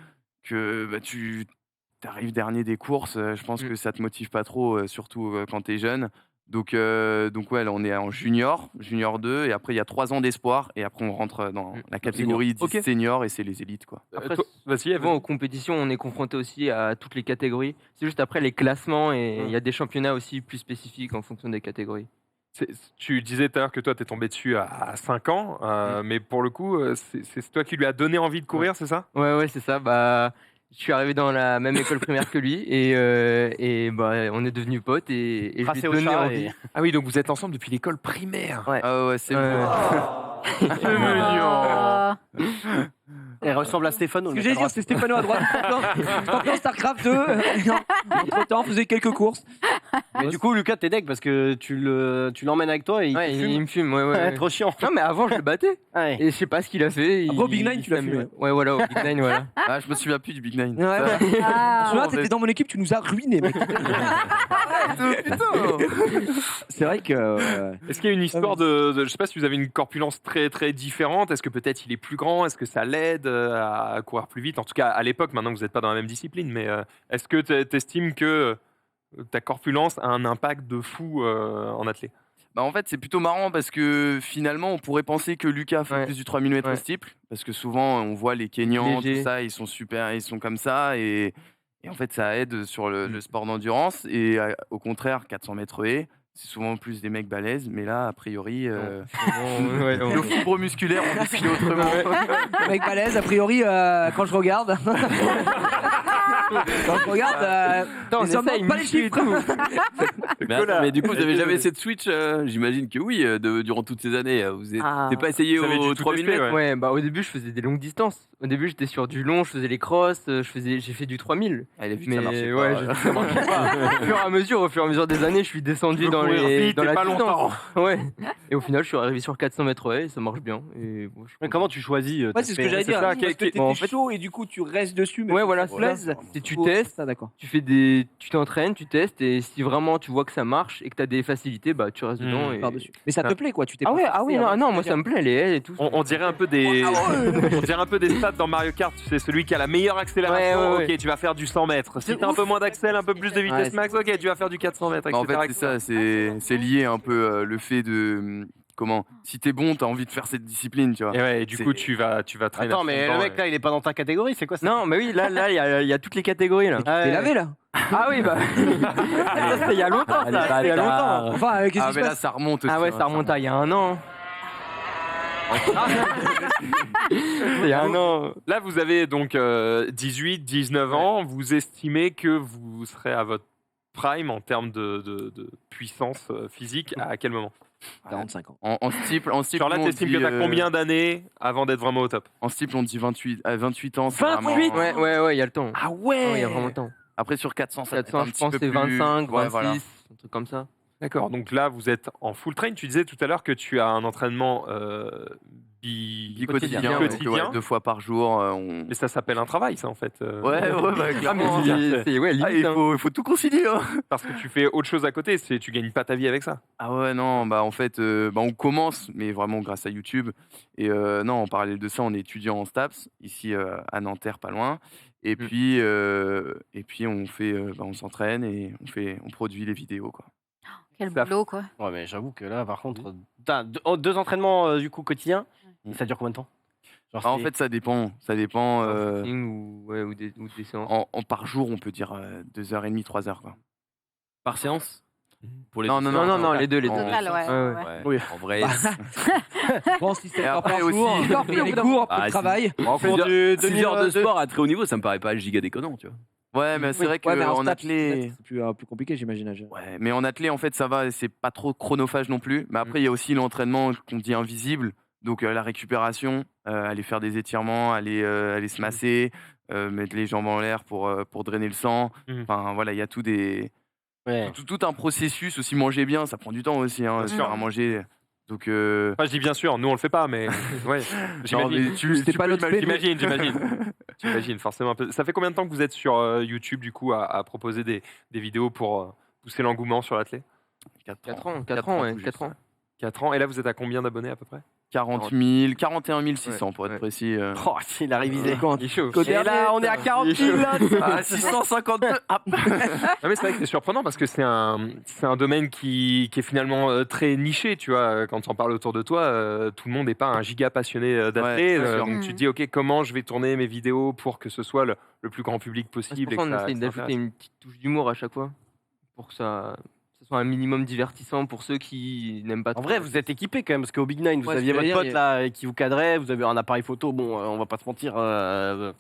tu arrives dernier des courses, je pense que ça te motive pas trop, surtout quand tu es jeune. Donc ouais, là, on est en junior 2. Et après, il y a 3 ans d'espoir. Et après, on rentre dans la catégorie 10 Ok. senior et c'est les élites, quoi. Après, Vas-y, souvent aux compétitions, on est confronté aussi à toutes les catégories. C'est juste après les classements et il y a des championnats aussi plus spécifiques en fonction des catégories. Tu disais tout à l'heure que toi, t'es tombé dessus à 5 ans, mais pour le coup, c'est toi qui lui as donné envie de courir, c'est ça? Ouais, c'est ça. Bah, je suis arrivé dans la même école primaire que lui et bah, on est devenus potes et je lui ai Tracé au donné chat envie. et- Ah oui, donc vous êtes ensemble depuis l'école primaire. Ouais. Ah ouais, c'est Ouais. bon. C'est mignon. Elle ressemble à Stéphane. Ce que j'allais dire, c'est Stéphano à droite, champion StarCraft 2. Entre temps, faisait quelques courses. Mais du coup, Lucas, t'es deg parce que tu l'emmènes avec toi et il Ouais, te il fume. me fume, ouais. Ouais, trop chiant. Non, mais avant, je le battais. Ouais. Et je sais pas ce qu'il a fait. Après, au Big Nine, tu l'as s'amusait. fumé. Ouais, voilà, au Big Nine, voilà. Ah, je me souviens plus du Big Nine. Ouais, ouais. Ah. Celui-là, t'étais dans mon équipe, tu nous as ruinés, mec. C'est vrai que. Est-ce qu'il y a une histoire je sais pas si vous avez une corpulence très très différente. Est-ce que peut-être il est plus grand? Est-ce que ça l'aide à courir plus vite? En tout cas, à l'époque, maintenant que vous n'êtes pas dans la même discipline, mais est-ce que tu estimes que ta corpulence a un impact de fou en athlète? Bah en fait, c'est plutôt marrant parce que finalement, on pourrait penser que Lucas fait Ouais. plus du 3000 mètres Ouais. steeple parce que souvent, on voit les Kenyans, Léger. tout ça, ils sont super, ils sont comme ça et en fait, ça aide sur le sport d'endurance et au contraire, 400 mètres haies, c'est souvent plus des mecs balèzes, mais là, a priori, Ouais, nos fibres musculaires ont décidé autrement. Mec balèze, a priori, quand je regarde. Quand je regarde, on ils s'en essaye, manquent pas les muscu et chiffres. Mais du coup vous avez jamais essayé de switch? J'imagine que oui, durant toutes ces années. Vous n'avez pas essayé Vous avez dû aux tout 3000 tester, mètres? ouais. Ouais, bah au début, je faisais des longues distances. Au début, j'étais sur du long, je faisais les crosses, j'ai fait du 3000. Elle a vu que Mais ça marchait ouais, pas. j'ai vu que ça marchait pas. Au fur et à mesure des années, je suis descendu dans Vite dans et la pas distance. longtemps. Ouais. Et au final, je suis arrivé sur 400 mètres haies et ça marche bien. Et bon, je suis Mais content. comment tu choisis Ouais, c'est ce que j'allais dire. ça, Parce que t'étais bon, en fait- chaud et du coup, tu restes dessus. Mais Ouais, voilà, ça c'est plaise. ça. Si tu testes, Ça, d'accord. tu t'entraînes, tu testes et si vraiment tu vois que ça marche et que tu as des facilités, bah tu restes dedans. Et... Par-dessus. Mais ça te plaît, quoi. Tu t'es Ah pas ouais, forcé, non, hein, non, moi ça me plaît les haies et tout. On dirait un peu des, on dirait un peu des stats dans Mario Kart. Tu sais, celui qui a la meilleure accélération. Ouais. Ok, tu vas faire du 100 mètres. Si t'as un peu moins d'accel, un peu plus de vitesse Ouais, max, ok, tu vas faire du 400 mètres. Bah, en etc., fait, c'est ça, c'est lié un peu le fait de comment si t'es bon, t'as envie de faire cette discipline, tu vois. Et ouais, et du C'est- coup, tu vas traîner. Attends, à fond mais dedans, le mec et- là, il est pas dans ta catégorie, c'est quoi ça? Non, mais oui, là il y a toutes les catégories là. T'es lavé, là. Ah oui, bah. Ça, c'était il y a longtemps, ça. C'était il y a longtemps. Enfin, qu'est-ce Ah qui se mais là passe? ça remonte aussi. Ah ouais, hein, ça remonte à il y a un an. Il y a un an. Là, vous avez donc 18, 19 ans. Vous estimez que vous serez à votre prime en termes de puissance physique à quel moment? 45 ans. En steeple, Genre là, on t'estimes dit, que t'as combien d'années avant d'être vraiment au top? En steeple, on dit 28 ans. c'est 28 vraiment- Ouais, il y a le temps. Ah Ouais, il y a vraiment le temps. Après sur 400, ça peut être 400, un je petit pense peu que c'est plus- 25, Ouais, 26, voilà. un truc comme ça. D'accord, donc là, vous êtes en full train. Tu disais tout à l'heure que tu as un entraînement Quotidien, donc, quotidien. ouais, 2 fois par jour. Mais ça s'appelle un travail, ça, en fait. Ouais, bah, clairement. Ouais, Ah, limite, hein. il faut tout concilier. Hein. Parce que tu fais autre chose à côté. Tu gagnes pas ta vie avec ça. Ah ouais, non, bah en fait, on commence, mais vraiment grâce à YouTube. Et non, en parallèle de ça, on est étudiant en STAPS, ici à Nanterre, pas loin. Et puis, on s'entraîne et on produit les vidéos, quoi. Quel boulot, quoi. Ouais, mais j'avoue que là, par contre, t'as deux entraînements du coup quotidiens. Et ça dure combien de temps? Genre, Ah, en c'est- fait, ça dépend. Ça dépend. Ou des séances. Par jour, on peut dire 2h30, 3h. Quoi. Par séance? Pour les Non, deux. Non, les deux. Total, ouais. Ouais. Oui. En vrai, Bon, si c'est Et encore après par aussi- jour, les cours, peu de Ah, si. travail. En cours 6 heures de sport à très haut niveau, ça me paraît pas giga déconnant, tu vois. Ouais, mais c'est vrai Ouais, mais en qu'en stats, athlé. c'est plus compliqué, j'imagine. Ouais, mais en athlé, en fait, ça va, c'est pas trop chronophage non plus. Mais après, il y a aussi l'entraînement qu'on dit invisible. Donc, la récupération, aller faire des étirements, aller se masser, mettre les jambes en l'air pour drainer le sang. Enfin, voilà, il y a tout un processus. Aussi, manger bien, ça prend du temps aussi, hein, sûr. à manger. Donc, Enfin, je dis bien sûr, nous on le fait pas, mais ouais, j'imagine. C'était pas notre fait, J'imagine forcément un peu. Ça fait combien de temps que vous êtes sur YouTube du coup à proposer des vidéos pour pousser l'engouement sur l'athlé? 4 ans, 4 ans. 4 ans. Et là, vous êtes à combien d'abonnés à peu près? 40 000, 41 600 pour être précis. Oh, il a révisé. Il est chaud. Et là, on est à 40 000 là. Ah, 652. Ah. Non, mais c'est vrai que c'est surprenant parce que c'est un domaine qui est finalement très niché, tu vois. Quand on parle autour de toi, tout le monde n'est pas un giga passionné d'athlé. Ouais, c'est sûr. Donc tu te dis, ok, comment je vais tourner mes vidéos pour que ce soit le plus grand public possible. C'est pour ça et qu'on que ça essaye d'ajouter intéresse. une petite touche d'humour à chaque fois. Pour que ça soit un minimum divertissant pour ceux qui n'aiment pas En trop. vrai, vous êtes équipé quand même, parce qu'au Big Nine, vous Ouais, aviez c'est votre ce que pote j'allais là qui vous cadrait, vous avez un appareil photo, bon, on va pas se mentir,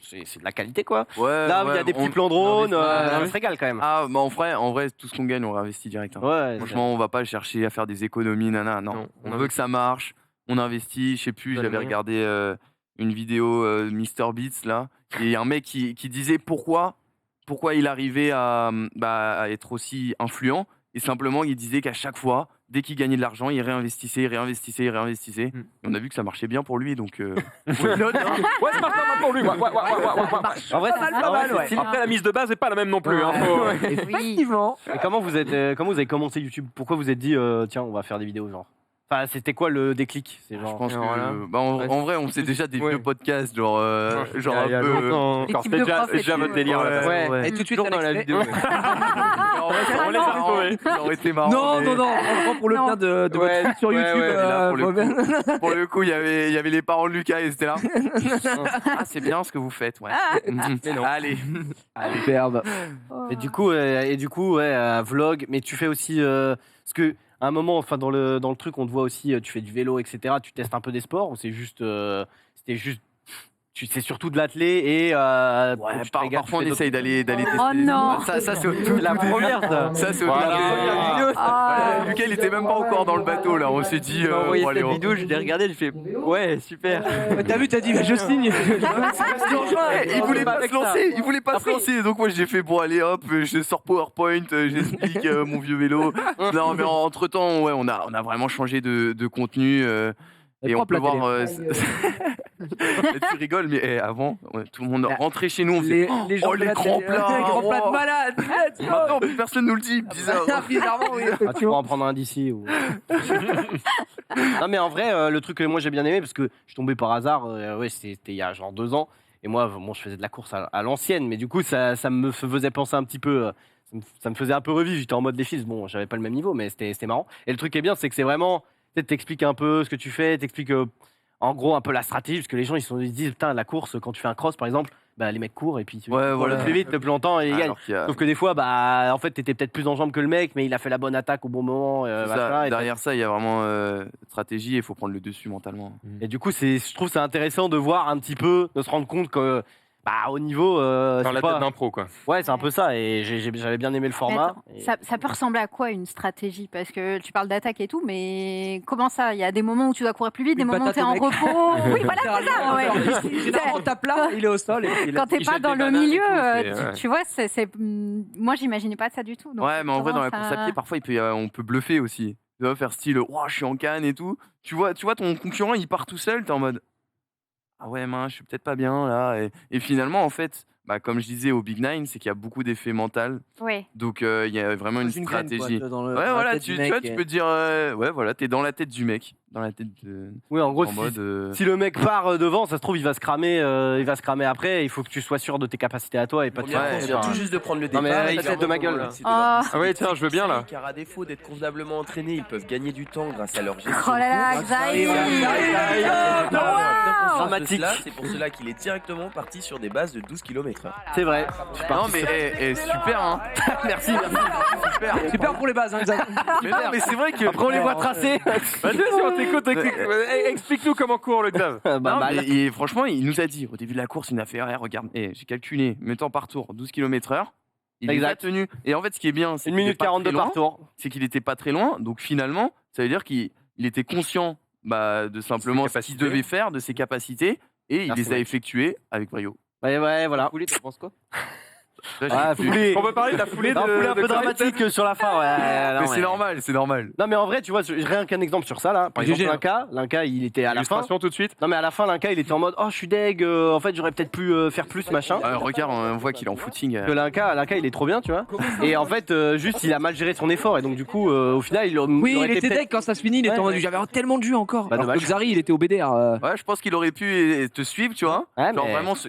c'est de la qualité quoi. Ouais, Là, il y a des petits plans drone, on se régale quand même. Ah, bah en vrai, tout ce qu'on gagne, on réinvestit direct. Hein. Ouais, Franchement, on va pas chercher à faire des économies, nana. Non, on veut que ça marche. On investit. Je sais plus, Donne j'avais moyen. regardé une vidéo Mr Beats là, et un mec qui disait pourquoi il arrivait à être aussi influent. Et simplement, il disait qu'à chaque fois, dès qu'il gagnait de l'argent, il réinvestissait. Et on a vu que ça marchait bien pour lui, donc. Ouais, ça marche pas mal pour lui. Ouais. En vrai, c'est pas mal, ouais. Après, la mise de base n'est pas la même non plus. Hein, faut- Effectivement. Et comment vous avez commencé YouTube? Pourquoi vous êtes dit tiens, on va faire des vidéos genre? Enfin, c'était quoi le déclic? C'est Je genre. pense que, voilà. en vrai, on sait déjà des vieux podcasts, genre il y un a peu. longtemps. Les Encore, types c'était de déjà profs et tout. votre délire. là. Ouais. Et tout de suite, Toujours dans la Alex vidéo. On les a retrouvés. Ça aurait été marrant. Non, mais- non, non, franchement, pour le Non. bien de votre Ouais, feed sur ouais, YouTube. ouais, là, pour le bon, Pour le coup, il y avait les parents de Lucas et c'était là. Ah, c'est bien ce que vous faites, ouais. Mais non. Allez. superbe. Et du coup, vlog, mais tu fais aussi. Parce que à un moment, enfin dans le truc, on te voit aussi, tu fais du vélo, etc. Tu testes un peu des sports ou c'est juste. C'est surtout de l'athlé et. Ouais, tu te régales, parfois on tu fais essaye d'aller tester. Oh non. Ça c'est au tout la première, ça. Ça c'est au Voilà. tout début. Ah. Lucas il était même pas encore dans le bateau là. On s'est dit. Il m'a envoyé bon, allez, cette on- vidéo, je l'ai regardée, j'ai fait ouais, super. T'as vu, t'as dit, je signe. Il voulait pas se lancer, il voulait pas se lancer. Donc moi j'ai fait bon allez hop, je sors PowerPoint, j'explique mon vieux vélo. Non mais entre temps ouais on a vraiment changé de contenu et on propre, peut la voir. télé. Tu rigoles mais avant ouais, tout le monde La- rentrait chez nous on Les faisait gens oh de les la grands télé- plats, les grands plats de oh. malade. Maintenant plus personne nous le dit bizarre. Bizarrement, oui. Ah, tu pourras en prendre un d'ici. Ou... non, mais en vrai, le truc que moi j'ai bien aimé, parce que je suis tombé par hasard, ouais, c'était il y a genre 2 ans. Et moi, bon, je faisais de la course à l'ancienne, mais du coup, ça me faisait penser un petit peu. Ça me faisait un peu revivre. J'étais en mode défi. Bon, j'avais pas le même niveau, mais c'était marrant. Et le truc qui est bien, c'est que c'est vraiment. Tu t'expliques un peu ce que tu fais, t'expliques en gros un peu la stratégie, parce que les gens ils se disent, putain, la course, quand tu fais un cross par exemple, bah, les mecs courent et puis tu Ouais, cours voilà. le plus vite, le plus longtemps et ils gagnent. Alors qu'il y a- Sauf que des fois, bah, en fait, t'étais peut-être plus en jambes que le mec, mais il a fait la bonne attaque au bon moment. C'est ça, machin, et derrière ça, il y a vraiment stratégie et il faut prendre le dessus mentalement. Et du coup, je trouve c'est intéressant de voir un petit peu, de se rendre compte que, bah, au niveau. Dans c'est la pas- tête d'un pro, quoi. Ouais, c'est un peu ça. Et j'avais bien aimé le format. Attends, ça peut ressembler à quoi une stratégie? Parce que tu parles d'attaque et tout, mais comment ça? Il y a des moments où tu dois courir plus vite, des Une moments où patate tu es au en mec. repos. Oui, voilà, c'est ça. Ouais. Généralement, on tape là, il est au sol. Et puis Quand t'es il pas jette dans des le bananes et milieu, tout, c'est- tu vois, moi j'imaginais pas ça du tout. Donc, Ouais, mais en vrai, dans la comment course à ça- pied, parfois, on peut bluffer aussi. Tu vas faire style, je suis en canne et tout. Tu vois ton concurrent, il part tout seul, t'es en mode, ah ouais, mince, je suis peut-être pas bien là. Et finalement, en fait, bah, comme je disais au Big Nine, c'est qu'il y a beaucoup d'effets mentaux. Ouais. Donc, il y a vraiment une Dans une graine, quoi, stratégie. dans le- Ouais, dans la voilà, tête tu du vois, mec tu et- peux te dire, ouais, voilà, t'es dans la tête du mec. dans la tête de. Oui, en gros, en mode, si le mec part devant, ça se trouve, il va se cramer après. Il faut que tu sois sûr de tes capacités à toi et pas de Première course, il vient tout juste de prendre le Non, départ. mais il la va tête de ma vraiment gueule. lancer Ah. devant. Ah ouais, tiens, je veux bien là. Car à défaut d'être convenablement entraînés, ils peuvent gagner du temps grâce à leur gestion. Oh là là, Xaïe. Dramatique. C'est pour cela qu'il est directement parti sur des bases de 12 km/h. C'est vrai. Non, mais super, hein. Merci. Super. Super pour les bases, hein, Xavier. Mais non, mais c'est vrai que. Après, on les voit tracer. Vas-y, on t'écoute. Explique-nous comment court le Xav. Non, mais franchement, il nous a dit au début de la course, il a fait regarde, j'ai calculé, mettant par tour 12 km/h. Il Exact. les a tenus. Et en fait, ce qui est bien, c'est 1 qu'il minute est pas 42 très par loin, tour. c'est qu'il était pas très loin. Donc finalement, ça veut dire qu'il était conscient de simplement ce qu'il devait faire, de ses capacités, et il Merci, les a mec. effectuées avec brio. Ouais, voilà. Foulée, t'en penses quoi? Foulée. On peut parler de la foulée de. Un peu de dramatique sur la fin, ouais. Mais c'est normal, c'est normal. Non, mais en vrai, tu vois, rien qu'un exemple sur ça, là. Par exemple, Linka, il était à la fin. Illustration tout de suite. Non, mais à la fin, Linka, il était en mode, oh, je suis deg, en fait, j'aurais peut-être pu faire plus, machin. Regarde, on voit qu'il est en footing. Que Linka, il est trop bien, tu vois. Et en fait, juste, il a mal géré son effort. Et donc, du coup, au final, Oui, aurait il été était peut-être- deg quand ça se finit, il était en mode j'avais tellement de jus encore. Bah, Alors que dommage. Xari, il était au BDR. Ouais, je pense qu'il aurait pu te suivre, tu vois. Ouais, Genre mais- vraiment se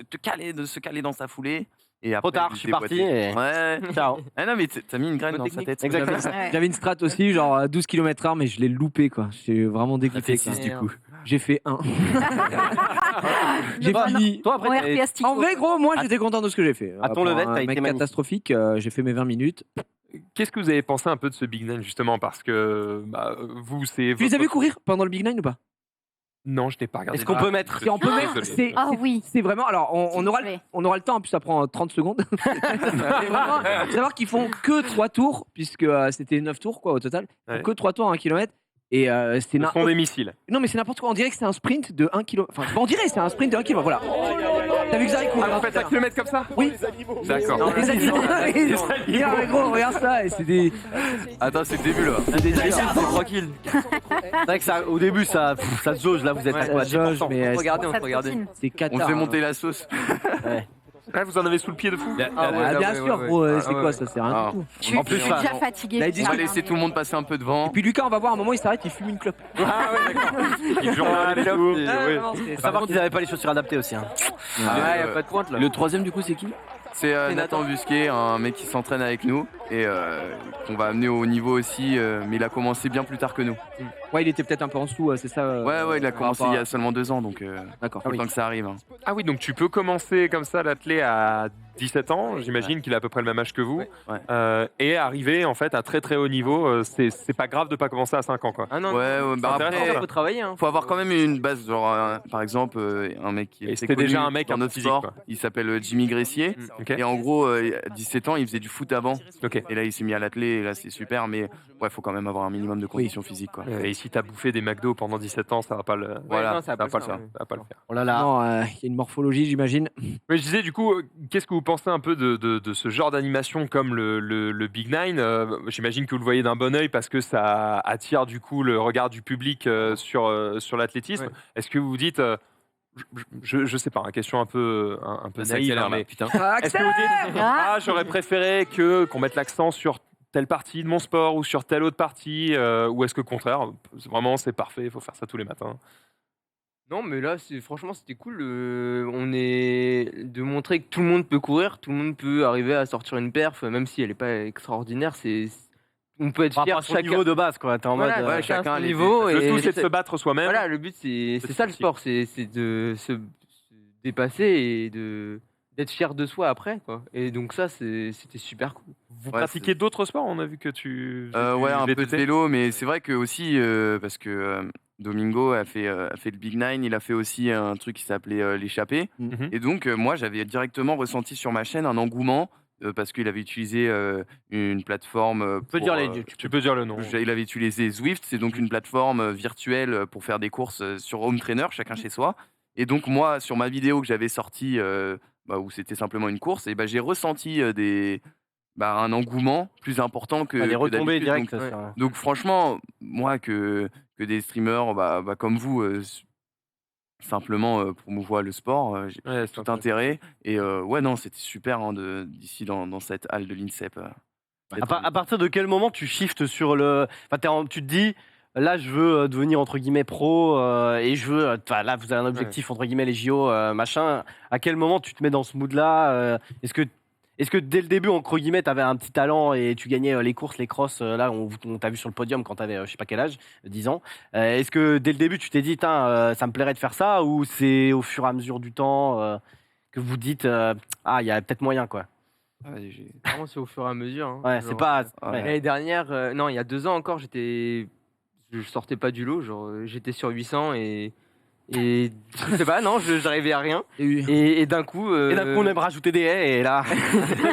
caler dans sa foulée. Et après, Trop tard, il je se suis parti déboîter. et- Ouais. Ciao. Ah non, mais t'as mis une graine Bonne dans technique. sa tête. Exactement. J'avais une strat aussi, genre 12 km/h, mais je l'ai loupé quoi. J'ai vraiment dégoûté. fait quoi. 6 du coup. J'ai fait 1. J'ai Toi, fini. Toi, En après, t'es- RPS En vrai, gros, moi j'étais content de ce que j'ai fait. À ton Pour level, un t'as été mec magnifique. catastrophique, j'ai fait mes 20 minutes. Qu'est-ce que vous avez pensé un peu de ce Big Nine justement parce que vous c'est. Tu les as vus courir pendant le Big Nine ou pas? Non, je n'ai pas regardé. Est-ce qu'on peut mettre- Si on peut mettre, Désolé. Ah oui. c'est vraiment. Alors, on S'il aura, vous plaît. on aura le temps, en plus ça prend 30 secondes. C'est vraiment, faut savoir qu'ils font que 3 tours, puisque c'était 9 tours quoi au total. Ils font Ouais. que 3 tours à 1 km. Et c'est Ils font des missiles. Non, mais c'est n'importe quoi. On dirait que c'est un sprint de 1 km. Enfin, on dirait que c'est un sprint de 1 km. Voilà. T'as vu que Xari courir Ah, vous faites 5 km comme ça? Oui. D'accord. Non, les animaux. Regarde, mais gros, regarde ça. Et c'est des. Attends, c'est le début là. tranquille. C'est vrai que ça, au début, ça se jauge. Là, vous êtes à quoi? Ça jauge, 10%. mais Regardez, on Ça te regardait. patine. c'est On cata. fait monter la sauce. Ouais, vous en avez sous le pied de fou. Ah, bien sûr, gros. C'est quoi ça? C'est rien Ah. du tout. Je suis En plus, déjà fatiguée. Là, ils depuis disent On la va laisser dernière. tout le monde passer un peu devant. Et puis Lucas, on va voir, à un moment, il s'arrête, il fume une clope. Ah ouais, d'accord. Ils journalent et tout. Ah, Oui. vraiment, c'est- Faut savoir qu'ils n'avaient pas les chaussures adaptées aussi. Hein. Ouais, y a pas de pointe là. Le troisième du coup c'est qui? C'est Nathan Busquet, un mec qui s'entraîne avec nous et qu'on va amener au niveau aussi, mais il a commencé bien plus tard que nous. Ouais, il était peut-être un peu en dessous, c'est ça. Ouais, il a par commencé rapport il y à- a seulement 2 ans, donc D'accord. faut le temps que ça arrive. Hein. Ah oui, donc tu peux commencer comme ça l'athlé à 17 ans, j'imagine qu'il a à peu près le même âge que vous, et arriver en fait à très très haut niveau. C'est pas grave de pas commencer à 5 ans quoi. Ah non, Ouais, bah C'est intéressant, après, ça. faut travailler. Hein. faut avoir quand même une base, genre par exemple un mec qui Et est c'était déjà un mec dans un peu notre physique, sport, quoi. il s'appelle Jimmy Gressier. Ok. Et en gros, à 17 ans, il faisait du foot avant. Ok. Et là, il s'est mis à l'athlé, et là, c'est super, mais ouais, faut quand même avoir un minimum de conditions physiques, quoi. Et si t'as bouffé des McDo pendant 17 ans, ça va pas le. Voilà, non, ça va pas le le faire, faire. ouais. Ça va pas le faire. Oh là là. Non, il y a une morphologie, j'imagine. Mais je disais du coup, qu'est-ce que vous pensez un peu de ce genre d'animation comme le Big Nine? J'imagine que vous le voyez d'un bon oeil parce que ça attire du coup le regard du public sur l'athlétisme. Ouais. Est-ce que vous vous dites, je sais pas, une question un peu C'est naïve, accélère, hein, là, mais putain. est-ce que vous dites, j'aurais préféré qu'on mette l'accent sur telle partie de mon sport ou sur telle autre partie, ou est-ce que au contraire, vraiment c'est parfait, il faut faire ça tous les matins? Non, mais là, franchement, c'était cool. On est de montrer que tout le monde peut courir, tout le monde peut arriver à sortir une perf, même si elle n'est pas extraordinaire. On peut être Par fier rapport à de son chacun. niveau de base, quoi. T'es en Voilà, mode. chacun à son les- niveau. Le et tout c'est de se battre soi-même. Voilà, le but, c'est Petit ça à le petit. sport, c'est de se dépasser et d'être fier de soi après, quoi. Et donc ça, c'était super cool. Vous Ouais, pratiquez d'autres sports? On a vu que tu. Ouais, un peu de VTT. vélo, mais c'est vrai que aussi, parce que Domingo a fait le Big Nine, il a fait aussi un truc qui s'appelait l'échappée. Mhm. Et donc, moi, j'avais directement ressenti sur ma chaîne un engouement, parce qu'il avait utilisé une plateforme. Tu peux dire le nom. Il avait utilisé Zwift, c'est donc une plateforme virtuelle pour faire des courses sur home trainer, chacun chez soi. Et donc moi, sur ma vidéo que j'avais sortie, où c'était simplement une course, et j'ai ressenti un engouement plus important que Les que retombées d'habitude. directes. Donc, ça, c'est vrai. donc franchement, moi que des streamers comme vous, simplement promouvoient le sport, j'ai Ouais, c'est tout intéressant. intérêt. Et ouais, non, c'était super hein, d'ici dans cette halle de l'INSEP. À partir de quel moment tu shiftes sur le. Enfin, tu te dis, là, je veux devenir entre guillemets pro et je veux. Là, vous avez un objectif entre guillemets les JO, machin. À quel moment tu te mets dans ce mood-là Est-ce que dès le début, entre guillemets, tu avais un petit talent et tu gagnais les courses, les crosses là, on t'a vu sur le podium quand tu avais je sais pas quel âge, 10 ans. Est-ce que dès le début, tu t'es dit, ça me plairait de faire ça, ou c'est au fur et à mesure du temps que vous dites, il y a peut-être moyen, quoi. Vraiment, c'est au fur et à mesure. Hein. Ouais, c'est pas. L'année dernière, non, il y a 2 ans encore, je sortais pas du lot. J'étais sur 800 et je sais pas, non, j'arrivais à rien. Et d'un coup. on aime rajouter des haies et là.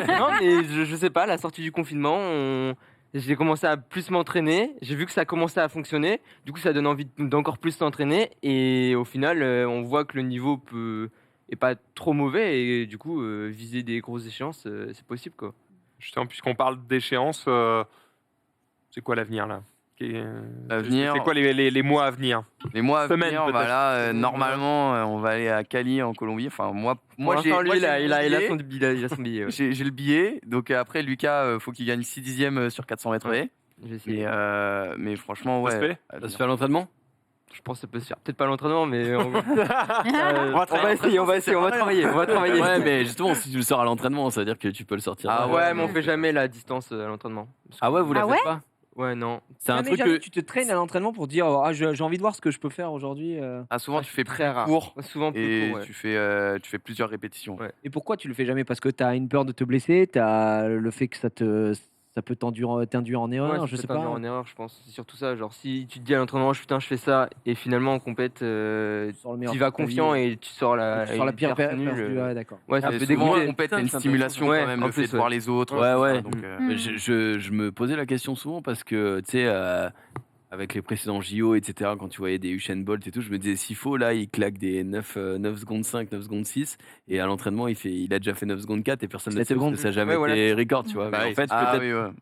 Non, mais je sais pas, à la sortie du confinement, j'ai commencé à plus m'entraîner. J'ai vu que ça commençait à fonctionner. Du coup, ça donne envie d'encore plus s'entraîner. Et au final, on voit que le niveau est pas trop mauvais. Et du coup, viser des grosses échéances, c'est possible, quoi. Justement, puisqu'on parle d'échéances, c'est quoi l'avenir là? L'avenir. C'est quoi les mois à venir? Les mois à Semaines, venir, peut-être. voilà, normalement, on va aller à Cali en Colombie. Enfin, moi j'ai lui, il a le son billet. billet. Ouais. J'ai le billet. Donc après, Lucas, faut qu'il gagne 6 dixièmes sur 400 mètres haies. J'ai essayé. Mais franchement, Ça se fait Ça se fait à l'entraînement? Je pense que ça peut se faire. Peut-être pas à l'entraînement, mais on va essayer, on va travailler. Ouais, mais justement, si tu le sors à l'entraînement, ça veut dire que tu peux le sortir. Ah ouais, mais on fait jamais la distance à l'entraînement. Ah ouais, vous la faites pas? Ouais, non. C'est un truc jamais que tu te traînes à l'entraînement pour dire j'ai envie de voir ce que je peux faire aujourd'hui. souvent, tu fais très rare. court Souvent plus et court, ouais. tu fais plusieurs répétitions. Ouais. Et pourquoi tu le fais jamais? Parce que t'as une peur de te blesser, t'as le fait que ça peut t'induire en erreur, Ouais, je ça sais peut pas. t'induire en erreur, je pense. C'est surtout ça. Genre, si tu te dis à l'entraînement, putain, je fais ça, et finalement en compète, tu vas confiant et tu sors la pire perf perf nulle. Ouais, d'accord. Ouais, ça Et peut souvent, dégoûter. on pète une Putain, stimulation ouais, quand même, en le fait plus, de voir les autres. Ouais. Donc, Je me posais la question souvent parce que, tu sais, avec les précédents JO, etc., quand tu voyais des Usain Bolt et tout, je me disais, s'il faut, là, il claque des 9 secondes 5, 9 secondes 6, et à l'entraînement, il a déjà fait 9 secondes 4, et personne ne sait parce que ça n'a jamais été record, tu vois. Mais en fait,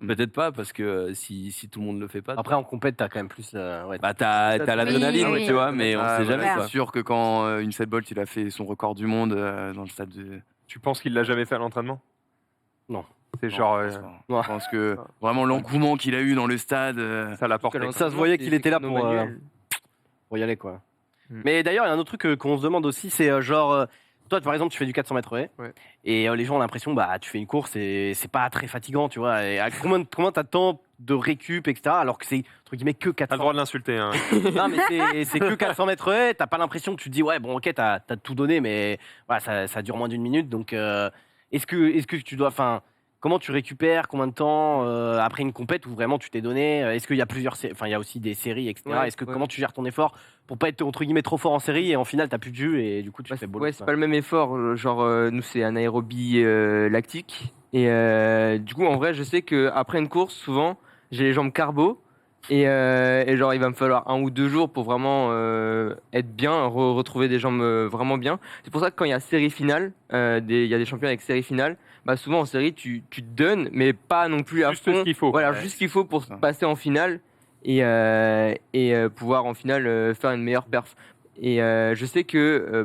peut-être pas, parce que si tout le monde le fait pas. Après, en compète, t'as quand même plus. Bah, t'as l'adrénaline, Oui, tu vois, mais on sait jamais. C'est sûr que quand Usain Bolt il a fait son record du monde dans le stade de. Tu penses qu'il l'a jamais fait à l'entraînement? Non. C'est genre. Je pense que vraiment l'engouement qu'il a eu dans le stade, ça l'a porté. Ça se voyait qu'il était là pour y aller, quoi. Mais d'ailleurs, il y a un autre truc qu'on se demande aussi, c'est genre. Toi, par exemple, tu fais du 400 mètres haies et les gens ont l'impression tu fais une course et c'est pas très fatigant, tu vois. Et combien t'as de temps de récup, etc. Alors que c'est entre guillemets que 400. T'as le droit de l'insulter. Hein. Non, mais c'est que 400 mètres haies. T'as pas l'impression que tu te dis, ouais, bon, ok, t'as tout donné, mais voilà, ça dure moins d'1 minute. Donc, est-ce que tu dois. Comment tu récupères? Combien de temps après une compète où vraiment tu t'es donné? Est-ce qu'il y a il y a aussi des séries, etc. Comment tu gères ton effort pour pas être entre guillemets trop fort en série et en finale t'as plus de jus et du coup tu fais boulot? Ouais, c'est pas le même effort. Genre, nous, c'est un aérobie lactique. Et du coup, en vrai, je sais qu'après une course, souvent, j'ai les jambes carbo. Et genre, il va me falloir 1 ou 2 jours pour vraiment être bien, retrouver des jambes vraiment bien. C'est pour ça que quand il y a série finale, il y a des champions avec série finale, souvent en série, tu te donnes, mais pas non plus à Juste fond. ce qu'il faut. Voilà, juste ce qu'il faut pour passer en finale et pouvoir en finale faire une meilleure perf. Et je sais que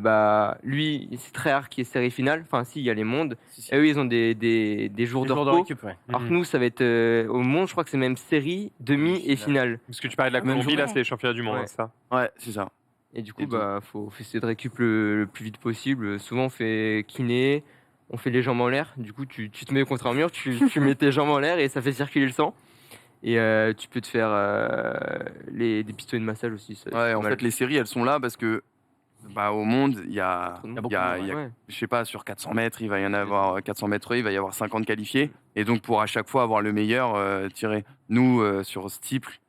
lui, c'est très rare qu'il y ait série finale. Enfin, si, il y a les mondes. Et eux, ils ont des jours de repos. récup, ouais. Alors que nous, ça va être au monde, je crois que c'est même série, demi et finale. Parce que tu parlais de la Colombie, là, c'est les championnats du monde, Ouais. hein, ça. Ouais, c'est ça. Et du coup, faut essayer de récup le plus vite possible. Souvent, on fait kiné, on fait les jambes en l'air. Du coup, tu te mets contre un mur, tu mets tes jambes en l'air et ça fait circuler le sang. Et tu peux te faire des pistolets de massage aussi. Ouais, en fait, les séries, elles sont là parce que au monde, il y a je sais pas, sur 400 mètres, il va y en avoir 400 mètres, il va y avoir 50 qualifiés. Et donc, pour à chaque fois avoir le meilleur, tirer. Nous, sur Steeple,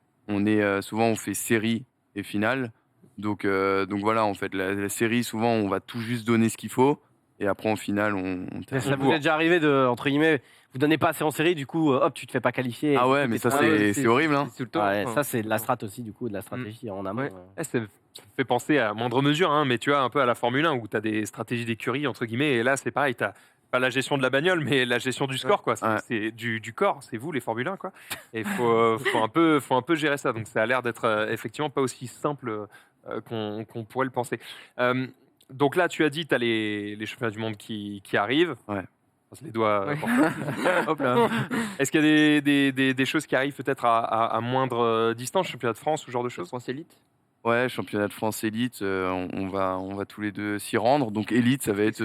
souvent, on fait série et finale. Donc voilà, en fait, la série, souvent, on va tout juste donner ce qu'il faut. Et après, en finale, on Ça vous est déjà arrivé de, entre guillemets, vous donnez pas assez en série, du coup, hop, tu te fais pas qualifier. Ah ouais, mais ça, c'est horrible. Hein. C'est tout le temps. Ouais, ça, c'est de la strat aussi, du coup, de la stratégie en amont. Ça me fait penser à moindre mesure, hein, mais tu vois, un peu à la Formule 1 où tu as des stratégies d'écurie, entre guillemets, et là, c'est pareil, tu pas la gestion de la bagnole, mais la gestion du score, quoi. C'est du corps, c'est vous, les Formule 1, quoi. Et il faut un peu gérer ça. Donc, ça a l'air d'être effectivement pas aussi simple qu'on pourrait le penser. Donc là, tu as dit, tu as les championnats du monde qui arrivent. Ouais. croise les doigts. Ouais. pour ça. Hop là. Est-ce qu'il y a des choses qui arrivent peut-être à moindre distance, championnat de France, ce genre de choses? France élite. Ouais, championnat de France élite, on va tous les deux s'y rendre. Donc élite, ça va être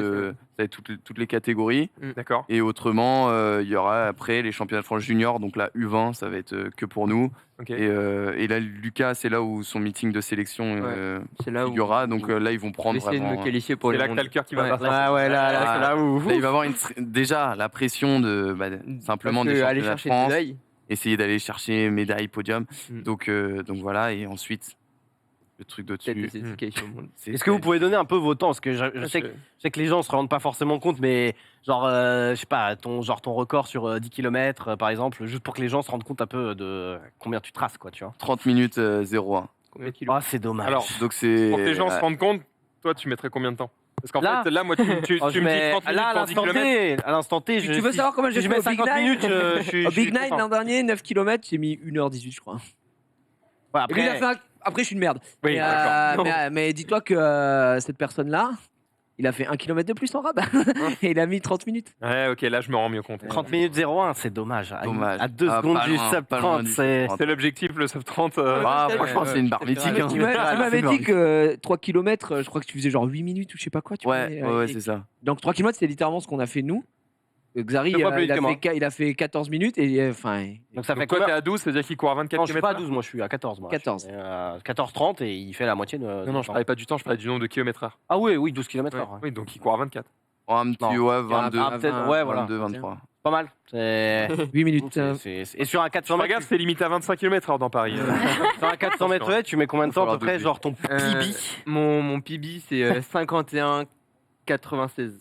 toutes les catégories. D'accord. Et autrement, il y aura après les championnats de France junior, donc la U20, ça va être que pour nous. Ok. Et là, Lucas, c'est là où son meeting de sélection C'est là où figurera. Donc là, ils vont prendre essayer de vraiment. me qualifier pour C'est les là que t'as le cœur qui va battre. Ah ouais, là, c'est là où. Là, il va avoir déjà la pression de simplement des aller championnats de chercher France, une médaille. essayer d'aller chercher médaille, podium. Mm. Donc voilà, et ensuite le truc de Peut-être dessus. des éducations. Est-ce que vous pouvez donner un peu vos temps? Parce que je sais que les gens se rendent pas forcément compte, mais genre, je sais pas, ton record sur 10 km, par exemple, juste pour que les gens se rendent compte un peu de combien tu traces, quoi, tu vois. 30 minutes 0,1. Ah, c'est dommage. Alors, Donc c'est. pour que les gens se rendent compte, toi, tu mettrais combien de temps? Parce qu'en Là fait, là, moi, tu me dis 30 minutes là, à pour 10 l'instant km. T, à l'instant T, Tu veux savoir comment j'ai je fait mets au Big 50 Nine minutes, je suis. Au je suis Big Nine, content. l'an dernier, 9 km, j'ai mis 1h18, je crois. Ouais, Et lui, il a après, fait après, je suis une merde. Oui, Mais, d'accord. mais dis-toi que cette personne-là, il a fait 1 km de plus en rab. Et il a mis 30 minutes. Ouais, ok, là, je me rends mieux compte. 30 minutes 01, c'est dommage. Dommage. À 2 Ah, secondes pas du loin, sub pas loin 30, du c'est. C'est l'objectif, le sub 30. Franchement, c'est une barre mythique. hein. Tu m'avais dit que 3 km, je crois que tu faisais genre 8 minutes ou je sais pas quoi. Tu Ouais, vois, ouais, et- c'est ça. Donc 3 km, c'est littéralement ce qu'on a fait nous. Xari, Deux fois plus il, vite que moi. il a fait 14 minutes et enfin. Donc ça fait Donc toi, combien? t'es à 12, c'est-à-dire qu'il court à 24 Non, je suis pas à km/h? 12, moi je suis à 14. Moi. 14. 14-30 et il fait la moitié de. Non, non, je parlais pas du temps, je parlais du nombre de kilomètres heure. Ah oui, 12 km/h. Ouais. Oui, donc il court à 24. Oh, un petit, ouais, 22. Ah, peut-être, ouais, voilà. 22, 23. Pas mal. C'est 8 minutes. Et sur un 400 Regarde, mètres, c'est limité à 25 km/h dans Paris. sur un 400 mètres haies, tu mets combien de temps à peu Falloir près? doubler. Genre ton PB? Mon PB, c'est 51,96.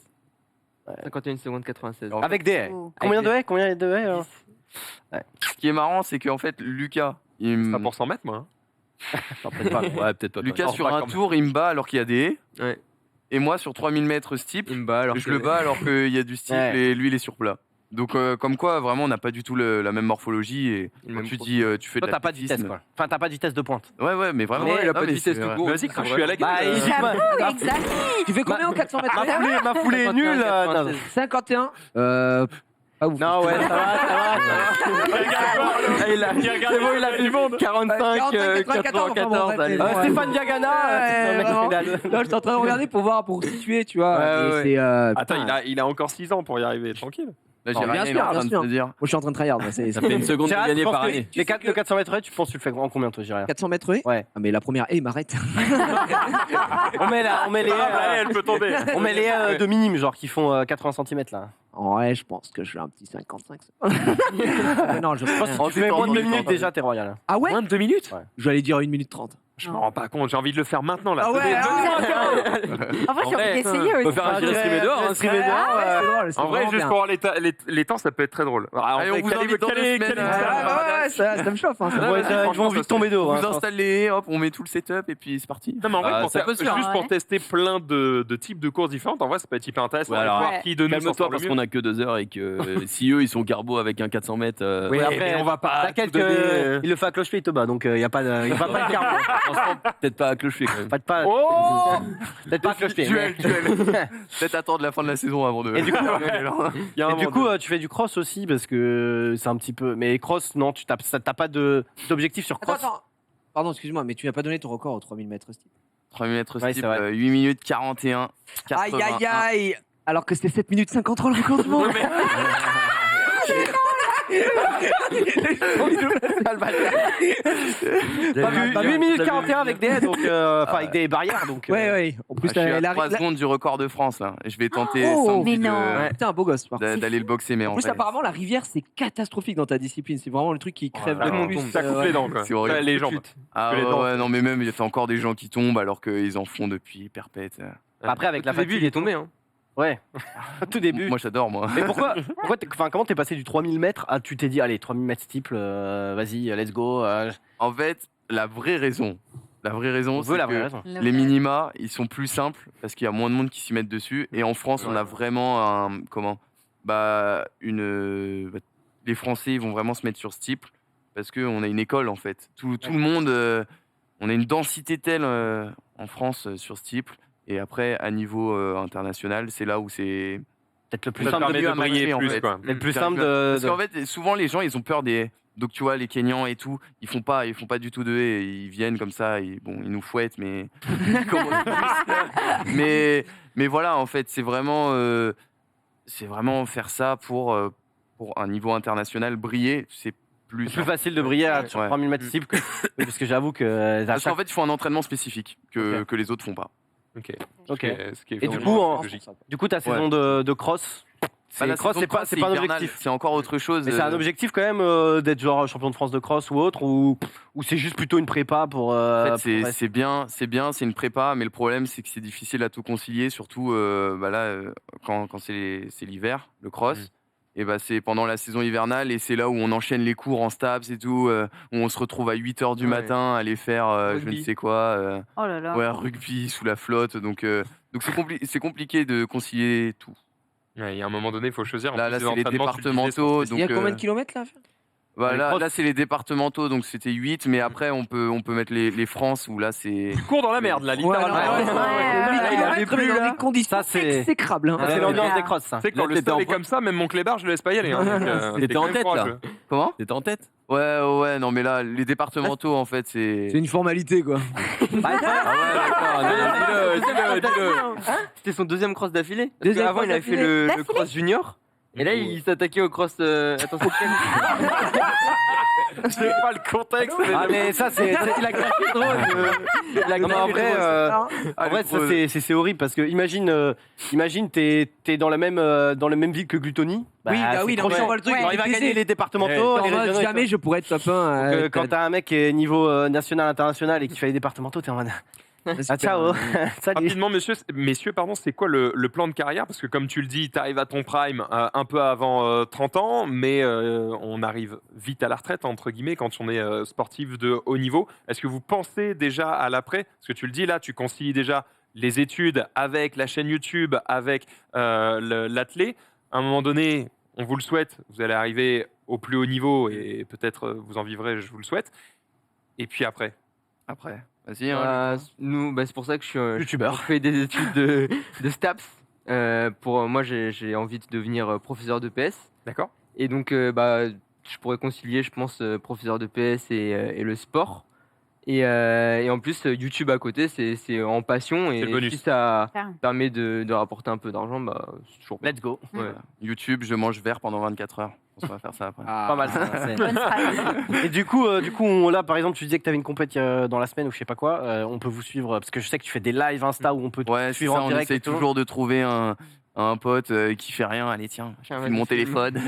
51 secondes 96. Avec des haies. Oh. Combien de haies? Combien de haies? Ce qui est marrant, c'est qu'en fait, Lucas, Pas pour 100 mètres, moi. hein. Non, peut-être pas. Ouais, peut-être pas. Lucas Non, sur pas un quand même. tour, il me bat alors qu'il y a des haies. Ouais. Et moi, sur 3000 mètres steeple, Il me bat alors je que- le bats alors qu'il y a du steeple Ouais. et lui, il est sur plat. Donc, comme quoi, vraiment, on n'a pas du tout la même morphologie. Et Le quand même tu profil. dis, tu fais Toi, de t'as pas de vitesse, l'athlétisme. quoi. Enfin, t'as pas de vitesse de pointe. Ouais, ouais, mais vraiment. Ouais, il a non, pas de mais vitesse c'est tout vrai. court. Vas-y, crache, je suis à la gueule. Bah, hésite pas. Exact. Tu fais combien au 400 mètres Ma foulée est nulle. Non, 51. Pas ouf. non, ouais, ça va. Il a, c'est bon, il a fait 45, 94. Allez. Ouais. Stéphane Diagana. Vraiment. Là, je suis en train de regarder pour situer, tu vois. Ouais, Et ouais. c'est, Attends, putain, il a encore 6 ans pour y arriver, tranquille. Là, Non, j'ai bien rien sûr, en train bien de sûr. te dire. Moi, je suis en train de tryhard. Moi, Ça fait une seconde de Gérard, gagner tu penses par que année. le 400 mètres haies, tu penses que tu le fais en combien, toi, Gérard? 400 mètres haies. Ouais. Ah, mais la première haie, il m'arrête. On met les Elle peut tomber. on met les haies de minime, genre qui font 80 cm là. Ouais, je pense que je suis un petit 55. Non, je pense. Si tu fais moins de 2 minutes déjà, t'es royal. Ah ouais? Moins de 2 minutes? Je vais aller dire 1 minute 30. Je me rends pas compte, j'ai envie de le faire maintenant là. Ah ouais, En vrai, j'ai envie d'essayer On peut aussi. faire un gilet streamé dehors. hein, Streamer dehors, En vrai, juste pour voir les temps, ça peut être très drôle. Alors, Allez, on vous invite dans 2 semaines. ça me chauffe. Hein, ça. ils vont vite tomber dehors. Vous installez, hop, on met tout le setup et puis c'est parti. Non, mais en vrai, pour ça faire- peut se faire, juste hein. pour tester plein de types de courses différentes, en vrai, ça peut être hyper intéressant. Ouais, de alors, voir ouais. qui de nous s'en Calme-toi sort le parce mieux. qu'on a que 2 heures et que si eux ils sont carbo avec un 400 mètres. Oui, après, mais on va pas. T'inquiète tout donner. il le fait à cloche-pied, il te bat, donc il y a pas de, il va pas de carbo. Franchement, peut-être pas à clocher quand même. Pas, Oh peut-être pas à cloche-pied. Duel, duel. Peut-être attendre la fin de la saison avant de. Et du coup, Il y a un et du moment coup donné. tu fais du cross aussi parce que c'est un petit peu. Mais cross, non, t'as pas d'objectif sur cross. Attends. Pardon, excuse-moi, mais tu n'as pas donné ton record aux 3000 mètres. Steve. 3000 mètres Ouais, steeple, c'est vrai. 8 minutes 41. Aïe, aïe, aïe. Alors que c'est 7 minutes 53 le record du monde. T'as vu 8 minutes 41 avec des haies, donc enfin avec des barrières, donc. Ouais, ouais. En plus, Je suis à elle 3 arrive. secondes du record de France là. Je vais tenter Oh, sans mais doute non. Putain, un beau gosse. par contre. d'aller le boxer, mais En en plus, vrai, apparemment, la rivière, c'est catastrophique dans ta discipline. C'est vraiment le truc qui crève là le là, plus. ça coupe les dents, quoi. c'est horrible. Ouais, les jambes. Ah que les ouais, dents. ouais, non mais même il y a encore des gens qui tombent alors qu'ils en font depuis perpète. Après avec la Au début, fatigue. il est tombé. Hein. Ouais. Tout début. Moi j'adore moi. Mais pourquoi comment t'es passé du 3000 mètres à tu t'es dit allez 3000 mètres steeple, vas-y let's go. En fait, la vraie raison, On c'est veut la vraie que raison. les minima, ils sont plus simples parce qu'il y a moins de monde qui s'y mettent dessus. Et en France, on a vraiment les Français ils vont vraiment se mettre sur steeple parce qu'on a une école en fait. Tout le monde, on a une densité telle en France sur steeple. Et après, à niveau international, c'est là où c'est peut-être le plus Ça te simple permet de de briller en plus, fait. quoi. le plus simple de. Parce qu'en fait, souvent les gens, ils ont peur des. Donc tu vois, les Kenyans et tout, ils font pas du tout de haie. Ils viennent comme ça, ils nous fouettent, mais mais voilà, en fait, c'est vraiment faire ça pour un niveau international briller. C'est plus facile de briller sur 3000 mètres ici, parce que j'avoue que. Parce qu'en fait, il faut un entraînement spécifique que les autres font pas. Ok. Et du coup, ta saison de cross. La cross, saison de cross, c'est pas un hivernal, objectif. c'est encore autre chose. Mais c'est un objectif quand même d'être genre champion de France de cross ou autre, ou c'est juste plutôt une prépa pour. En fait, c'est bien, c'est une prépa, mais le problème c'est que c'est difficile à tout concilier, surtout quand c'est l'hiver, le cross. Et c'est pendant la saison hivernale et c'est là où on enchaîne les cours en STAPS et tout, où on se retrouve à 8h du matin à aller faire je ne sais quoi. Oh là là. Rugby sous la flotte, donc c'est compliqué de concilier tout. Il y a un moment donné, il faut choisir. Là, c'est les départementaux. Il y a combien de kilomètres là? Là, c'est les départementaux, donc c'était 8, mais après, on peut mettre les France, où là, c'est... Tu cours dans la merde, là, littéralement. Il avait plus, dans des conditions exécrables. Hein. C'est l'ambiance des crosses, ça. Tu sais, quand le sol est comme ça, même mon clébard, je le laisse pas y aller. T'étais en tête, là. Comment? T'étais en tête? Ouais, non, mais là, les départementaux, en fait, c'est... C'est une formalité, quoi. Dis-le. C'était son deuxième cross d'affilée. Avant, il avait fait le cross junior. Et là, il s'attaquait au cross. Attention, je sais pas le contexte. Ah, mais ça, c'est la graphique drôle. En vrai, ça, c'est horrible parce que imagine, t'es dans la même ville que Glutoni. Oui, non, mais on voit le truc. Il va gagner les départementaux. Jamais je pourrais être top 1. Quand t'as un mec qui est niveau national, international et qui fait les départementaux, t'es en mode. Ah, ciao. Salut. Rapidement, messieurs, pardon, c'est quoi le plan de carrière? Parce que comme tu le dis, tu arrives à ton prime un peu avant 30 ans, mais on arrive vite à la retraite, entre guillemets, quand on est sportif de haut niveau. Est-ce que vous pensez déjà à l'après? Parce que tu le dis là, tu concilies déjà les études avec la chaîne YouTube, avec l'athlé. À un moment donné, on vous le souhaite, vous allez arriver au plus haut niveau et peut-être vous en vivrez, je vous le souhaite. Et puis après? Vas-y. Nous, c'est pour ça que je suis youtubeur. Je fais des études de STAPS. Moi, j'ai envie de devenir professeur de PS. D'accord. Et donc, je pourrais concilier, je pense, professeur de PS et le sport. Et en plus, YouTube à côté, c'est en passion. Et si ça permet de rapporter un peu d'argent, c'est toujours let's go. Ouais. YouTube, je mange vert pendant 24 heures. On va faire ça après. Pas mal ça. Et du coup, là, par exemple, tu disais que tu avais une compète dans la semaine ou je sais pas quoi. On peut vous suivre parce que je sais que tu fais des lives Insta où on peut te suivre en direct. On essaye toujours de trouver un pote qui fait rien. Allez, tiens, mon téléphone.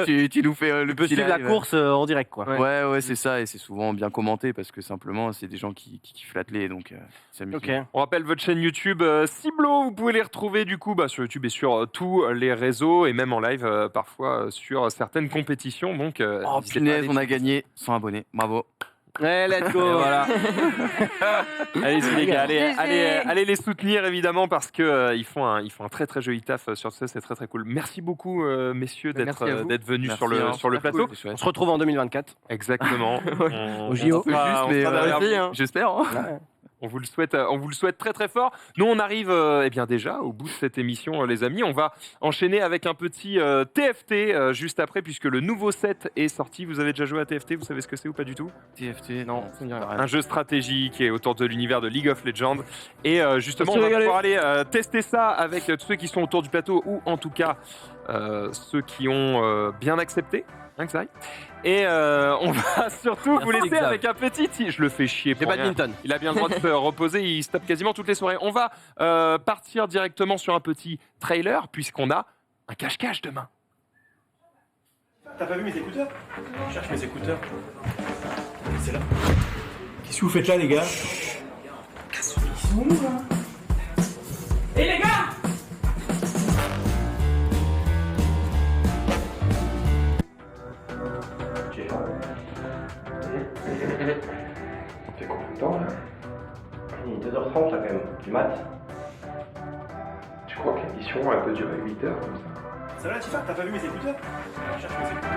tu nous fais le petit petit suivre live. la course en direct, quoi. Ouais, c'est ça. Et c'est souvent bien commenté parce que simplement, c'est des gens qui kiffent l'athlé. Donc, c'est amusant. Okay. On rappelle votre chaîne YouTube Ciblo. Vous pouvez les retrouver du coup sur YouTube et sur tous les réseaux et même en live parfois sur certaines compétitions. Donc, punaise, on a gagné 100 abonnés. Bravo. Ouais, let's go. Voilà. Allez les gars, allez les soutenir évidemment parce que ils font un très très joli taf sur ça, c'est très très cool. Merci beaucoup messieurs d'être venus sur le plateau. Cool, on se retrouve en 2024. Exactement. Au JO. J'espère. On vous le souhaite très très fort. Nous on arrive déjà au bout de cette émission les amis. On va enchaîner avec un petit TFT juste après puisque le nouveau set est sorti. Vous avez déjà joué à TFT? Vous savez ce que c'est ou pas du tout? TFT, non. Un jeu stratégique qui est autour de l'univers de League of Legends. Et justement on va pouvoir aller tester ça avec tous ceux qui sont autour du plateau ou en tout cas ceux qui ont bien accepté. Et on va surtout vous laisser avec un petit... Je le fais chier pour badminton. Il a bien le droit de se reposer, il se tape quasiment toutes les soirées. On va partir directement sur un petit trailer puisqu'on a un cache-cache demain. T'as pas vu mes écouteurs? Je cherche mes écouteurs. C'est là. Qu'est-ce que vous faites là les gars? Ils sont où là? Hé les gars! On fait combien de temps là? Il est 2h30 là quand même, du mat. Je crois que l'émission elle peut durer 8 heures comme ça. Ça va Tifa, t'as pas vu mes écouteurs? Je cherche mes écouteurs.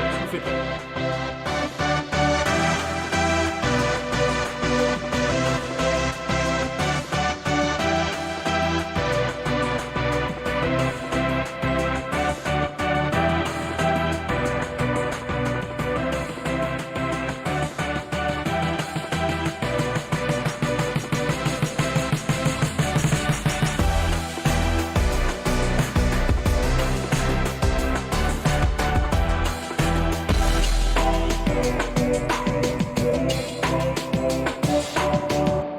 Qu'est-ce que vous faites là? Thank you.